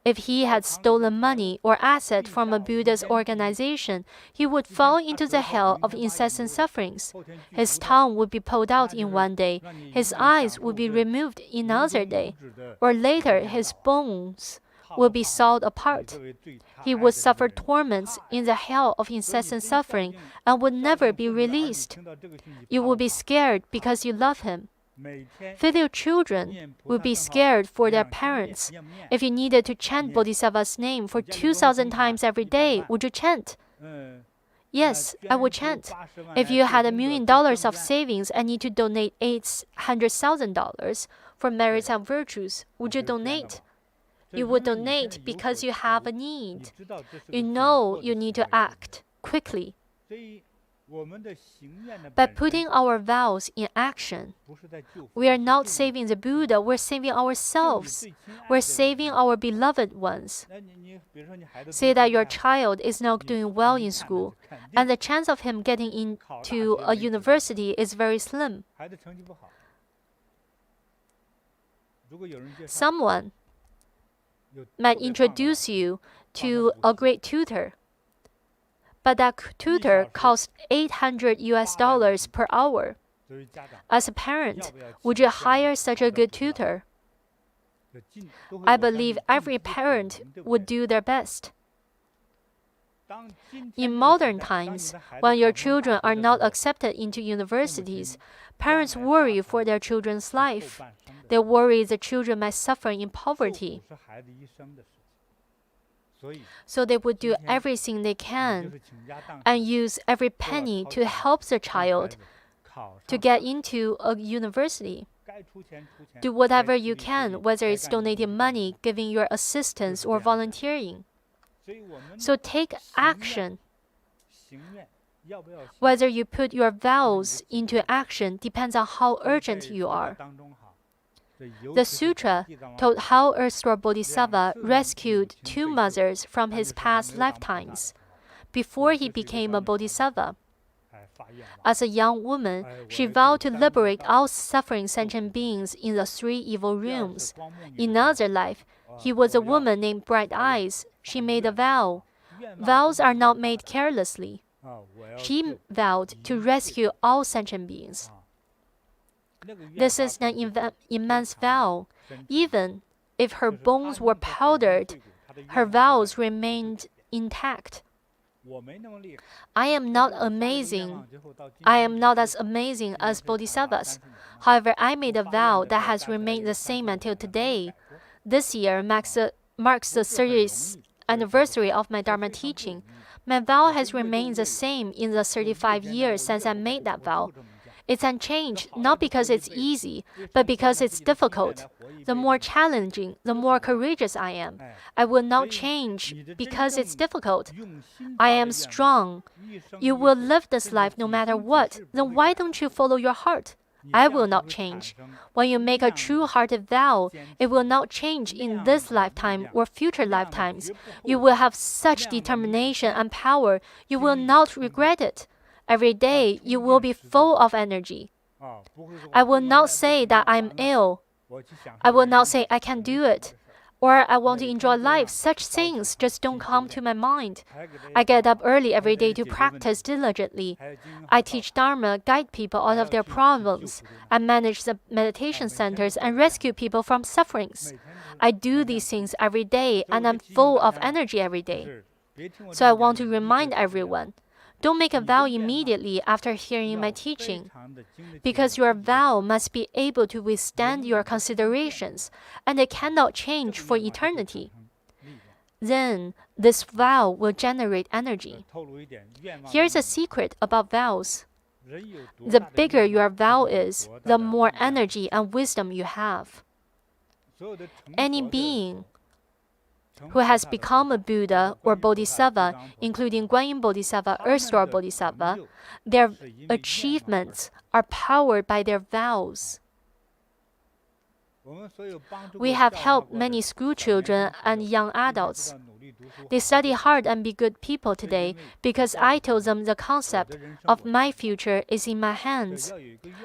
If he had stolen money or asset from a Buddhist organization, he would fall into the hell of incessant sufferings. His tongue would be pulled out in one day, his eyes would be removed in another day, or later his bones will be sawed apart. He would suffer torments in the hell of incessant suffering and would never be released. You will be scared because you love him. Filial children will be scared for their parents. If you needed to chant Bodhisattva's name for 2,000 times every day, would you chant? Yes, I would chant. If you had $1 million of savings and need to donate $800,000 for merits and virtues, would you donate? You would donate because you have a need. You know you need to act quickly. By putting our vows in action, we are not saving the Buddha, we're saving ourselves. We're saving our beloved ones. Say that your child is not doing well in school, and the chance of him getting into a university is very slim. Someone might introduce you to a great tutor, but that tutor costs $800 per hour. As a parent, would you hire such a good tutor? I believe every parent would do their best. In modern times, when your children are not accepted into universities, parents worry for their children's life. They worry the children might suffer in poverty. So they would do everything they can and use every penny to help the child to get into a university. Do whatever you can, whether it's donating money, giving your assistance, or volunteering. So take action. Whether you put your vows into action depends on how urgent you are. The sutra told how Earth Store Bodhisattva rescued two mothers from his past lifetimes before he became a bodhisattva. As a young woman, she vowed to liberate all suffering sentient beings in the three evil realms. In another life, he was a woman named Bright Eyes. She made a vow. Vows are not made carelessly. She vowed to rescue all sentient beings. This is an immense vow. Even if her bones were powdered, her vows remained intact. I am not amazing. I am not as amazing as bodhisattvas. However, I made a vow that has remained the same until today. This year marks the 30th anniversary of my Dharma teaching. My vow has remained the same in the 35 years since I made that vow. It's unchanged, not because it's easy, but because it's difficult. The more challenging, the more courageous I am. I will not change because it's difficult. I am strong. You will live this life no matter what. Then why don't you follow your heart? I will not change. When you make a true-hearted vow, it will not change in this lifetime or future lifetimes. You will have such determination and power, you will not regret it. Every day, you will be full of energy. I will not say that I'm ill. I will not say I can't do it. Or I want to enjoy life. Such things just don't come to my mind. I get up early every day to practice diligently. I teach Dharma, guide people out of their problems. I manage the meditation centers and rescue people from sufferings. I do these things every day and I'm full of energy every day. So I want to remind everyone, don't make a vow immediately after hearing my teaching, because your vow must be able to withstand your considerations, and it cannot change for eternity. Then, this vow will generate energy. Here's a secret about vows. The bigger your vow is, the more energy and wisdom you have. Any being who has become a Buddha or Bodhisattva, including Guanyin Bodhisattva, Earth Store Bodhisattva, their achievements are powered by their vows. We have helped many school children and young adults. They study hard and be good people today because I told them the concept of my future is in my hands.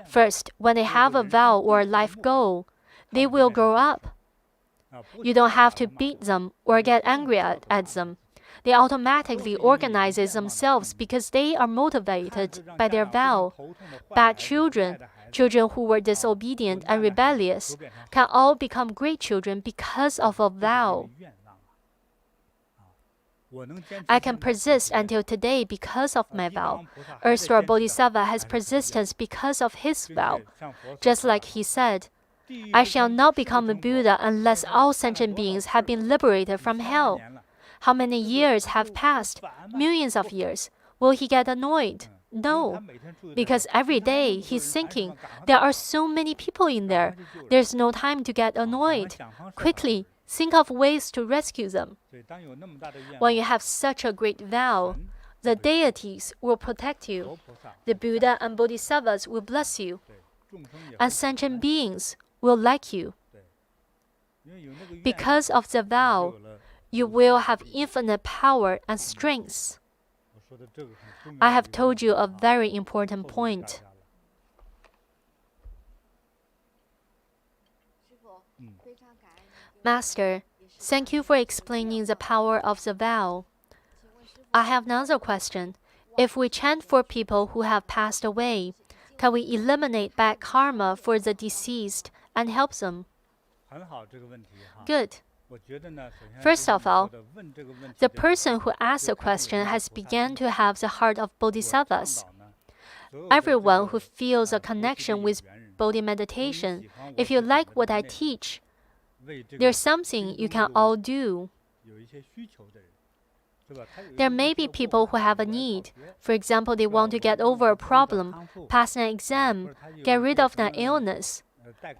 First, when they have a vow or a life goal, they will grow up. You don't have to beat them or get angry at them. They automatically organize themselves because they are motivated by their vow. Bad children, children who were disobedient and rebellious, can all become great children because of a vow. I can persist until today because of my vow. Earth Store Bodhisattva has persistence because of his vow. Just like he said, I shall not become a Buddha unless all sentient beings have been liberated from hell. How many years have passed? Millions of years. Will he get annoyed? No, because every day he's thinking, there are so many people in there. There's no time to get annoyed. Quickly, think of ways to rescue them. When you have such a great vow, the deities will protect you. The Buddha and Bodhisattvas will bless you. And sentient beings will like you. Because of the vow, you will have infinite power and strength. I have told you a very important point. Master, thank you for explaining the power of the vow. I have another question. If we chant for people who have passed away, can we eliminate bad karma for the deceased and help them? Good. First of all, the person who asked the question has begun to have the heart of bodhisattvas. Everyone who feels a connection with Bodhi meditation, if you like what I teach, there's something you can all do. There may be people who have a need. For example, they want to get over a problem, pass an exam, get rid of an illness,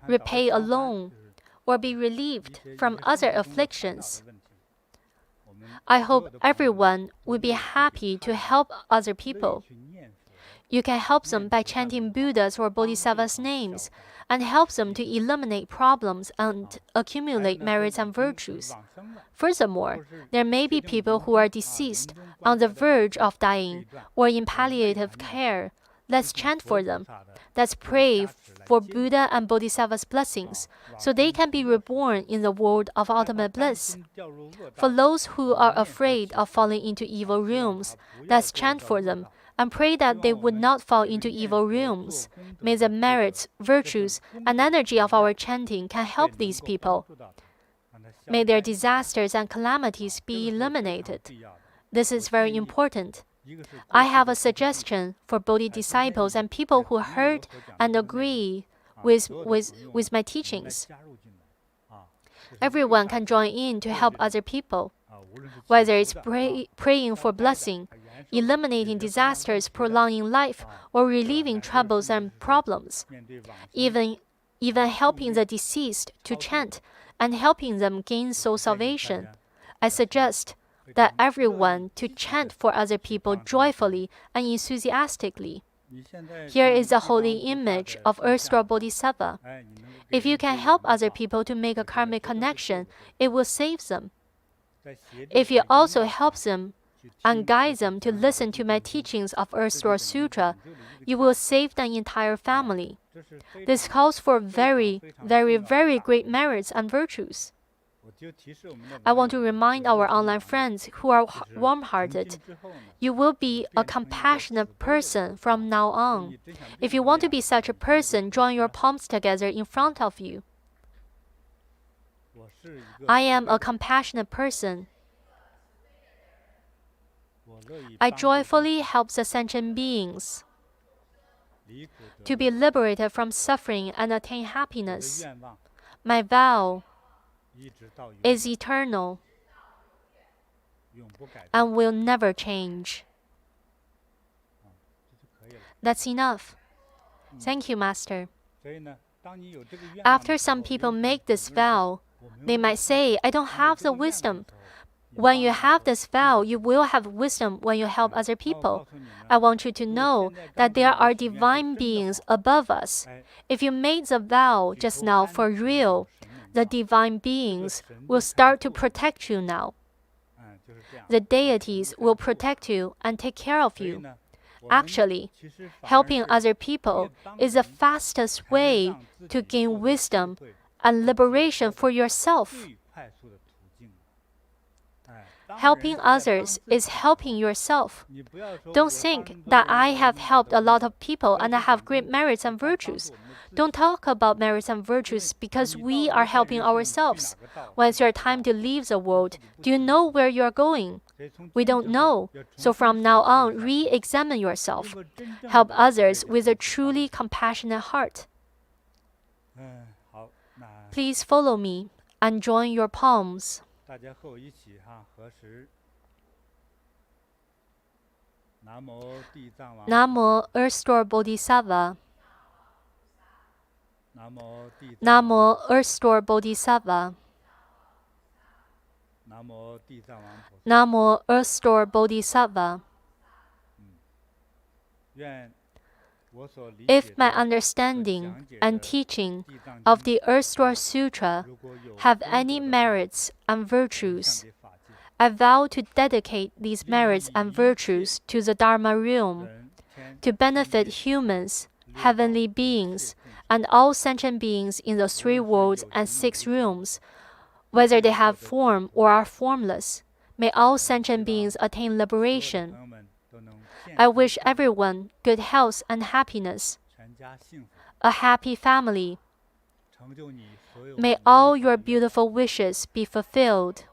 repay a loan, or be relieved from other afflictions. I hope everyone will be happy to help other people. You can help them by chanting Buddhas or Bodhisattvas' names and help them to eliminate problems and accumulate merits and virtues. Furthermore, there may be people who are deceased, on the verge of dying, or in palliative care. Let's chant for them. Let's pray for Buddha and Bodhisattvas' blessings, so they can be reborn in the world of ultimate bliss. For those who are afraid of falling into evil realms, let's chant for them and pray that they would not fall into evil realms. May the merits, virtues, and energy of our chanting can help these people. May their disasters and calamities be eliminated. This is very important. I have a suggestion for Bodhi disciples and people who heard and agree with my teachings. Everyone can join in to help other people, whether it's praying for blessing, eliminating disasters, prolonging life, or relieving troubles and problems, even helping the deceased to chant and helping them gain soul salvation. I suggest that everyone to chant for other people joyfully and enthusiastically. Here is the holy image of Earth Store Bodhisattva. If you can help other people to make a karmic connection, it will save them. If you also help them and guide them to listen to my teachings of Earth Store Sutra, you will save the entire family. This calls for very, very, very great merits and virtues. I want to remind our online friends who are warm-hearted, you will be a compassionate person from now on. If you want to be such a person, join your palms together in front of you. I am a compassionate person. I joyfully help the sentient beings to be liberated from suffering and attain happiness. My vow is eternal and will never change. That's enough. Thank you, Master. After some people make this vow, they might say, I don't have the wisdom. When you have this vow, you will have wisdom when you help other people. I want you to know that there are divine beings above us. If you made the vow just now for real, the divine beings will start to protect you now. The deities will protect you and take care of you. Actually, helping other people is the fastest way to gain wisdom and liberation for yourself. Helping others is helping yourself. Don't think that I have helped a lot of people and I have great merits and virtues. Don't talk about merits and virtues because we are helping ourselves. When it's your time to leave the world, do you know where you are going? We don't know. So from now on, re-examine yourself. Help others with a truly compassionate heart. Please follow me and join your palms. Namo Earth Store Bodhisattva. Namo Earth Store Bodhisattva. Namo Earth Store Bodhisattva. If my understanding and teaching of the Earth Store Sutra have any merits and virtues, I vow to dedicate these merits and virtues to the Dharma realm, to benefit humans, heavenly beings, and all sentient beings in the 3 worlds and 6 realms, whether they have form or are formless. May all sentient beings attain liberation. I wish everyone good health and happiness, a happy family. May all your beautiful wishes be fulfilled.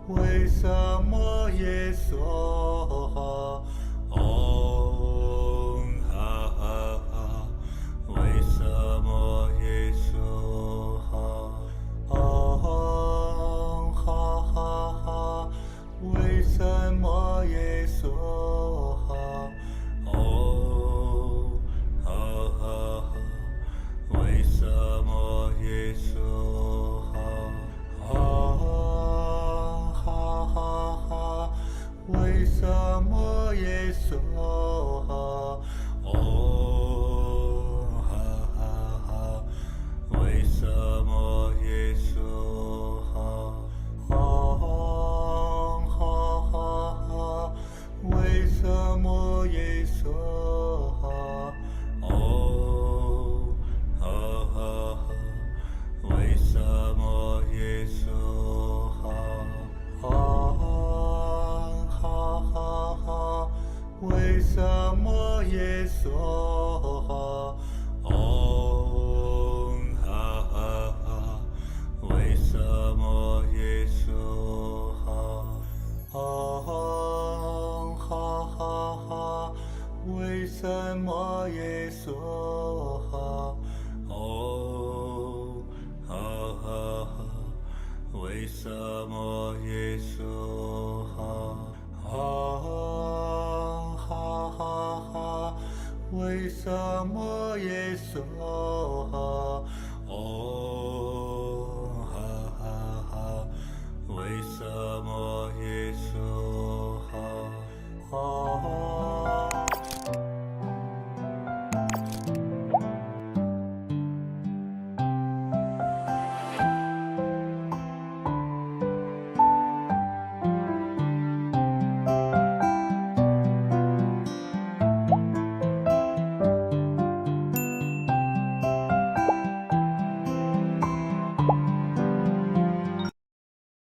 为什么耶娑哈？嗡哈哈哈，为什么耶娑哈？嗡哈哈哈，为什么耶娑哈？嗡哈哈哈，为什么耶娑哈？嗡哈哈哈，为什么耶娑哈？嗡哈哈哈，为什么耶娑哈？嗡哈哈哈，为什么耶娑哈？嗡哈哈哈，为什么耶娑哈？嗡哈哈哈，为什么耶娑哈？嗡哈哈哈，为什么耶娑哈？嗡哈哈哈，为什么耶娑哈？嗡哈哈哈，为什么耶娑哈？嗡哈哈哈，为什么耶娑